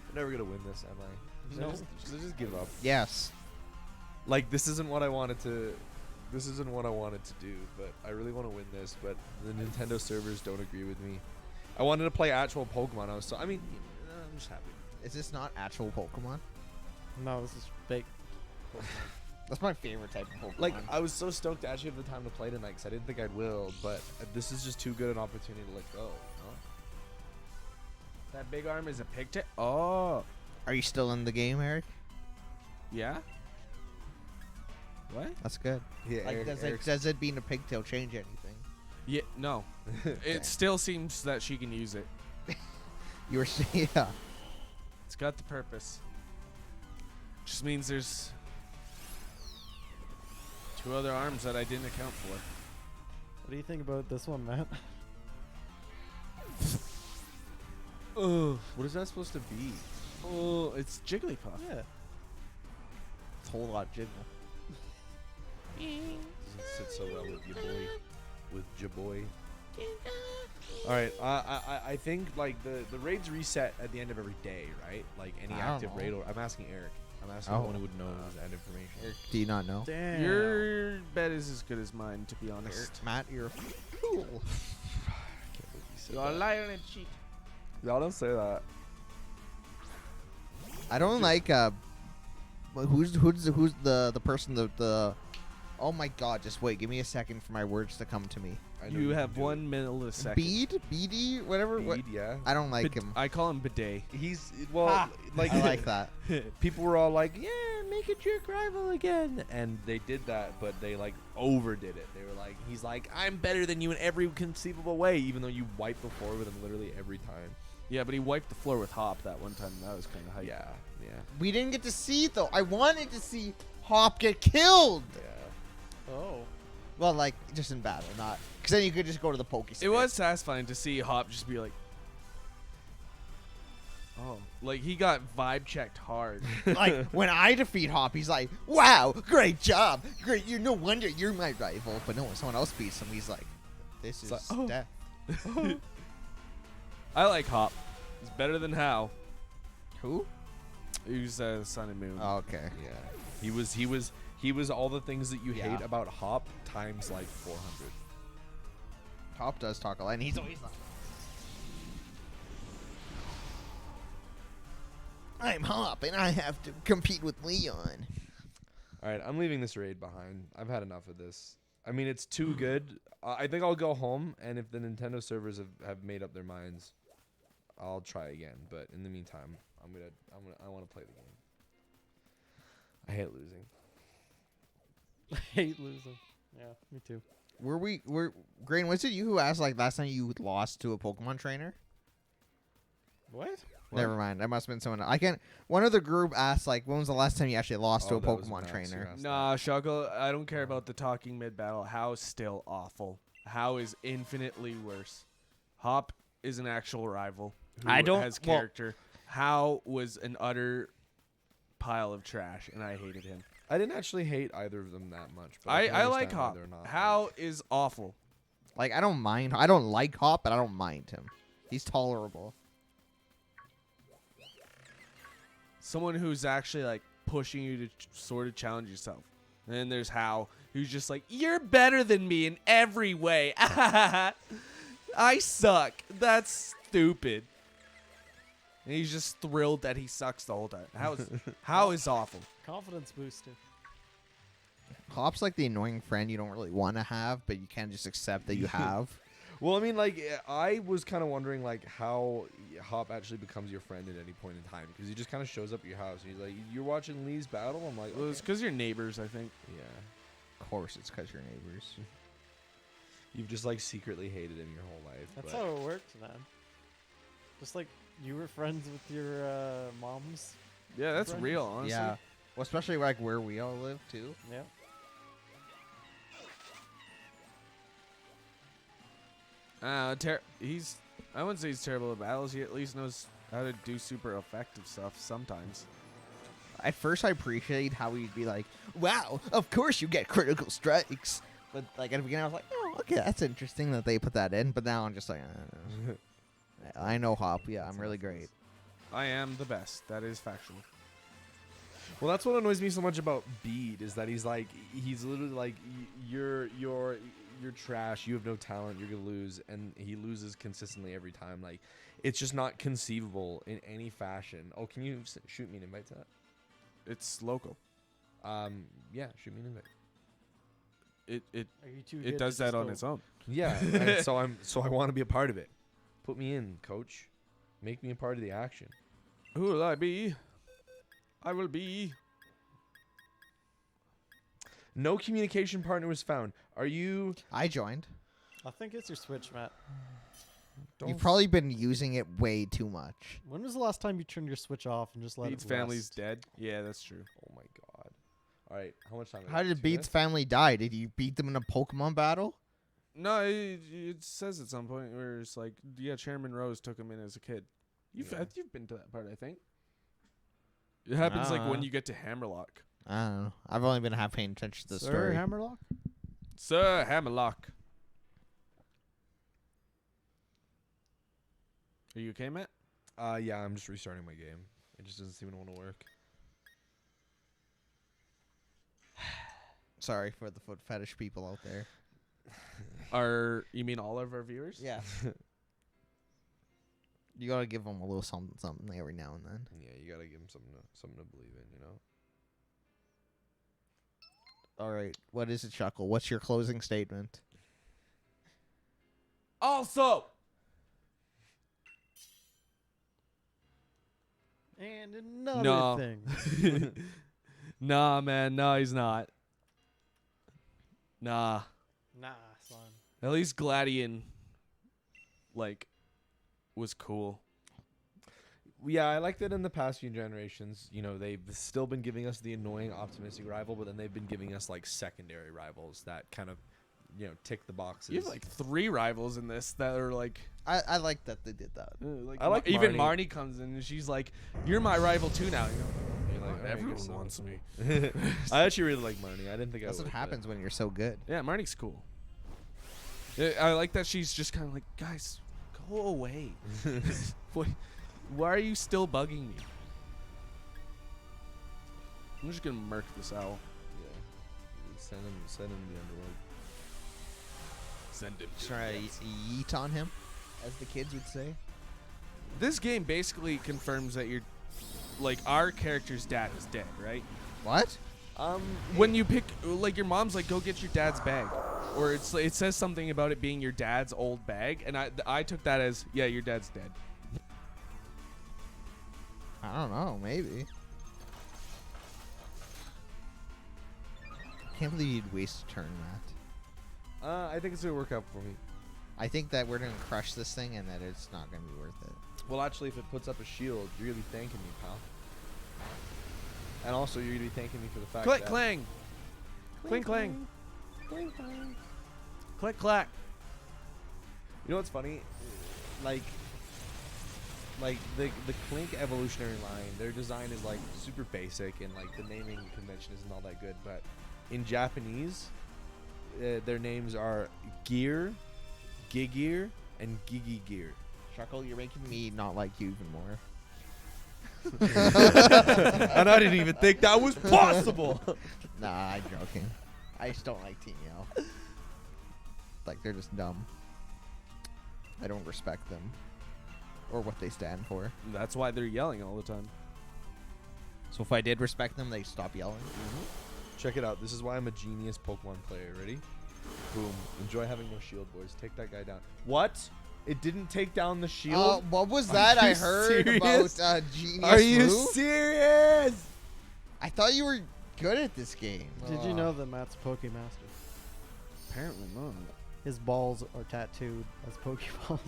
I'm never gonna win this, am I? Should No. I just give up? Yes. Like, this isn't what I wanted to. This isn't what I wanted to do, but I really want to win this. But the Nintendo servers don't agree with me. I wanted to play actual Pokemon. I mean, I'm just happy. Is this not actual Pokemon? No, this is fake. That's my favorite type of Pokemon. Like, I was so stoked to actually have the time to play tonight because I didn't think I will, but this is just too good an opportunity to let go. You know? That big arm is a pigtail. Oh. Are you still in the game, Eric? Yeah. What? That's good. Yeah, Like, does it being a pigtail change anything? Yeah. No. It still seems that she can use it. You were yeah. It's got the purpose. Just means there's 2 other arms that I didn't account for. What do you think about this one, Matt? What is that supposed to be? Oh, it's Jigglypuff. Yeah. It's a whole lot jiggle. Doesn't sit so well with your boy. With your boy. All right, I think like the raids reset at the end of every day, right? Like any I don't active know. raid. Or I'm asking Eric. I'm asking Oh. the one who would know that information. Eric, do you not know? Damn. Your bet is as good as mine, to be honest. Matt, you're a fool. I can't believe you said You're a that. liar and a cheat. Y'all don't say that. I don't like who's the person the oh my god, just wait, give me a second for my words to come to me. I know You can have do 1 millisecond. Beady, whatever. it. Bede, yeah. I don't like him. I call him bidet. He's well, like I like that. people were all like, "Yeah, make a jerk rival again," and they did that, but they like overdid it. They were like, "He's like, I'm better than you in every conceivable way," even though you wiped the floor with him literally every time. Yeah, but he wiped the floor with Hop that one time. And that was kind of hype. Yeah, yeah, We didn't get to see it though. I wanted to see Hop get killed. yeah. Oh. Well, like just in battle, not because then you could just go to the Poke. It was satisfying to see Hop just be like, oh, like he got vibe checked hard. like when I defeat Hop, he's like, "Wow, great job, great. You no wonder you're my rival." But no, when someone else beats him, he's like, "This is like, oh. death." I like Hop. He's better than How. Who? Who's Sun and Moon. Oh, okay. Yeah, he was all the things that you Yeah. hate about Hop times like 400. Hop does talk a lot, and he's always like, "I'm Hop, and I have to compete with Leon." All right, I'm leaving this raid behind. I've had enough of this. I mean, it's too good. I think I'll go home, and if the Nintendo servers have made up their minds, I'll try again. But in the meantime, I want to play the game. I hate losing. I hate losing. Yeah, me too. Were Grain? Was it you who asked like last time you lost to a Pokemon trainer? What? Never mind. That must have been someone. I can't. One of the group asked like, when was the last time you actually lost to Oh, a that was Pokemon Max who trainer? asked Nah, Shuckle, I don't care about the talking mid battle. How's still awful. How is infinitely worse. Hop is an actual rival who I don't- has well- character. How was an utter pile of trash, and I hated him. I didn't actually hate either of them that much. But I can like understand why Hop. they're not, How like- is awful. Like I don't mind. I don't like Hop, but I don't mind him. He's tolerable. Someone who's actually like pushing you to sort of challenge yourself. And then there's How, who's just like, you're better than me in every way. I suck. That's stupid. And he's just thrilled that he sucks the whole time. How is awful. Confidence booster. Hop's like the annoying friend you don't really want to have, but you can't just accept that you have. Well, I mean, like, I was kind of wondering, like, how Hop actually becomes your friend at any point in time. Because he just kind of shows up at your house. And he's like, you're watching Lee's battle? I'm like, Well, it's okay. because you're neighbors, I think. Yeah. Of course, it's because you're neighbors. You've just, like, secretly hated him your whole life. That's but how it worked, man. Just like you were friends with your moms. Yeah, that's Friends. real, honestly. Yeah. Well, especially like where we all live too. Yeah. He's. I wouldn't say he's terrible at battles. He at least knows how to do super effective stuff sometimes. At first, I appreciate how he'd be like, "Wow, of course you get critical strikes." But like at the beginning, I was like, "Oh, okay, that's interesting that they put that in." But now I'm just like, I know Hop. Yeah, I'm really great. I am the best. That is factual. Well, that's what annoys me so much about Bede is that he's literally like, you're trash. You have no talent. You're gonna lose, and he loses consistently every time. Like, it's just not conceivable in any fashion. Oh, can you shoot me an invite to that? It's local. Yeah, shoot me an invite. Are you too It good does to that just on go- its own. Yeah, and so I want to be a part of it. Put me in, coach. Make me a part of the action. Who will I be? I will be. No communication partner was found. Are you? I joined. I think it's your Switch, Matt. You've probably been using it way too much. When was the last time you turned your Switch off and just let Bede's it family's rest? dead. Yeah, that's true. Oh my god. All right, how much time? How did Bede's family die? Did you beat them in a Pokemon battle? No, it says at some point where it's like, yeah, Chairman Rose took him in as a kid. You've been to that part, I think. It happens like when you get to Hammerlock. I don't know. I've only been half paying attention to the Sir story. Hammerlock? Sir Hammerlock. Are you okay, Matt? Yeah, I'm just restarting my game. It just doesn't seem to want to work. Sorry for the foot fetish people out there. You mean all of our viewers? Yeah. You gotta give them a little something every now and then. Yeah, you gotta give him something to believe in, you know. All right, what is it, Chuckle? What's your closing statement? Also, And another No. thing. nah, man, no, he's not. Nah, Nah, son. at least Gladian, like, was cool. Yeah, I like that in the past few generations, you know, they've still been giving us the annoying optimistic rival, but then they've been giving us like secondary rivals that kind of, you know, tick the boxes. You have like 3 rivals in this that are like, I like that they did that. I like even Marnie. Marnie comes in and she's like, "You're my rival too now." You know? You're like, "Alright, Everyone good stuff." wants me. I actually really like Marnie. I didn't think That's I what would. happens when you're so good. Yeah, Marnie's cool. Yeah, I like that she's just kind of like, guys, go away. Why are you still bugging me? I'm just gonna murk this owl. Yeah. Send him the underworld. Send him. Try to yeet on him, as the kids would say. This game basically confirms that you're, like, our character's dad is dead, right? What? When you pick, like, your mom's like, go get your dad's bag, or it says something about it being your dad's old bag, and I took that as, yeah, your dad's dead. I don't know. Maybe. Can't believe you'd waste a turn, Matt. I think it's gonna work out for me. I think that we're gonna crush this thing and that it's not gonna be worth it. Well, actually, if it puts up a shield, you're gonna be thanking me, pal. And also, you're gonna be thanking me for the fact Click, that clang. Cling, clang. Cling, clang. Click, clack. You know what's funny? Like the Clink evolutionary line, their design is like super basic and like the naming convention isn't all that good. But in Japanese, their names are Gear, Giggear, and Gigi Gear. Chuckle, you're making me not like you even more. And I didn't even think that was possible. Nah, I'm joking. I just don't like Team Yell. Like, they're just dumb. I don't respect them. Or what they stand for. That's why they're yelling all the time. So if I did respect them, they'd stop yelling. Check it out. This is why I'm a genius Pokemon player. Ready? Boom. Enjoy having no shield, boys. Take that guy down. What? It didn't take down the shield? What was Are that I you heard serious? about Genius Are you move? serious? I thought you were good at this game. Did you know that Matt's a Pokemaster? Apparently not. His balls are tattooed as Pokeballs.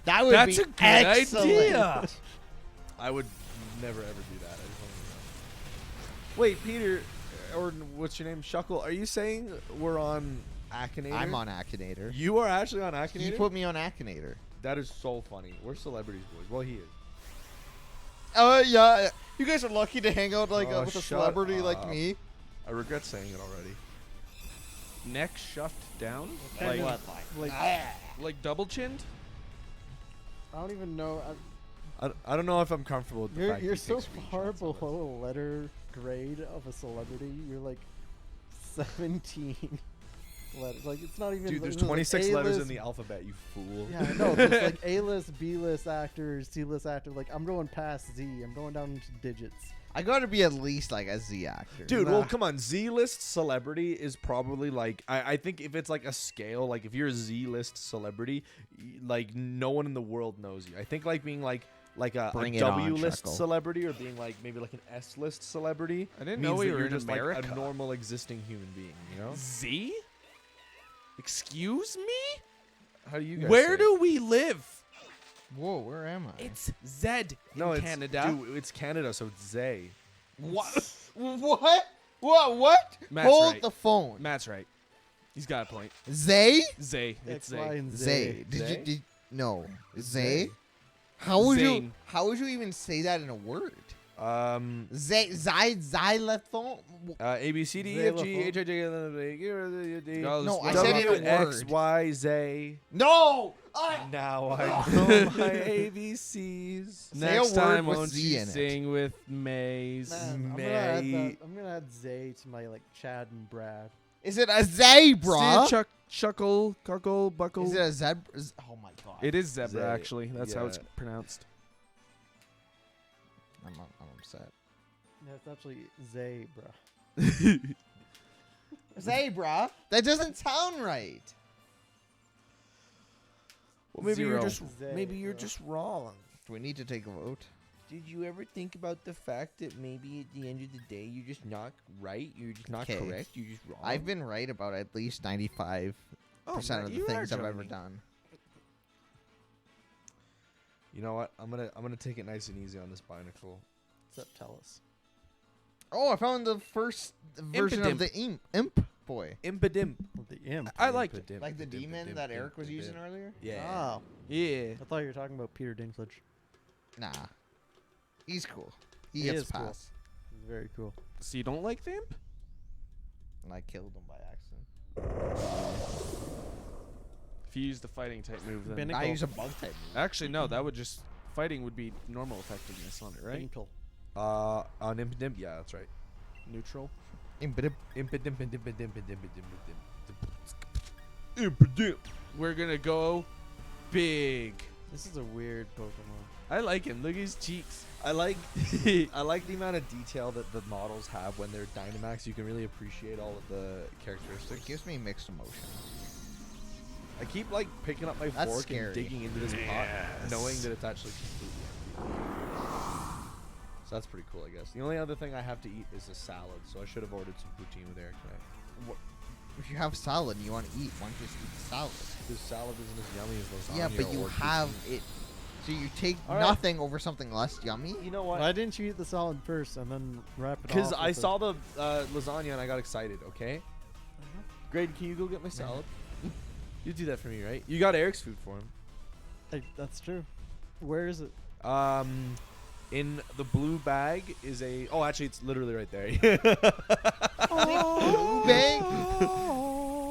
That would That's be a good excellent. idea. I would never ever do that. I just want to know. Wait, Peter, or what's your name? Shuckle, are you saying we're on Akinator? I'm on Akinator. You are actually on He Akinator? put me on Akinator. That is so funny. We're celebrities, boys. Well, he is. Yeah. You guys are lucky to hang out like Oh, with a shut celebrity like up. me. I regret saying it already. Neck shoved down? Kind Like, of like like double chinned? I don't even know. I don't know if I'm comfortable with the fact You're you so take far screenshots of it. below a letter grade of a celebrity. You're like 17 letters. Like it's not even. Dude, there's like 26 letters in A-list- the alphabet, you fool. Yeah, I know. There's like A-list, B-list actors, C-list actors. Like I'm going past Z. I'm going down into digits. I gotta be at least like a Z actor. Dude, well, Nah. come on. Z-list celebrity is probably like I think if it's like a scale, like if you're a Z-list celebrity, like no one in the world knows you. I think like being like a Bring it on, W-list Chuckle. celebrity or being like maybe like an S-list celebrity. I didn't means know we that were you're in just America. like a normal existing human being. You know? Z? Excuse me? How do you guys? Where say do we live? Whoa, where am I? It's Z no, in it's, Canada. Dude, it's Canada, so it's Zay. What? What? What? Matt's Hold right. the phone. Matt's right. He's got a point. Zay? Zay. It's X, Y, Zay. and Z. Zay. Zay? No. Zay? Zay. How would you? Zane. How would you even say that in a word? Zay. Xylophone. A B C D E F G H I J K L M N O P No, I Q said R it in a X word. Y Z. No. Now I know my ABCs. Say a Next word time, with won't Z you in it. sing with Maze? Man, May- I'm gonna add Zay to my like Chad and Brad. Is it a zebra? Chuckle, Carkle, Buckle. Is it a zebra? Oh my god. It is zebra, Ze- actually. That's how it's yeah. pronounced. I'm upset. Yeah, it's actually zebra. Zebra? That doesn't sound right. Well, maybe Zero. you're just Zebra. maybe you're just wrong. Do we need to take a vote? Did you ever think about the fact that maybe at the end of the day you're just not right? You're just not 'Kay. correct. You're just wrong. I've been right about at least 95% of the you are things I've ever joking. done. You know what? I'm gonna take it nice and easy on this Binacle. What's up, tell us? Oh, I found the first version of Impidimp. the imp boy. Impadimp. With the imp. I liked it. Impadimp, Like the impadimp, demon impadimp, that Eric was impadimp. using earlier? Yeah. Oh, Yeah. I thought you were talking about Peter Dinklage. Nah. He's cool. He He gets is cool. passed. It's very cool. So you don't like the imp? And I killed him by accident. If you use the fighting type move, then Binnacle. I use a bug type move. actually no, that would just fighting would be normal effectiveness on it, right? Dinkle. On Impadimp, yeah, that's right. Neutral. Imp-a-dip. Impadimp, impadimp, impadimp, impadimp. We're gonna go big. This is a weird Pokemon. I like him. Look at his cheeks. I like the amount of detail that the models have when they're Dynamax. You can really appreciate all of the It characteristics. gives me mixed emotions. I keep like picking up my That's fork scary. and digging into this pot, Yes. knowing that it's actually completely empty. So that's pretty cool, I guess. The only other thing I have to eat is a salad, so I should have ordered some poutine with Eric tonight. If you have salad and you want to eat, why don't you just eat the salad? Because salad isn't as yummy as lasagna. Yeah, but you or have poutine. it. So you take All right. nothing over something less yummy? You know what? Why didn't you eat the salad first and then wrap it off? Because I with saw the lasagna and I got excited. Okay. Grade, can you go get my salad? You do that for me, right? You got Eric's food for him. That's true. Where is it? In the blue bag is a. Oh, actually, it's literally right there. Blue bag?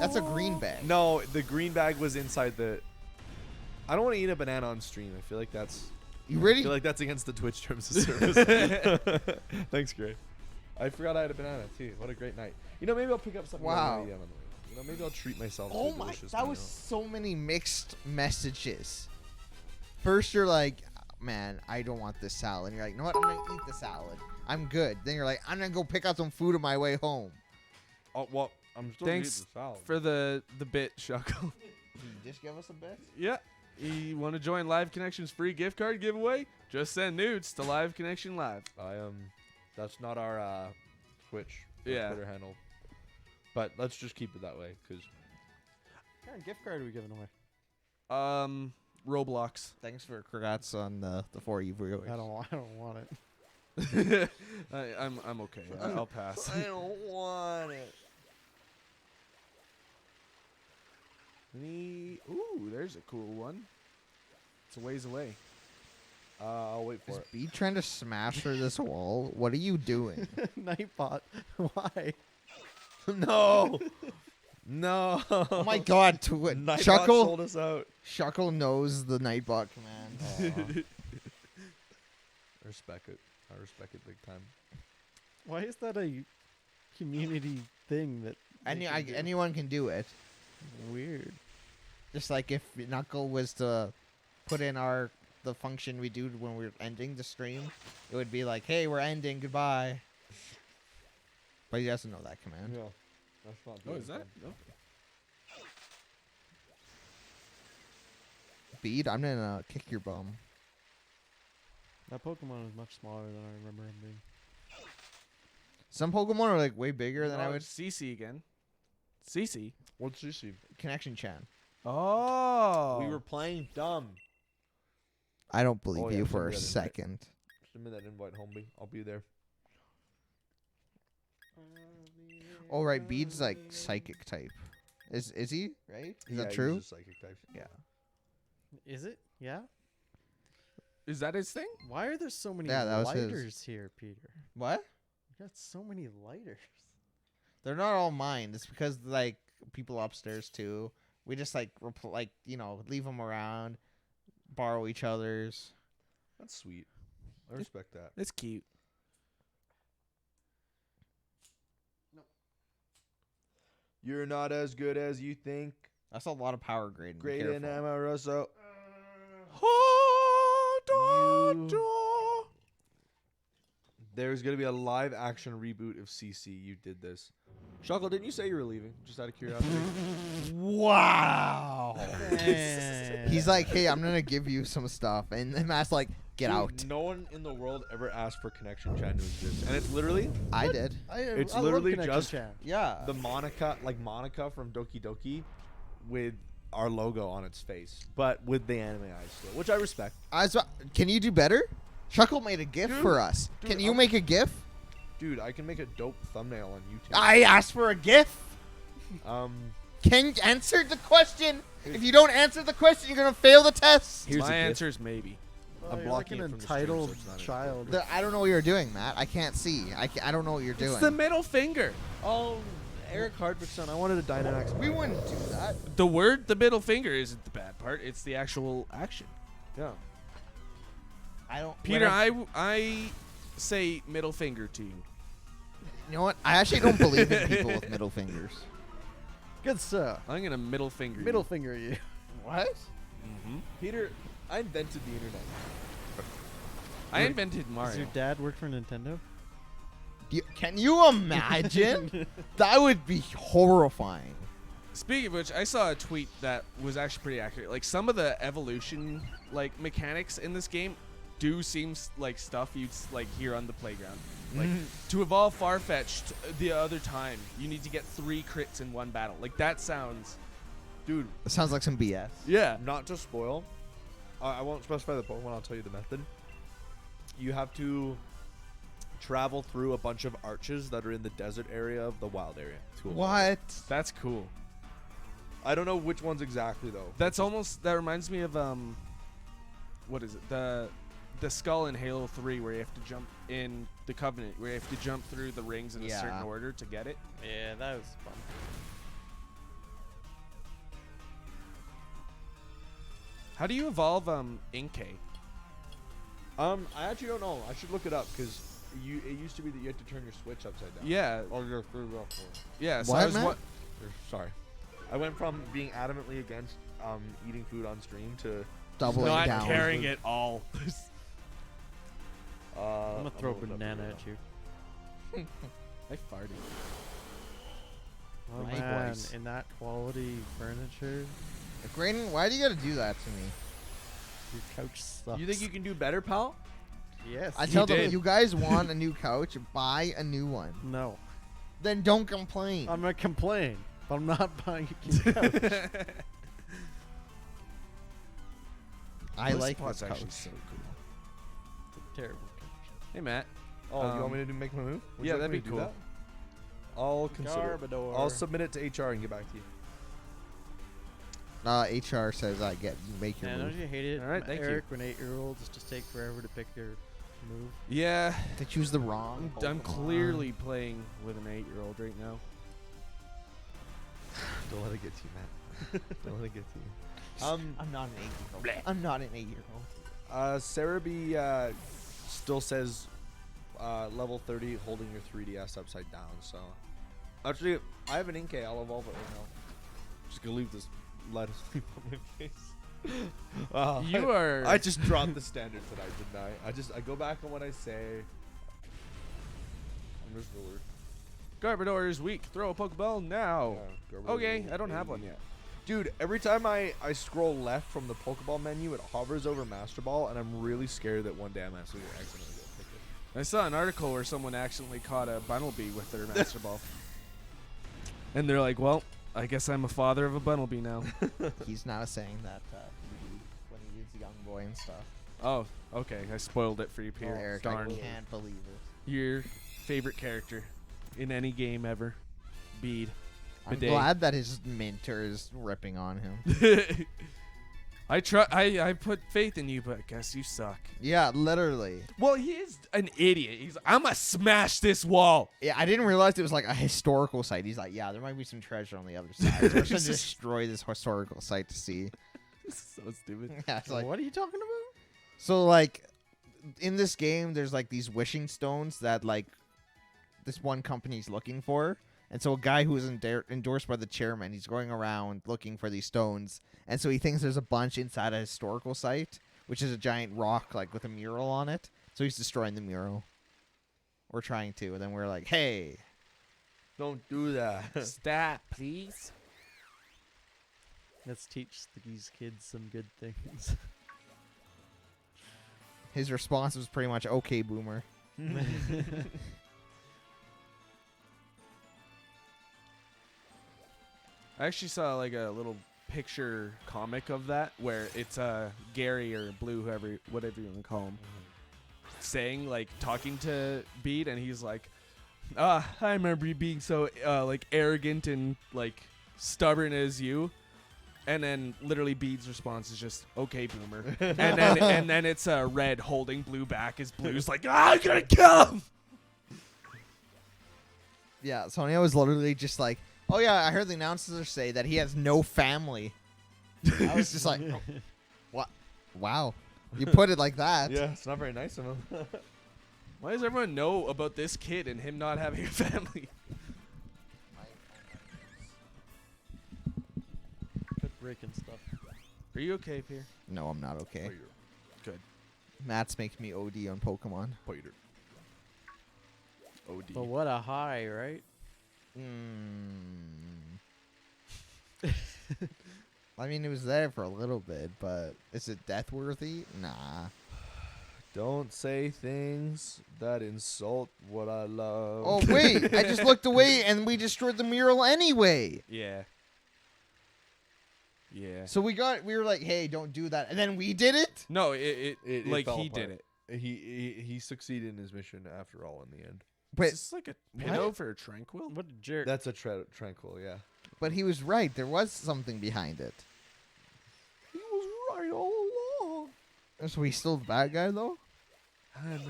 That's a green bag. No, the green bag was inside the. I don't want to eat a banana on stream. I feel like that's. You I really? feel like that's against the Twitch terms of service. Thanks, Greg. I forgot I had a banana too. What a great night. You know, maybe I'll pick up something. Wow. on the way. You know, maybe I'll treat myself. to Oh a my! delicious That meal. was so many mixed messages. First, you're like, "Man, I don't want this salad." And you're like, "You know what? I'm gonna eat the salad. I'm good." Then you're like, "I'm gonna go pick out some food on my way home." Oh well, I'm still Thanks eating the salad. for the bit, Shuckle. Can you just give us a bit? Yeah. You want to join Live Connection's free gift card giveaway? Just send nudes to Live Connection Live. That's not our Twitch or Yeah. Twitter handle. But let's just keep it that way, because What kind of gift card are we giving away? Roblox. Thanks for congrats on the 4 viewers. I don't want it. I'm okay. I'll pass. I don't want it. Ooh, there's a cool one. It's a ways away. I'll wait for Is it. B trying to smash through this wall? What are you doing? Nightbot. Why? No, no. Oh my God! To it. Nightbot Shuckle. sold us out. Shuckle knows the Nightbot command. I respect it. I respect it big time. Why is that a community thing that they can do? Anyone can do it. Weird. Just like if Knuckle was to put in the function we do when we're ending the stream, it would be like, "Hey, we're ending. Goodbye." But he doesn't know that command. Yeah, that's not. Oh, is that? No. Bead, I'm gonna kick your bum. That Pokemon is much smaller than I remember him being. Some Pokemon are like way bigger than I Oh, would. CC again. CC. What's this? Connection Chan. Oh. We were playing dumb. I don't believe Oh, yeah, you for a send me that invite. second. Send me that invite, homie. I'll be there. Oh right, Bead's like psychic type. Is he right? Is that true? He's a psychic type. Yeah. Is it? Yeah. Is that his thing? Why are there so many Yeah, that was his. lighters here, Peter? What? You got so many lighters. They're not all mine. It's because like people upstairs too. We just like leave them around, borrow each other's. That's sweet. I respect that. It's cute. You're not as good as you think. That's a lot of power grading. Be Great in careful. Amaroso. There's gonna be a live action reboot of CC. You did this. Shuckle, didn't you say you were leaving? Just out of curiosity. Wow. He's like, hey, I'm gonna give you some stuff, and then Matt's like, get Dude, out. No one in the world ever asked for connection chat to exist, and it's literally I did. It's I love literally Connection just Chat. Yeah. the Monica from Doki Doki, with our logo on its face, but with the anime eyes still, which I respect. Can you do better? Shuckle made a GIF for us. dude, Can you I'm- make a GIF? Dude, I can make a dope thumbnail on YouTube. I asked for a GIF. Can you answer the question? If you don't answer the question, you're gonna fail the test. Here's My a GIF. answer is maybe. I'm You're blocking like it an from the stream, so entitled it's not child. I don't know what you're doing, Matt. I can't see. I don't know what you're doing. It's the middle finger. Oh, Eric Hardwick's son. I wanted a Dynamax. We wouldn't do that. The word, the middle finger, isn't the bad part. It's the actual action. Yeah. I don't. Peter, I say middle finger to you. You know what? I actually don't believe in people with middle fingers. Good stuff. I'm gonna middle finger. Middle finger you. What? Mm-hmm. Peter, I invented the internet. I invented Does Mario. your dad work for Nintendo? Can you imagine? That would be horrifying. Speaking of which, I saw a tweet that was actually pretty accurate. Like some of the evolution like mechanics in this game do seem like stuff you'd like hear on the playground. Like to evolve Farfetch'd the other time, you need to get 3 crits in one battle. Like that sounds, Dude, That sounds like some BS. yeah. not to spoil, I won't specify the Pokemon, I'll tell you the method. You have to travel through a bunch of arches that are in the desert area of the wild area. to evolve. What? That's cool. I don't know which ones exactly, though. That reminds me of what is it? The skull in Halo 3 where you have to jump in the Covenant, where you have to jump through the rings in a certain Yeah. order to get it. Yeah, that was fun. How do you evolve Inkay? I actually don't know. I should look it up, because it used to be that you had to turn your Switch upside down. Yeah, Or your third row forward. yeah. So What, I was Matt? Sorry. I went from being adamantly against eating food on stream to Doubling not down. carrying it all. I'm I'm gonna throw a banana at you. I farted. Oh Right. man, Boys. in that quality furniture, Graydon, why do you gotta do that to me? your couch sucks. You think you can do better, pal? Yes. I tell them, did. you guys want a new couch, buy a new one. No. Then don't complain. I'm gonna complain, but I'm not buying a new couch. I This like spot's this actually couch. so cool. It's a terrible couch. Hey Matt. Oh, you want me Um, to make my move? Would yeah, you like that'd me be to do cool. that? I'll consider it. Garbador. I'll submit it to HR and get back to you. HR says I make your Man, don't move. you hate it, All right, thank you. Eric, when 8-year-olds just take forever to pick their move? Yeah, They choose the wrong. I'm Pokemon. clearly playing with an 8-year-old right now. Don't let it get to you, Matt. Don't let it get to you. I'm not an 8-year-old. I'm not an 8-year-old. Sarah B still says level 30 holding your 3DS upside down. So actually, I have an Inkay. I'll evolve it right now. Just gonna leave this light of sleep on my face. You are. I just dropped the standard tonight, didn't I? I go back on what I say. I'm just ruler. Garbador is weak. Throw a Pokeball now. Okay, I don't have one yet. Dude, every time I scroll left from the Pokeball menu, it hovers over Master Ball, and I'm really scared that one day I'm actually gonna accidentally go pick it. I saw an article where someone accidentally caught a Bunnelby with their Master Ball. And they're like, well, I guess I'm a father of a Bunnelby now. He's now saying that when he needs a young boy and stuff. Oh, okay. I spoiled it for you, Peter. Eric, Darn. I can't believe it. Your favorite character in any game ever. Bede. I'm Bidet. glad that his mentor is ripping on him. I put faith in you, but I guess you suck. Yeah, literally. Well, he is an idiot. He's I'm gonna smash this wall. Yeah, I didn't realize it was like a historical site. He's like, yeah, there might be some treasure on the other side. So we're just gonna destroy this historical site to see. So stupid. Yeah, it's like, what are you talking about? so like in this game, there's like these wishing stones that like this one company's looking for, And so a guy who is endorsed by the chairman, he's going around looking for these stones. And so he thinks there's a bunch inside a historical site, which is a giant rock like with a mural on it. So he's destroying the mural. We're trying to, and then we're like, hey. Don't do that. Stop, please. Let's teach these kids some good things. His response was pretty much, okay, boomer. I actually saw like a little picture comic of that where it's Gary or Blue, whatever you want to call him, saying like talking to Bede, and he's like, I remember you being so like arrogant and like stubborn as you. And then literally Bede's response is just, okay, boomer. and then it's Red holding Blue back as Blue's like, I'm gonna kill him. Yeah, Sonia was literally just like, oh yeah, I heard the announcers say that he has no family. I was just like, oh, what? Wow. You put it like that. Yeah, it's not very nice of him. Why does everyone know about this kid and him not having a family? Quit breaking stuff. Are you okay, Pierre? No, I'm not okay. Good. Matt's makes me OD on Pokemon. Poiter. OD. But what a high, right? I mean, it was there for a little bit, but is it death worthy? Nah. Don't say things that insult what I love. Oh wait, I just looked away and we destroyed the mural anyway. Yeah. Yeah. So we were like, hey, don't do that, and then we did it. No, it It like fell he apart. did it. He succeeded in his mission after all in the end. But Is this like a pedo for a tranquil? What a jerk. That's a tranquil, yeah. but he was right. There was something behind it. He was right all along. So he's still the bad guy though.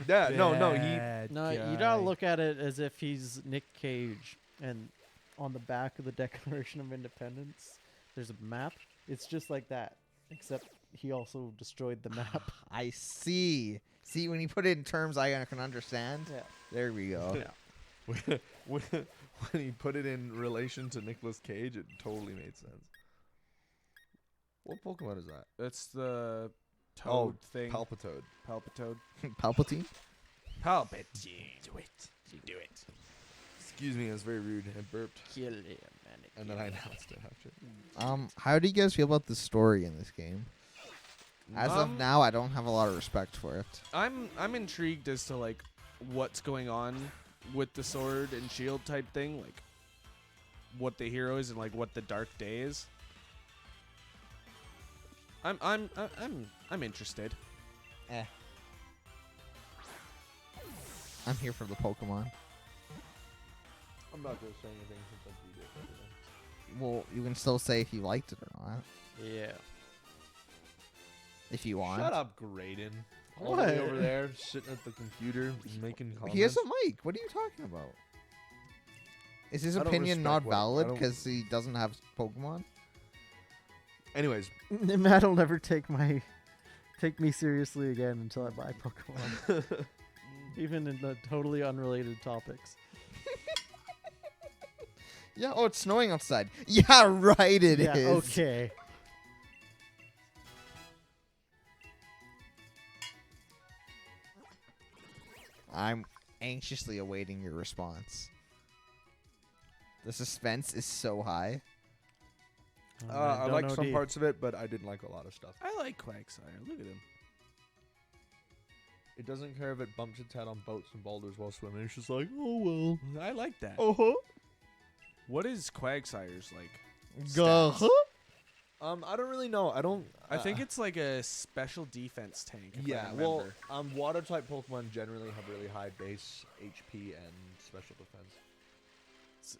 Yeah, no, he. Bad No, you guy. gotta look at it as if he's Nick Cage, and on the back of the Declaration of Independence, there's a map. It's just like that, except he also destroyed the map. I see. See, when you put it in terms I can understand. Yeah. There we go. Yeah. when he put it in relation to Nicolas Cage, it totally made sense. What Pokemon is that? That's the toad thing. Palpitoad. Palpitoad. Palpatine. Palpatine. Do it. You do it. Excuse me, it was very rude. I burped, Kill him, man. and then I announced it after. How do you guys feel about the story in this game? As of now, I don't have a lot of respect for it. I'm intrigued as to like what's going on with the sword and shield type thing, like what the hero is and like what the dark day is. I'm interested. I'm here for the Pokemon. I'm not gonna say anything since I beat it. Well, you can still say if you liked it or not, Yeah. if you want. Shut up, Graydon. All the way What? over there, sitting at the computer, making comments. He has a mic. What are you talking about? Is his I don't opinion respect not what- I valid don't- because he doesn't have Pokemon? Anyways, Matt'll never take me seriously again until I buy Pokemon. Even in the totally unrelated topics. Yeah. Oh, it's snowing outside. Yeah, right. It is. Yeah, okay. I'm anxiously awaiting your response. The suspense is so high. I like some parts of it, but I didn't like a lot of stuff. I like Quagsire. Look at him. It doesn't care if it bumps its head on boats and boulders while swimming. It's just like, oh well. I like that. Uh-huh. What is Quagsire's like? Go. stats? I don't really know. I don't. I think it's like a special defense tank. If Yeah. I Well, remember. water type Pokemon generally have really high base HP and special defense.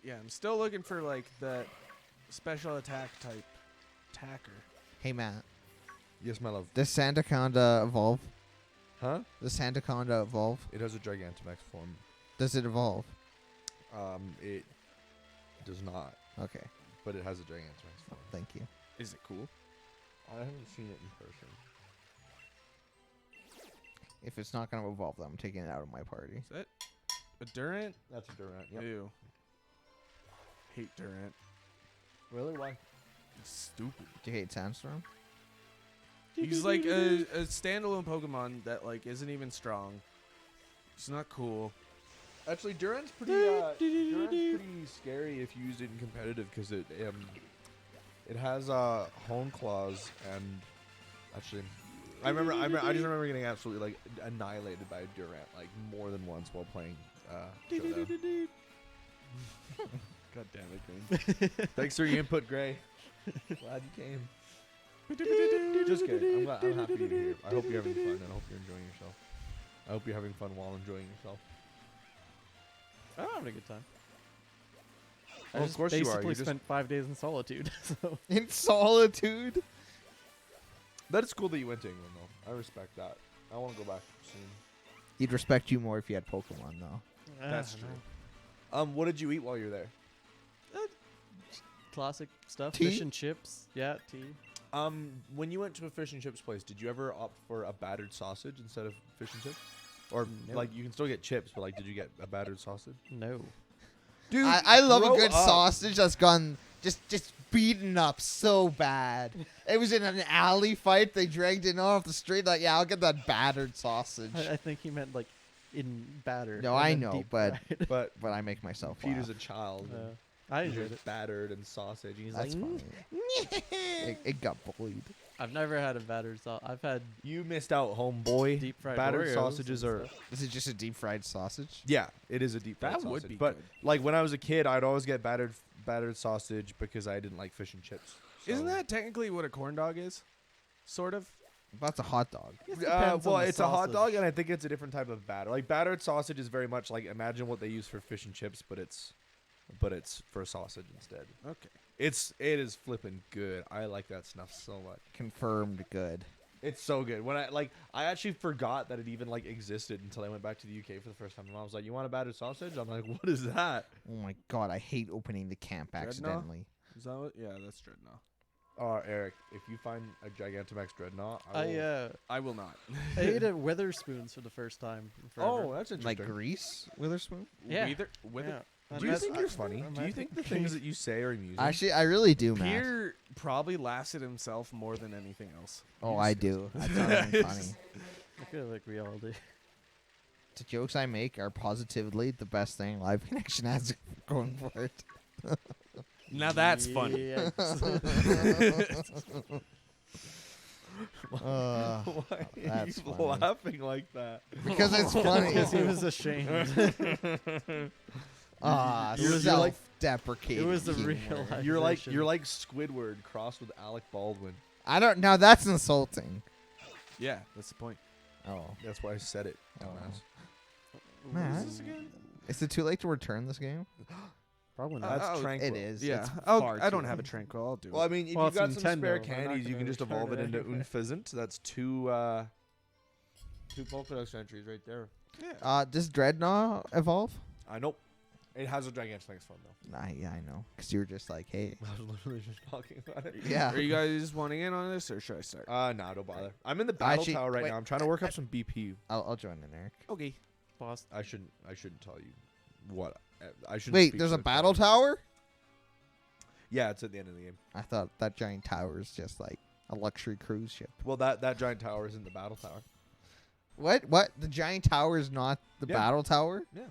Yeah, I'm still looking for like the special attack type attacker. Hey, Matt. Yes, my love. Does Sandaconda evolve? Huh? Does Sandaconda evolve? It has a Gigantamax form. Does it evolve? It does not, Okay. but it has a Gigantamax form. Thank you. Is it cool? I haven't seen it in person. If it's not going to evolve, then I'm taking it out of my party. Is that a Durant? That's a Durant. Yep. Ew. hate Durant. Really? Why? He's stupid. Do you hate Sandstorm? He's like a standalone Pokemon that like isn't even strong. It's not cool. Actually, Durant's pretty scary if you use it in competitive because it has hone claws and actually, I just remember getting absolutely like annihilated by Durant like more than once while playing Showdown. God damn it, Green. Thanks for your input, Gray. Glad you came. Just kidding. I'm happy you're here. I hope you're having fun and I hope you're enjoying yourself. I hope you're having fun while enjoying yourself. I'm having a good time. Well, of course you are. Basically You just- spent 5 days in solitude. So In solitude. That is cool that you went to England, though. I respect that. I want to go back soon. He'd respect you more if you had Pokemon, though. That's true. What did you eat while you were there? Classic stuff. Tea? Fish and chips. Yeah, tea. When you went to a fish and chips place, did you ever opt for a battered sausage instead of fish and chips? Or No. like you can still get chips, but like, did you get a battered sausage? No. Dude, I love a grow good up. sausage that's gone just beaten up so bad. It was in an alley fight. They dragged it off the street. Like, yeah, I'll get that battered sausage. I think he meant like in batter. No, and I then know, deep but fried. But but I make myself Peter's laugh. a child. and I he's enjoyed just it. battered and sausage. And he's That's like, funny. It got bullied. I've never had a battered sauce. I've had you missed out, homeboy. deep fried Battered Oreos sausages and are. stuff. Is it just a deep fried sausage? Yeah, it is a deep fried That sausage. would be but good. like when I was a kid, I'd always get battered sausage because I didn't like fish and chips. Isn't So- that technically what a corn dog is? Sort of. That's a hot dog. It depends on well, the it's a hot dog, sausage. and I think it's a different type of batter. Like battered sausage is very much like imagine what they use for fish and chips, but it's for sausage instead. Okay. It is flipping good. I like that stuff so much. Confirmed good. It's so good. When I actually forgot that it even like existed until I went back to the UK for the first time. And I was like, "You want a battered sausage?" I'm like, "What is that?" Oh my god, I hate opening the camp Dreadnought? accidentally. Is that what? Yeah, that's Dreadnought. Eric, if you find a Gigantamax Dreadnought, I will. I will not. I ate at Weatherspoons for the first time. in forever. That's Like Grease, Witherspoon? Yeah. With Yeah. it. And Do you that's- think you're funny? I'm Do you think the things that you say are amusing? Actually, I really do, Matt. Pierre probably laughs at himself more than anything else. Oh, I do. I thought it was funny. I feel like we all do. The jokes I make are positively the best thing Live Connection has going for it. Now that's funny. Why are That's you funny. laughing like that? Because it's funny. Because he was ashamed. You're self-deprecating. It was the humor. real You're like accusation. Squidward crossed with Alec Baldwin. I don't. Now that's insulting. Yeah, that's the point. Oh, That's why I said it, Oh. dumbass. What Matt? is this again? is it too late to return this game? Probably not. That's oh, tranquil. It is. Yeah, It's I far don't too have a late. tranquil. I'll do Well, I it. mean, if Well, you've got it's some spare Nintendo. They're not candies, you gonna can just return evolve it it into anyway. Unpheasant. That's two Pokédex entries right there. Does Dreadnought evolve? I know. It has a Gigantamax form though. Yeah, I know. Because you were just like, hey. I was literally just talking about it. Yeah. Are you guys wanting in on this, or should I start? No, don't bother. I'm in the battle Actually, tower right wait. now. I'm trying to work up some BP. I'll join in, Eric. Okay. Boss. I shouldn't tell you what. I shouldn't. Wait, speak there's to a the battle crowd. tower? Yeah, it's at the end of the game. I thought that giant tower is just like a luxury cruise ship. Well, that giant tower isn't the battle tower. What? The giant tower is not the Yeah. battle tower? Yeah.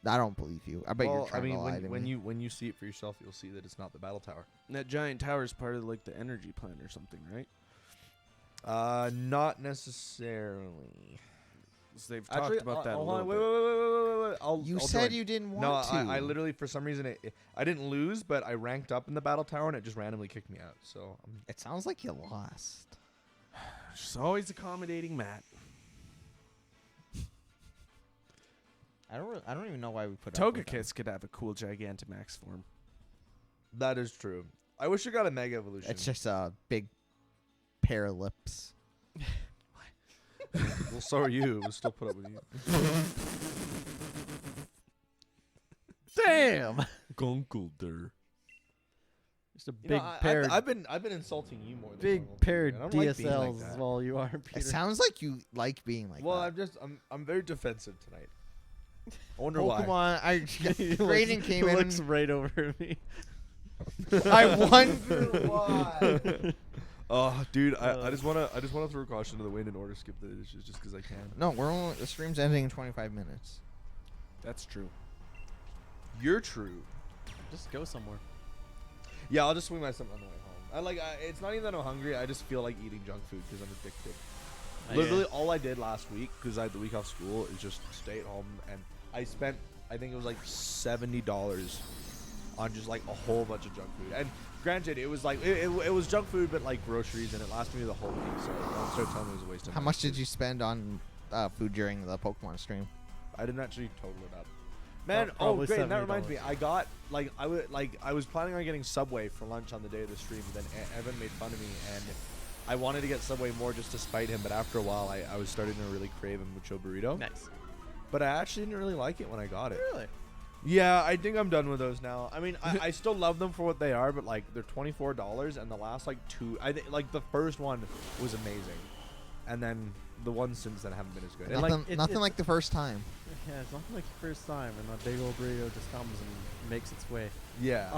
I don't believe you. I bet you're Well, trying I mean, to lie to when me. you see it for yourself, you'll see that it's not the battle tower. And that giant tower is part of like the energy plant or something, right? Not necessarily. 'Cause they've talked about that a hold little on, bit. wait. I'll You I'll said join. you didn't want No, to. I literally for some reason I didn't lose, but I ranked up in the battle tower and it just randomly kicked me out. So It sounds like you lost. Just always accommodating Matt. I don't even know why we put up with them. Togekiss could have a cool Gigantamax form. that is true. I wish I got a Mega Evolution. It's just a big pair of lips. Well, so are you. We'll still put up with you. Damn. Gunkelder. Just a You big know, pair. I've been insulting you more. Than big normal, pair Peter, of and I don't like being like DSLs that. while you are Peter. It sounds like you like being like Well, that. I'm very defensive tonight. I wonder why. Pokemon. He Grading looks- came he in. looks right over at me. I wonder why. Oh, dude, I just wanna throw caution to the wind and order skip the dishes just because I can. No, the stream's ending in 25 minutes. That's true. You're true. Just go somewhere. Yeah, I'll just swing myself on the way home. It's not even that I'm hungry. I just feel like eating junk food because I'm addicted. Literally, all I did last week, because I had the week off school, is just stay at home, and I spent, I think it was like $70 on just like a whole bunch of junk food. And granted, it was like it was junk food, but like groceries, and it lasted me the whole week. So don't start telling me it was a waste of How money. much did you spend on food during the Pokemon stream? I didn't actually total it up. Man, Probably great! And that $70. reminds me, I got I was planning on getting Subway for lunch on the day of the stream, but then Evan made fun of me, and I wanted to get Subway more just to spite him. But after a while, I was starting to really crave a mucho burrito. Nice. But I actually didn't really like it when I got it. Really? Yeah, I think I'm done with those now. I mean, I still love them for what they are, but like they're $24, and the last like two, I think like the first one was amazing, and then the ones since then haven't been as good. And like, Nothing like the first time. Yeah, it's nothing like the first time, and that big old burrito just comes and makes its way. yeah,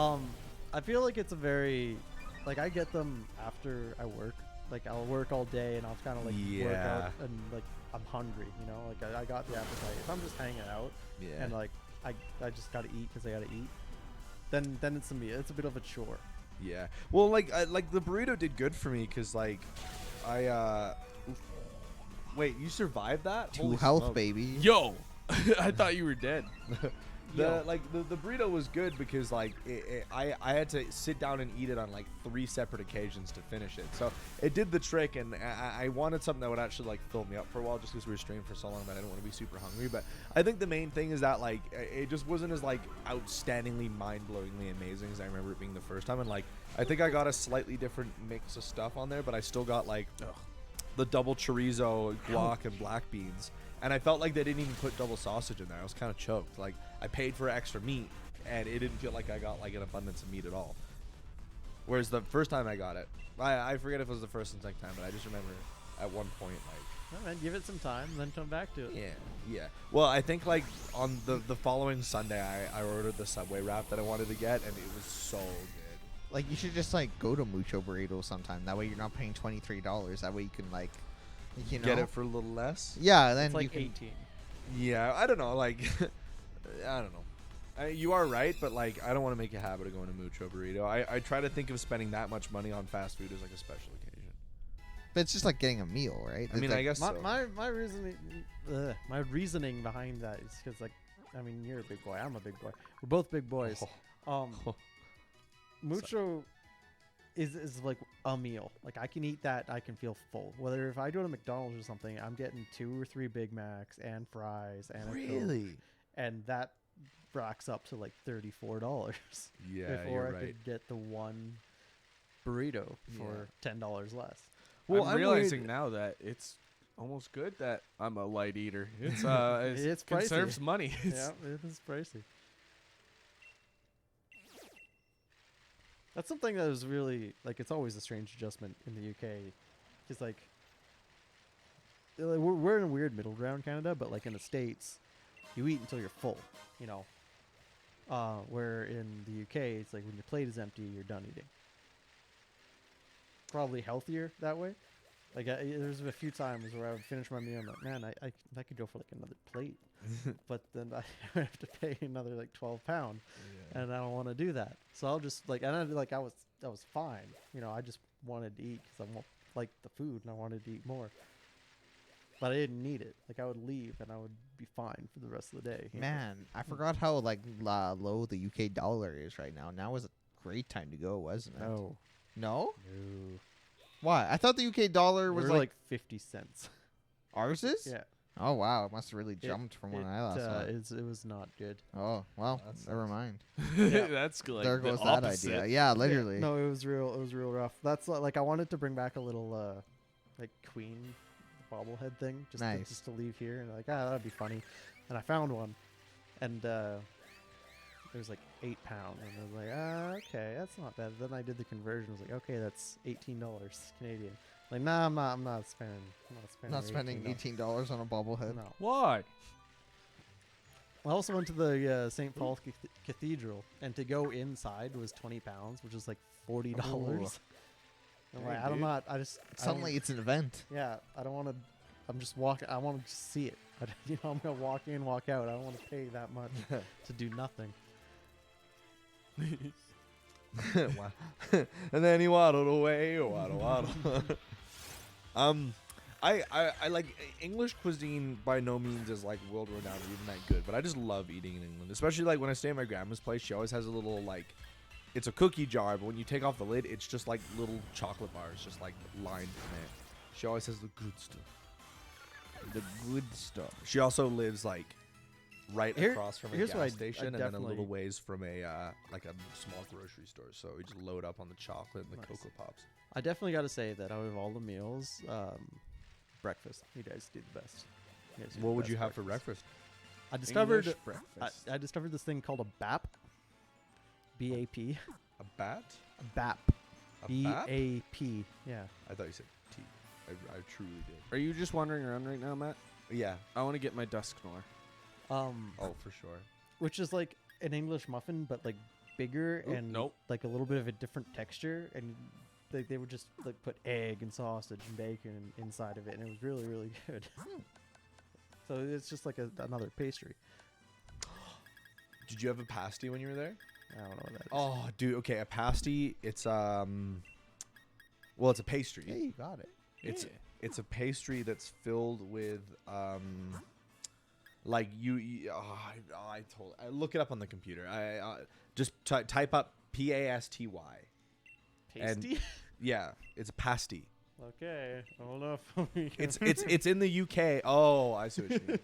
I feel like it's a very, like I get them after I work. Like I'll work all day, and I'll kind of like work Yeah. out, and like I'm hungry, you know. Like I got the appetite. If I'm just hanging out, yeah. and like I just gotta eat because I gotta eat, then it's it's a bit of a chore. Yeah. Well, like the burrito did good for me because like I wait, you survived that? Two Holy health, smoke. baby. Yo, I thought you were dead. The burrito was good because like I had to sit down and eat it on like 3 separate occasions to finish it. So it did the trick, and I wanted something that would actually like fill me up for a while, just because we were streaming for so long that I didn't want to be super hungry. But I think the main thing is that like it just wasn't as like outstandingly mind-blowingly amazing as I remember it being the first time. And like I think I got a slightly different mix of stuff on there, but I still got like the double chorizo, guac, and black beans. And I felt like they didn't even put double sausage in there. I was kind of choked. Like I paid for extra meat, and it didn't feel like I got like an abundance of meat at all. Whereas the first time I got it, I forget if it was the first and second time, but I just remember at one point like, All right, give it some time, and then come back to it. yeah. Well, I think like on the following Sunday, I ordered the Subway wrap that I wanted to get, and it was so good. Like you should just like go to Mucho Burrito sometime. That way you're not paying $23. That way you can like, you know, Get it for a little less. Yeah, then It's like you can. 18. Yeah, I don't know. Like, I don't know. You are right, but like, I don't want to make a habit of going to Mucho Burrito. I try to think of spending that much money on fast food as like a special occasion. But it's just like getting a meal, right? I mean, It's I like- guess so. My reasoning behind that is because like, I mean, you're a big boy. I'm a big boy. We're both big boys. Mucho is like a meal. Like I can eat that, I can feel full. Whether if I go to McDonald's or something, I'm getting 2 or 3 Big Macs and fries and a Coke, and that racks up to like $34 Yeah, before you're I right. could get the one burrito for $10 less. Well, I'm realizing now that it's almost good that I'm a light eater. It's It's it pricey. conserves money. Yeah, it is pricey. That's something that is really like it's always a strange adjustment in the UK, because like we're in a weird middle ground, Canada, but like in the States, you eat until you're full, you know. Where in the UK, it's like when your plate is empty, you're done eating. Probably healthier that way. Like there's a few times where I would finish my meal and I'm like, man, I could go for like another plate, but then I would have to pay another like £12, and I don't want to do that. So I'll just like, and I was fine, you know. I just wanted to eat because I like the food and I wanted to eat more, but I didn't need it. Like I would leave and I would be fine for the rest of the day. you know? Man, I forgot how like low the UK dollar is right now. Now is a great time to go, wasn't it? No, No? no. Why? I thought the UK dollar was We're like, 50 cents. ours is. Yeah. Oh wow, it must have really jumped from when I last saw it. It was not good. Oh well, That never sucks. mind. Yeah. That's like There the goes that opposite. idea. Yeah, literally. No, it was real rough. That's like I wanted to bring back a little like Queen bobblehead thing Nice. just to leave here, and like that'd be funny. And I found one, and it was like £8, and I was like, okay, that's not bad. Then I did the conversion. I was like, okay, that's $18 Canadian. Like, nah, I'm not spending. Not spending $18. $18 on a bobblehead. No, Why? I also went to the St. Paul's Cathedral, and to go inside was £20, which is like $40. I'm like, Dang, dude. I just Suddenly, it's an event. yeah, I don't want to. I'm just walking. I want to just see it. I'm gonna walk in, walk out. I don't want to pay that much to do nothing. Wow. And then he waddled away. Waddle, waddle. I like English cuisine. By no means is like world renowned or even that good, but I just love eating in England. Especially like when I stay at my grandma's place. She always has a little like, it's a cookie jar, but when you take off the lid, it's just like little chocolate bars, just like lined in it. She always has the good stuff. The good stuff. She also lives like right Here- across from a here's what I gas station, and then a definitely- little ways from a like a small grocery store. So we just load up on the chocolate and the Nice. Cocoa Pops. I definitely got to say that out of all the meals, breakfast. You guys do the best. You guys do What the would you best have for breakfast? I discovered. English breakfast. I discovered this thing called a BAP. BAP. A bat? BAP. A bat? BAP. Yeah. I thought you said tea. I truly did. Are you just wandering around right now, Matt? Yeah. I want to get my Dusknor. Oh, for sure. Which is like an English muffin, but like bigger Ooh, and nope. like a little bit of a different texture, and they would just like put egg and sausage and bacon inside of it, and it was really really good. So it's just like another pastry. Did you have a pasty when you were there? I don't know what that is. Oh, dude. Okay, a pasty. It's well, it's a pastry. Yeah, you got it. It's a pastry that's filled with like I look it up on the computer. I just type up pasty. Pasty. Yeah, it's a pasty. Okay, hold up. It's in the UK. Oh, I see what you mean.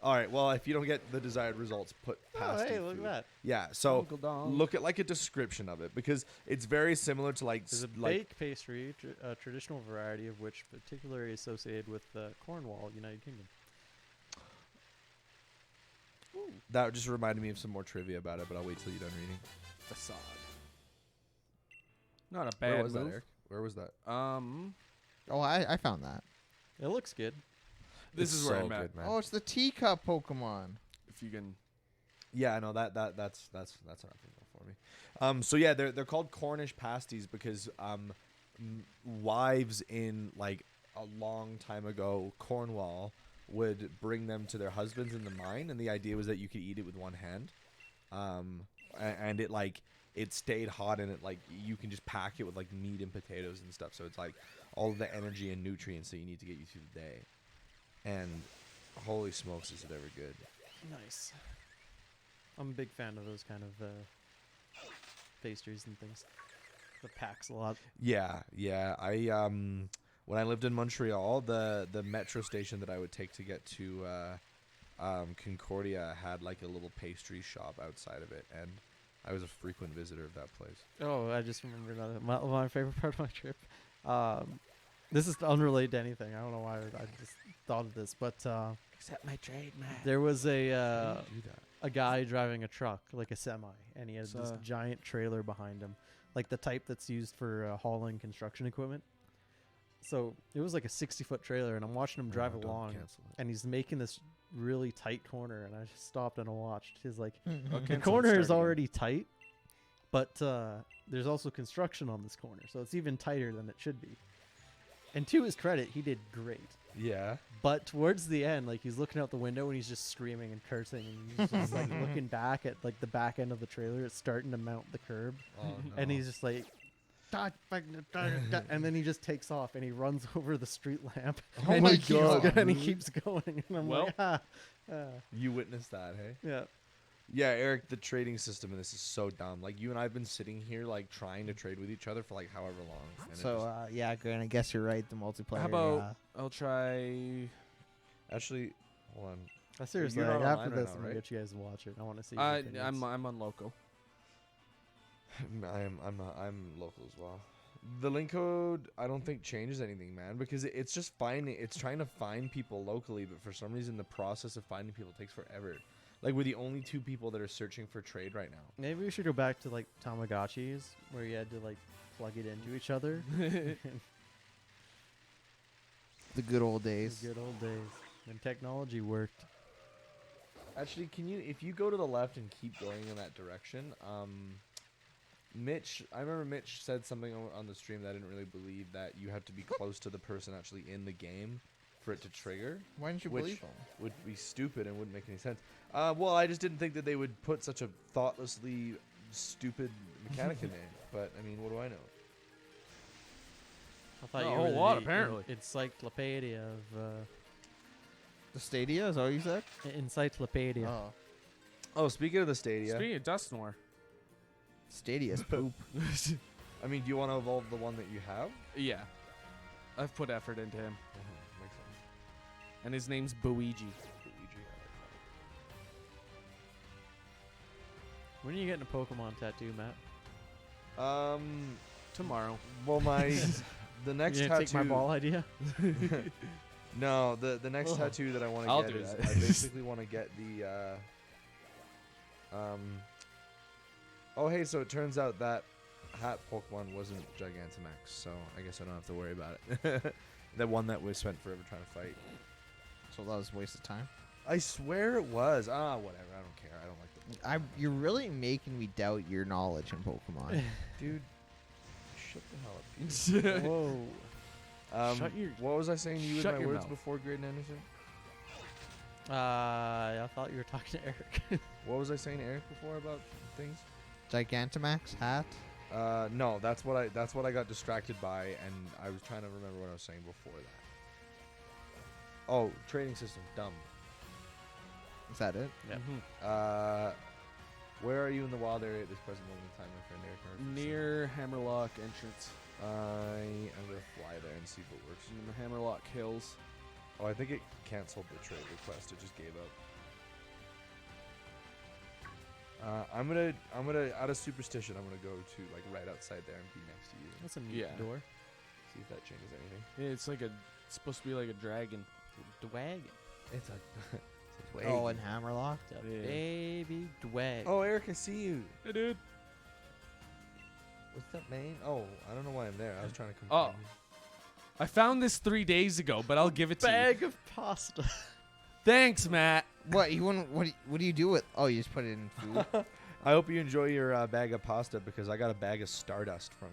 All right. Well, if you don't get the desired results, put Oh, pasty. hey, look food. at that. Yeah. So Uncle Dong. look at like a description of it because it's very similar to like There's a like baked pastry, a traditional variety of which particularly associated with Cornwall, United Kingdom. that just reminded me of some more trivia about it, but I'll wait till you're done reading. Facade. Not a bad Where was move. that, Eric? Where was that? Oh, I found that. It looks good. This It's is where so I'm at. good, man. Oh, it's the teacup Pokemon. If you can. Yeah, no, that's enough info for me. So yeah, they're called Cornish pasties because wives in like a long time ago, Cornwall would bring them to their husbands in the mine, and the idea was that you could eat it with one hand, and it like it stayed hot, and it like you can just pack it with like meat and potatoes and stuff. So it's like all of the energy and nutrients that you need to get you through the day. And holy smokes, is it ever good? Nice. I'm a big fan of those kind of pastries and things. The packs a lot. Yeah. I when I lived in Montreal, the metro station that I would take to get to Concordia had like a little pastry shop outside of it, and I was a frequent visitor of that place. Oh, I just remembered my favorite part of my trip. This is unrelated to anything. I don't know why I just thought of this, but Accept my trade, man. there was How do you do that? a guy driving a truck, like a semi, and he had this So- giant trailer behind him, like the type that's used for hauling construction equipment. So it was like a 60-foot trailer, and I'm watching him drive Oh, don't along, cancel it. and he's making this really tight corner, and I just stopped and I watched. He's like, Okay, the corner is already tight, but there's also construction on this corner, so it's even tighter than it should be. And to his credit, he did great. Yeah. But towards the end, like he's looking out the window and he's just screaming and cursing, and he's just like looking back at like the back end of the trailer. It's starting to mount the curb, Oh, no. and he's just like, and then he just takes off and he runs over the street lamp. Oh and my he keeps God, and he dude. keeps going. And I'm Well. like, ah, You witnessed that, hey? yeah. Yeah, Eric, the trading system in this is so dumb. Like, you and I have been sitting here, like, trying to trade with each other for, like, however long. And it So yeah, Grant, I guess you're right. The multiplayer. How about I'll try. actually, hold on. Seriously, You're like, not after online this, right I'm now, gonna right? get you guys to watch it. I want to see. Your opinions. I'm on local. I'm local as well. The link code, I don't think changes anything, man, because it's just finding. It's trying to find people locally, but for some reason, the process of finding people takes forever. Like, we're the only two people that are searching for trade right now. Maybe we should go back to like Tamagotchis, where you had to like plug it into each other. the good old The days? good old days when technology worked. Actually, can you, if you go to the left and keep going in that direction, Mitch, I remember Mitch said something on the stream that I didn't really believe, that you have to be close to the person actually in the game for it to trigger. Why didn't you Which believe him? would be stupid and wouldn't make any sense. Well, I just didn't think that they would put such a thoughtlessly stupid mechanic in there. But, I mean, what do I know? I thought Not you a were whole lot, the apparently. encyclopedia of The Stadia, is that what you said? encyclopedia. Oh. Oh, speaking of the Stadia. Speaking of Dust Noir. Stadia's poop. I mean, do you want to evolve the one that you have? Yeah. I've put effort into him. Makes sense. And his name's Luigi. When are you getting a Pokemon tattoo, Matt? Tomorrow. Well, my the next you tattoo. take my ball idea? No, the next tattoo that I want I'll to do get is that. I basically want to get the Oh, hey, so it turns out that hat Pokemon wasn't Gigantamax, so I guess I don't have to worry about it. The one that we spent forever trying to fight. So that was a waste of time. I swear it was. Whatever. I don't care. I don't like the You're really making me doubt your knowledge in Pokemon. dude. Shut the hell up. Pete. Whoa. Shut your- What was I saying to you with shut my your words mouth. before Graydon Anderson? I thought you were talking to Eric. What was I saying to Eric before about things? Gigantamax hat? No, that's what I got distracted by, and I was trying to remember what I was saying before that. Oh, trading system, dumb. Is that it? Yep. Where are you in the wild area at this present moment in time, my friend Eric Murphy? Near Hammerlock entrance. I am gonna fly there and see if it works. In the Hammerlock Hills. Oh, I think it canceled the trade request. It just gave up. I'm gonna out of superstition, I'm gonna go to like right outside there and be next to you. That's a neat Yeah. door. See if that changes anything. Yeah, it's like it's supposed to be like a dragon. Dwag. It's a. It's a Oh, and Hammerlock? The Yeah. baby dwag. Oh, Eric, I see you. Hey, dude. What's that name? Oh, I don't know why I'm there. I was trying to come. Oh. I found this 3 days ago, but I'll give it to you. Bag of pasta. Thanks, Matt. What you want? What do you do with? Oh, you just put it in food. I hope you enjoy your bag of pasta because I got a bag of Stardust from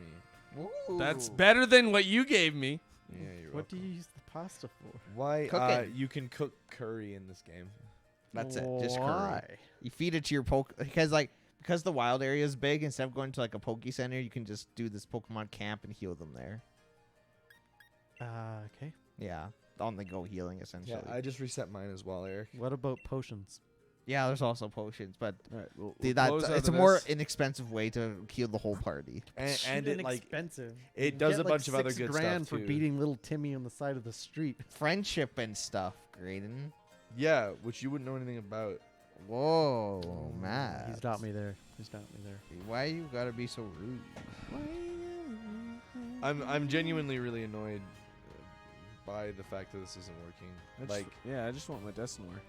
you. Ooh. That's better than what you gave me. Yeah, you're What do welcome. you use the pasta for? Why? Cooking. You can cook curry in this game. That's it. Just curry. Why? You feed it to your because the wild area is big. Instead of going to like a Poke Center, you can just do this Pokemon camp and heal them there. Okay. Yeah, on the go healing essentially. Yeah, I just reset mine as well, Eric. What about potions? Yeah, there's also potions, but All right, we'll it's a more inexpensive way to heal the whole party. And it like expensive. it does a bunch of other good grand stuff for too. beating little Timmy on the side of the street. Friendship and stuff, Graydon. Yeah, which you wouldn't know anything about. Whoa, Matt. He's got me there. He's got me there. Why you gotta be so rude? I'm genuinely really annoyed by the fact that this isn't working. I just want my Dust Noir.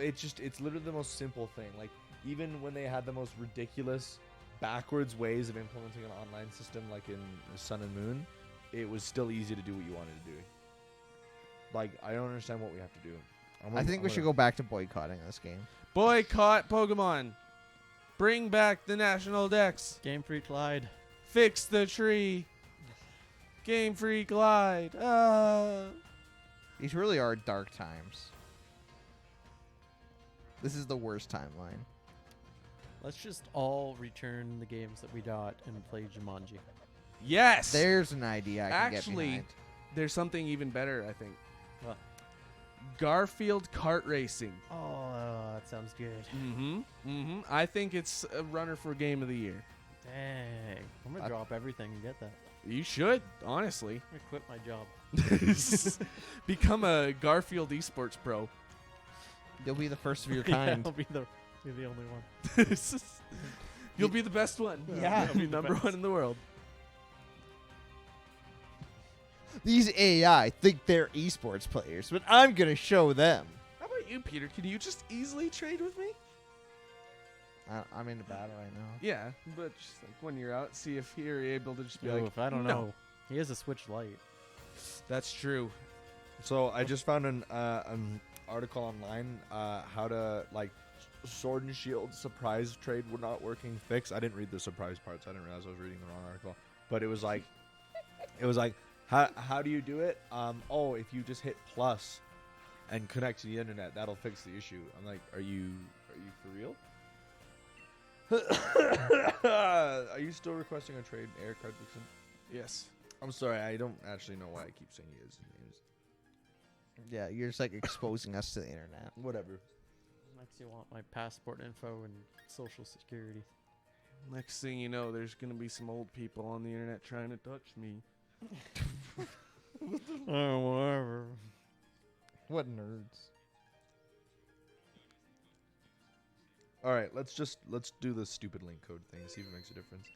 It's literally the most simple thing. Like even when they had the most ridiculous backwards ways of implementing an online system like in Sun and Moon, it was still easy to do what you wanted to do. Like I don't understand what we have to do. I think we should go back to boycotting this game. Boycott Pokemon. Bring back the National Dex. Game Freak lied. Fix the tree. Game Freak lied. These really are dark times. This is the worst timeline. Let's just all return the games that we got and play Jumanji. Yes. There's an idea I can Actually, get behind. There's something even better, I think. What? Garfield kart racing. Oh, that sounds good. Mm-hmm. I think it's a runner for Game of the Year. Dang. I'm going to drop everything and get that. You should, honestly. I'm going to quit my job. Become a Garfield esports pro. You'll be the first of your Yeah, kind. I'll be the only one. You'll be the best one. Yeah. You'll be number one in the world. These AI think they're esports players, but I'm gonna show them. How about you, Peter? Can you just easily trade with me? I'm in the battle right now. Yeah, but just like when you're out, see if you're able to just be Yo, like, if I don't "No." know. He has a Switch Lite. That's true. So I just found an article online how to like Sword and Shield surprise trade were not working fix. I didn't read the surprise parts. I didn't realize I was reading the wrong article. But it was like, how do you do it? Oh, if you just hit plus and connect to the internet, that'll fix the issue. I'm like, are you for real? Are you still requesting a trade, Eric Hardwickson? Yes. I'm sorry, I don't actually know why I keep saying he is. His name is Yeah, you're just like exposing us to the internet. whatever. Next, you want my passport info and social security. Next thing you know, there's gonna be some old people on the internet trying to touch me. Oh, whatever. What nerds? All right, let's do the stupid link code thing. See if it makes a difference.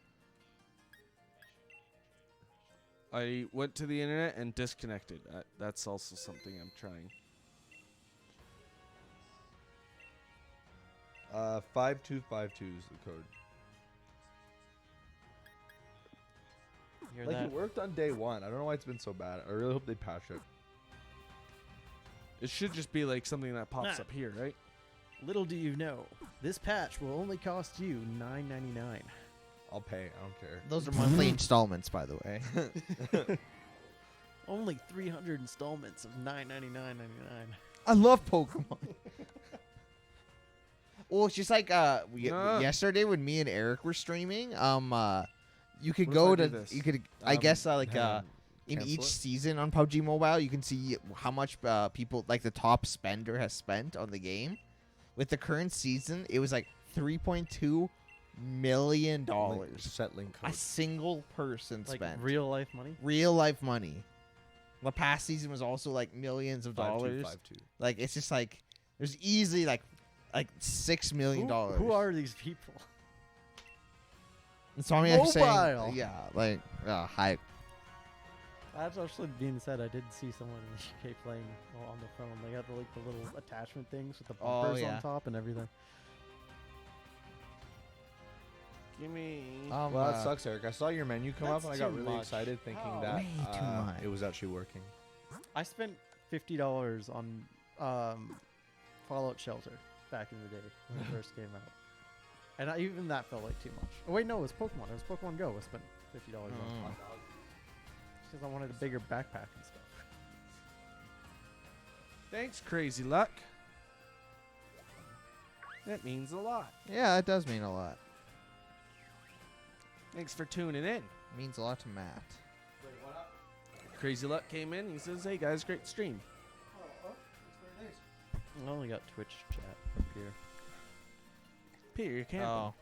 I went to the internet and disconnected. That's also something I'm trying. 5252 is the code. Hear Like that? it worked on day one. I don't know why it's been so bad. I really hope they patch it. It should just be like something that pops Nah. up here, right? Little do you know, this patch will only cost you $9.99. I'll pay. I don't care. Those are monthly installments, by the way. Only 300 installments of $9.99.99. I love Pokemon. Well, it's just like No. yesterday when me and Eric were streaming. You could What if go I to do this? you could I guess in cancel each it? season on PUBG Mobile, you can see how much people like the top spender has spent on the game. With the current season, it was like $3.2 million Set link a code. single person Like spent. real life money? Real life money. The past season was also like millions of dollars. 5252. Like it's just like there's easily like $6 million. Who are these people? And so I have to say, Mobile. yeah, like hype. That's actually being said. I did see someone in the UK playing on the phone. They got the little attachment things with the Oh, bumpers yeah. on top and everything. Give me. Well, that sucks, Eric. I saw your menu come up That's and I got too really much. excited thinking Oh. that Way too much. it was actually working. I spent $50 on Fallout Shelter back in the day when it first came out, and even that felt like too much. Oh wait, no, it was Pokemon. It was Pokemon Go. I spent $50 on because I wanted a bigger backpack and stuff. Thanks, Crazy Luck. That means a lot. Yeah, it does mean a lot. Thanks for tuning in. It means a lot to Matt. Crazy Luck came in. He says, "Hey guys, great stream." I only got Twitch chat up here. Peter, you're camping. Oh.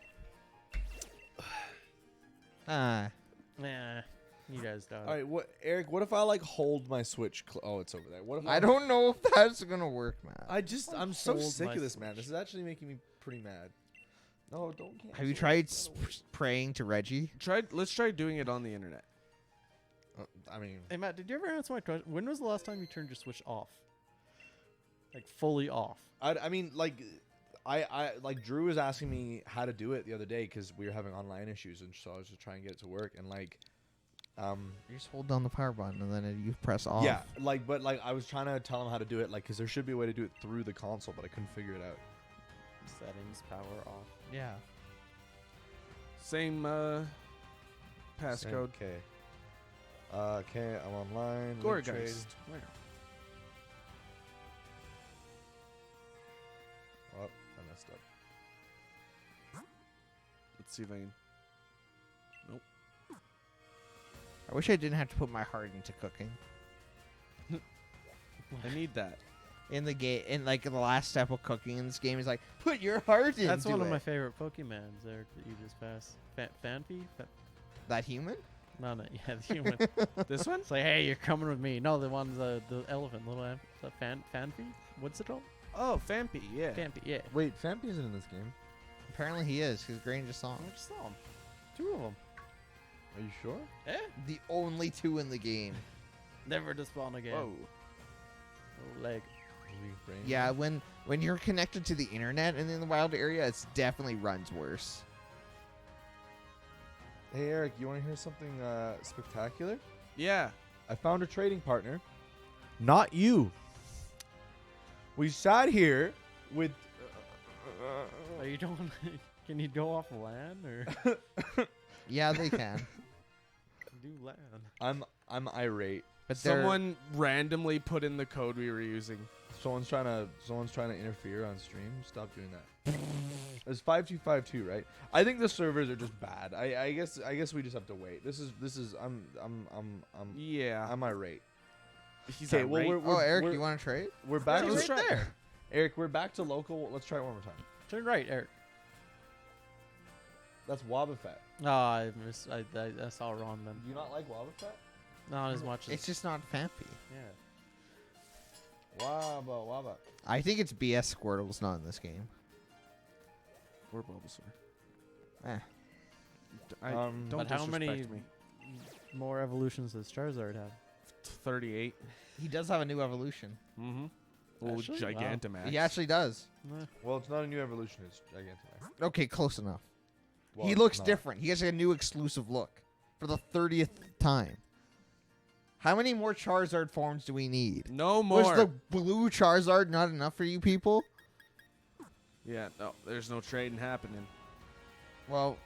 Ah. Nah, you guys don't. All right, what, Eric? What if I like hold my Switch? Oh, it's over there. What if I don't know if that's gonna work, Matt. I'm so hold sick my of this, man. Switch. This is actually making me pretty mad. No, don't. Cancel. Have you tried praying to Reggie? Let's try doing it on the internet. I mean, Hey Matt, did you ever answer my question? When was the last time you turned your Switch off? Like fully off? I mean, like, I like Drew was asking me how to do it the other day because we were having online issues, and so I was just trying to get it to work. And like, You just hold down the power button and then you press off. yeah, like, but like I was trying to tell him how to do it, like, because there should be a way to do it through the console, but I couldn't figure it out. Settings, power off. Yeah. Same passcode. Okay. Okay, I'm online. link Gorgeist. trade. Where? Oh, I messed up. Let's see if I can. I wish I didn't have to put my heart into cooking. I need that. In the game, in like the last step of cooking in this game is like put your heart into That's one of it. my favorite Pokemons there that you just passed. Fanpy? That human? No, yeah, the human. This one? It's like, hey, you're coming with me. No, the one's the elephant, little Fanpy? What's it called? Oh, Fampy. Yeah. Fanpy, yeah. Wait, Fampy isn't in this game. Apparently he is because Grange just saw him. I just saw him. Two of them. Are you sure? Eh? The only two in the game. Never to spawn again. Whoa. Oh, leg. Yeah, when you're connected to the internet and in the wild area, it's definitely runs worse. Hey Eric, you want to hear something spectacular? Yeah. I found a trading partner. Not you. We sat here with Are you don't? Can you go off land or Yeah, they can. do land? I'm irate. But Someone randomly put in the code we were using. Someone's trying to interfere on stream. Stop doing that. It's 5252, right? I think the servers are just bad. I guess we just have to wait. This is Yeah. I'm irate. He's Okay, well irate. Eric, you want to trade? we're back Yeah, to right there. Eric, we're back to local. Let's try it one more time. Turn right, Eric. That's Wobbuffet. Oh, I missed. I saw wrong then. Do you not like Wobbuffet? Not as much as. It's just not fampy. Yeah. Wobba. I think it's BS Squirtle's not in this game. Or Bulbasaur. Eh. Don't But how disrespect many me. more evolutions does Charizard have? 38. He does have a new evolution. Mm-hmm. Oh, Actually? Wow. Gigantamax. He actually does. Well, it's not a new evolution. It's Gigantamax. Okay, close enough. Well, He it's looks not. different. He has a new exclusive look for the 30th time. How many more Charizard forms do we need? No more. Was the blue Charizard not enough for you people? Yeah, no, there's no trading happening. Well,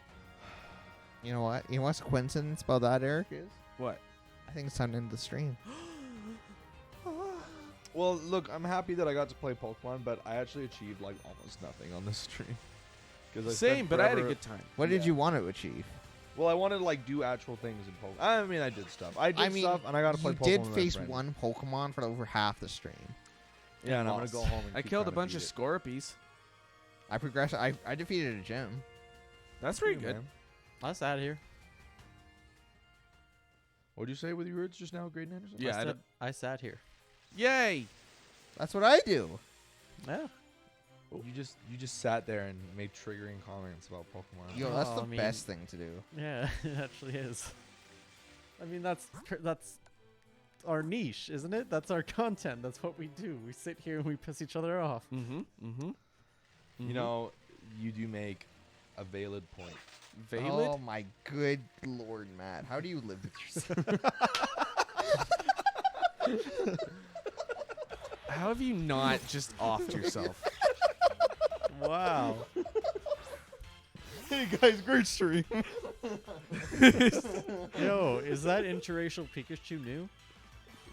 you know what? You know what's coincidence about that, Eric, is? What? I think it's time to end the stream. Well, look, I'm happy that I got to play Pokemon, but I actually achieved like almost nothing on this stream. 'Cause I spent Same, but I had a forever- good time. What did Yeah. you want to achieve? Well, I wanted to like do actual things in Pokemon. I mean, I did stuff. I did I mean, stuff, and I got to play you Pokemon. did with my face friend. one Pokemon for over half the stream. Yeah, and I'm gonna lost. go home. And I keep killed a trying to bunch beat of it. Scorpies. I progressed. I defeated a gym. That's pretty Yeah, good. man. That's out here. What'd you say with your words just now, Graydon Anderson? Yeah, I I sat here. Yay! That's what I do. Yeah. You just sat there and made triggering comments about Pokemon. Yo, that's Oh, the I mean- best thing to do. Yeah, it actually is. I mean, that's our niche, isn't it? That's our content. That's what we do. We sit here and we piss each other off. Mm-hmm. Mm-hmm. You know, you do make a valid point. Valid? Oh my good lord, Matt. How do you live with yourself? How have you not just offed yourself? Wow. Hey guys, great stream. Yo, is that interracial Pikachu new?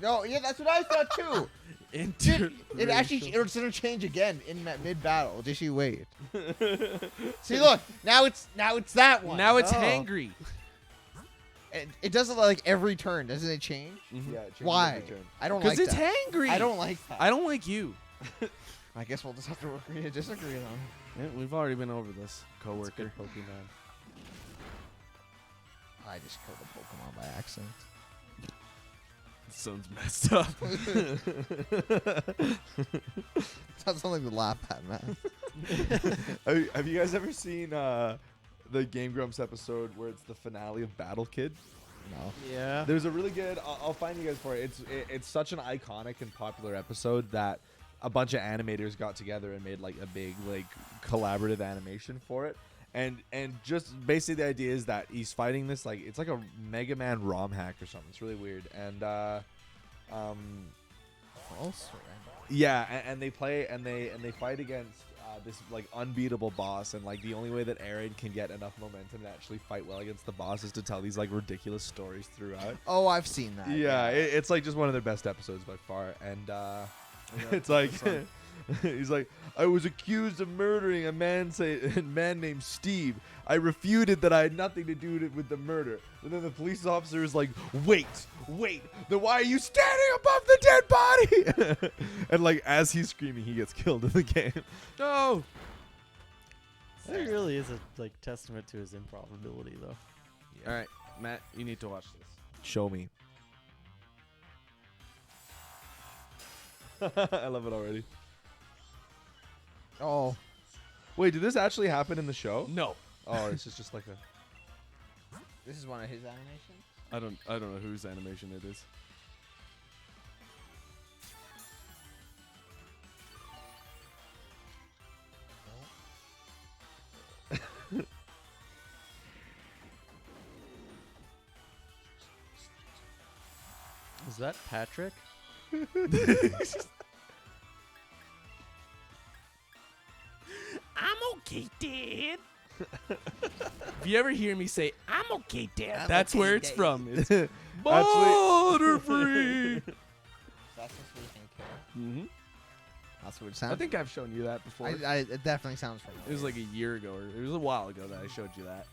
No, yeah, that's what I thought too. It actually it's gonna change again in mid battle. Just you wait. See, look, now it's that one. Now it's Oh. hangry. It does it like every turn, doesn't it change? Yeah, it changes Why? every turn. I don't Because like it's that. hangry. I don't like that. I don't like you. I guess we'll just have to agree to disagree on. Yeah, we've already been over this, It's a coworker. good Pokemon. I just killed a Pokemon by accident. Sounds messed up. That's something to laugh at, man. Have you guys ever seen the Game Grumps episode where it's the finale of Battle Kid? No. Yeah. There's a really good. I'll find you guys for it. It's such an iconic and popular episode that a bunch of animators got together and made like a big like collaborative animation for it. And just basically the idea is that he's fighting this like it's like a Mega Man ROM hack or something. It's really weird. And Also, yeah, and they play and they fight against this like unbeatable boss, and like the only way that Aaron can get enough momentum to actually fight well against the boss is to tell these like ridiculous stories throughout. oh, I've seen that. Yeah, it's like just one of their best episodes by far, and it's like he's like, I was accused of murdering a man named Steve. I refuted that I had nothing to do with the murder. And then the police officer is like, wait, then why are you standing above the dead body? And like as he's screaming, he gets killed in the game. No. That really is a like testament to his improv ability, though. All right, Matt, you need to watch this. Show me. I love it already. Oh, Wait, did this actually happen in the show? No, Oh, this is just like a. this is one of his animations. I don't know whose animation it is. Is that Patrick? I'm okay, Dad. If you ever hear me say, I'm okay, Dad, that's where it's from. It's Butterfree. That's what we think. Mm-hmm. That's what it I sounds. think I've shown you that before. It definitely sounds familiar. It was like a year ago, or it was a while ago that I showed you that.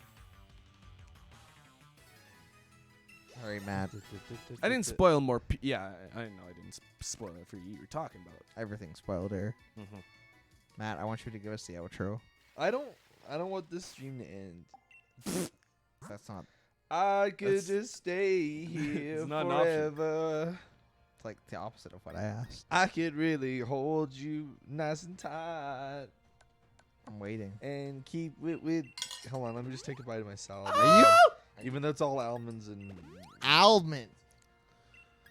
Sorry, Matt. I didn't spoil more. Yeah, I know I didn't spoil it for you. You were talking about. Everything spoiled here. Mm-hmm. Matt, I want you to give us the outro. I don't want this stream to end. That's not. I could That's- just stay here It's not an option. forever. It's like the opposite of what I asked. I could really hold you nice and tight I'm waiting. and keep it with. Hold on, let me just take a bite of my salad. Are you? Even though it's all almonds and. Almond.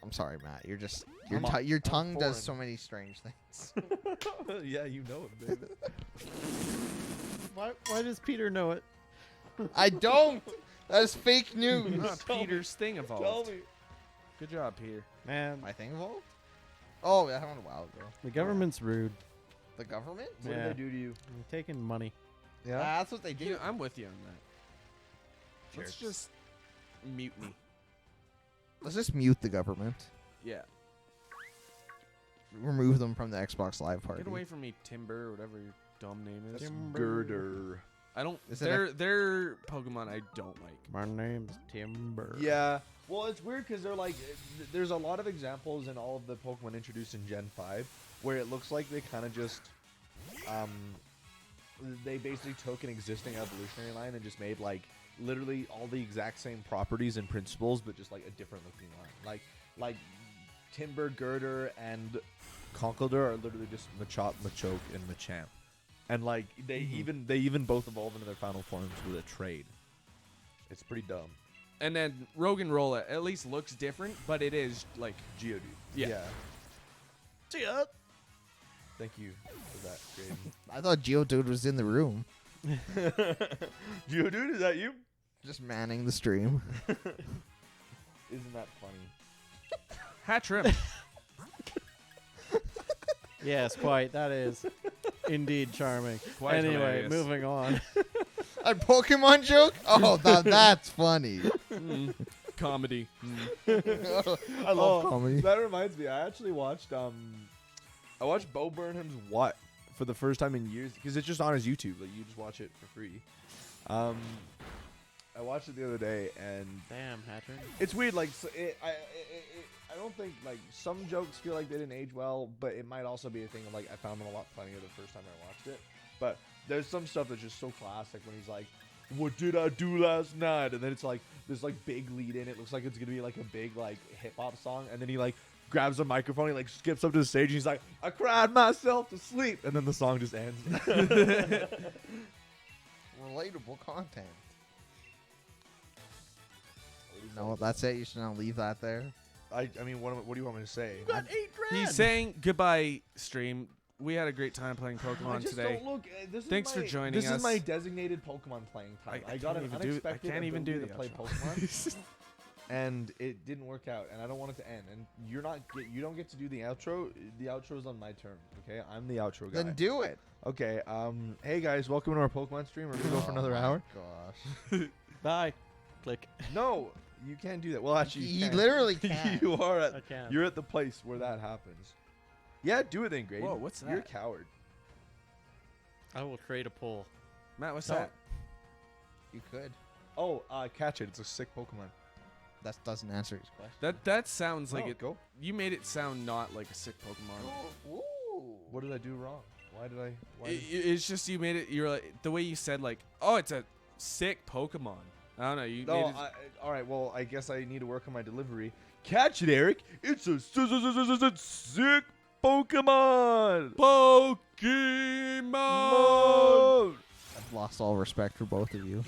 I'm sorry, Matt. You're just your I'm your tongue does foreign. so many strange things. Yeah, you know it, baby. Why does Peter know it? I don't. That's fake news. Peter's thing evolved. Tell me. Good job, Peter. Man, My thing evolved. Oh, that happened a while ago. the government's rude. The government? What Yeah. did they do to you? I'm taking money. Yeah. That's what they do. You know, I'm with you on that. Let's Cheers. just mutiny. Let's just mute the government. Yeah. Remove them from the Xbox Live party. Get away from me, Timber, or whatever your dumb name is. Girder. I don't. Is it Their Pokemon I don't like. My name's Timber. Yeah. Well, it's weird because they're like, there's a lot of examples in all of the Pokemon introduced in Gen 5 where it looks like they kind of just, they basically took an existing evolutionary line and just made like literally all the exact same properties and principles, but just like a different looking line. Like Timber, Girder, and Conkeldurr are literally just Machop, Machoke, and Machamp. And like they even both evolve into their final forms with a trade. It's pretty dumb. And then Rogan Rolla at least looks different, but it is like Geodude. Yeah. Thank you for that, Graydon. I thought Geodude was in the room, Geodude, is that you? just manning the stream. Isn't that funny? hat trim. Yes, quite. That is indeed charming. Quite anyway, hilarious. moving on. A Pokemon joke? Oh, that's funny. Comedy. I love comedy. That reminds me, I actually watched I watched Bo Burnham's What for the first time in years because it's just on his YouTube. Like you just watch it for free. I watched it the other day and Damn, Hatcher. it's weird. Like I don't think like some jokes feel like they didn't age well, but it might also be a thing of like I found them a lot funnier the first time I watched it. But there's some stuff that's just so classic when he's like, "What did I do last night?" And then it's like this like big lead in. It looks like it's gonna be like a big like hip hop song, and then he like grabs a microphone, he like skips up to the stage, and he's like, "I cried myself to sleep," and then the song just ends. Relatable content. No, that's it. You should now leave that there. I mean, what do you want me to say? He's saying goodbye, stream. We had a great time playing I Pokemon just today. don't look. This Thanks is for my, joining This us. is my designated Pokemon playing time. I I got can't an even do- I unexpected can't even ability do to the play outro. Pokemon, and it didn't work out. And I don't want it to end. And you don't get to do the outro. The outro's on my turn. Okay, I'm the outro guy. Then do it. Okay. Hey guys, welcome to our Pokemon stream. We're gonna go for another Oh my hour. Gosh. Bye. Click. No, you can't do that. Well, actually, you He can. literally can't. You are I at. can't. You're at the place where that happens. Yeah, do it then, Grady. Whoa, what's You're a that? coward. I will create a poll. Matt, what's No. that? You could. Oh, catch it. It's a sick Pokemon. That doesn't answer his question. That sounds like Oh, it. go. You made it sound not like a sick Pokemon. What did I do wrong? Why did I? Why It's just you made it. You're like the way you said like, oh, it's a sick Pokemon. I don't know. You No, made it. all right. Well, I guess I need to work on my delivery. Catch it, Eric. It's a sick Pokemon. Pokemon. I've lost all respect for both of you.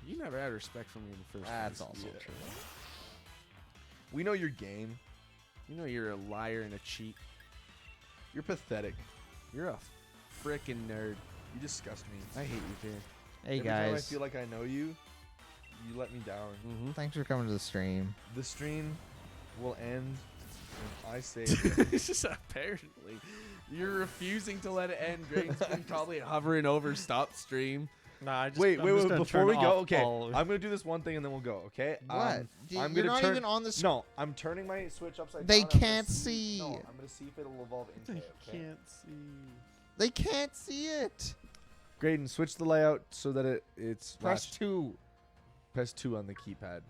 You never had respect for me in the first That's place. also Yeah. true. We know your game. You know you're a liar and a cheat. You're pathetic. You're a frickin' nerd. You disgust me. I hate you, Peter. Hey Every time I guys, feel like I know you, you let me down. Mm-hmm. thanks for coming to the stream. The stream will end I say It's just apparently you're refusing to let it end. Graydon's been probably hovering over stop stream. Nah, I just, wait. Before we go, okay, all- I'm gonna do this one thing and then we'll go. Okay. What? I'm You're gonna not turn. even on the. No, I'm turning my Switch upside They down. I'm gonna can't see. No, I'm gonna see if it'll evolve into I it. Okay. can't see. They can't see it. Graydon, switch the layout so that it's Press latched. 2. Press 2 on the keypad.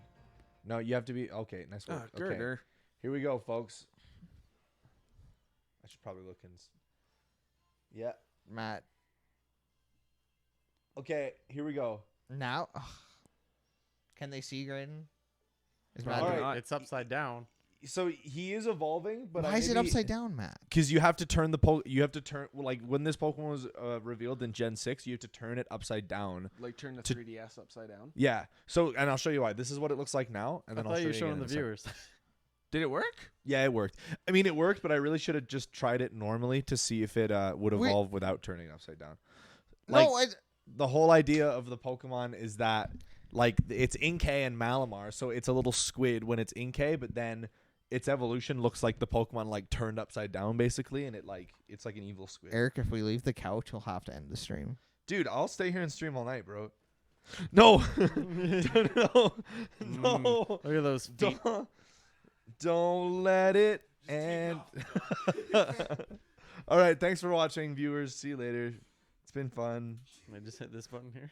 No, you have to be okay. Nice work. Okay, Girder. here we go, folks. I should probably look in. Yeah. Matt. Okay, here we go. Now. Ugh. Can they see Graydon? Is No, Matt All they're right. not. It's upside down. So he is evolving, but Why is it upside down, Matt? Because you have to turn you have to turn like when this Pokemon was revealed in Gen 6, you have to turn it upside down. Like turn the To- 3DS upside down. Yeah. So and I'll show you why. This is what it looks like now, and I then I'll thought show you were again showing in the a second. viewers. Did it work? Yeah, it worked. I mean, it worked, but I really should have just tried it normally to see if it would Wait. evolve without turning upside down. Like No, the whole idea of the Pokemon is that like it's Inkay and Malamar, so it's a little squid when it's Inkay, but then its evolution looks like the Pokemon like turned upside down basically, and it's like an evil squid. Eric, if we leave the couch, we'll have to end the stream. Dude, I'll stay here and stream all night, bro. No, no, no. Look at those feet. Don't let it end. All right, thanks for watching, viewers. See you later. It's been fun. I just hit this button here.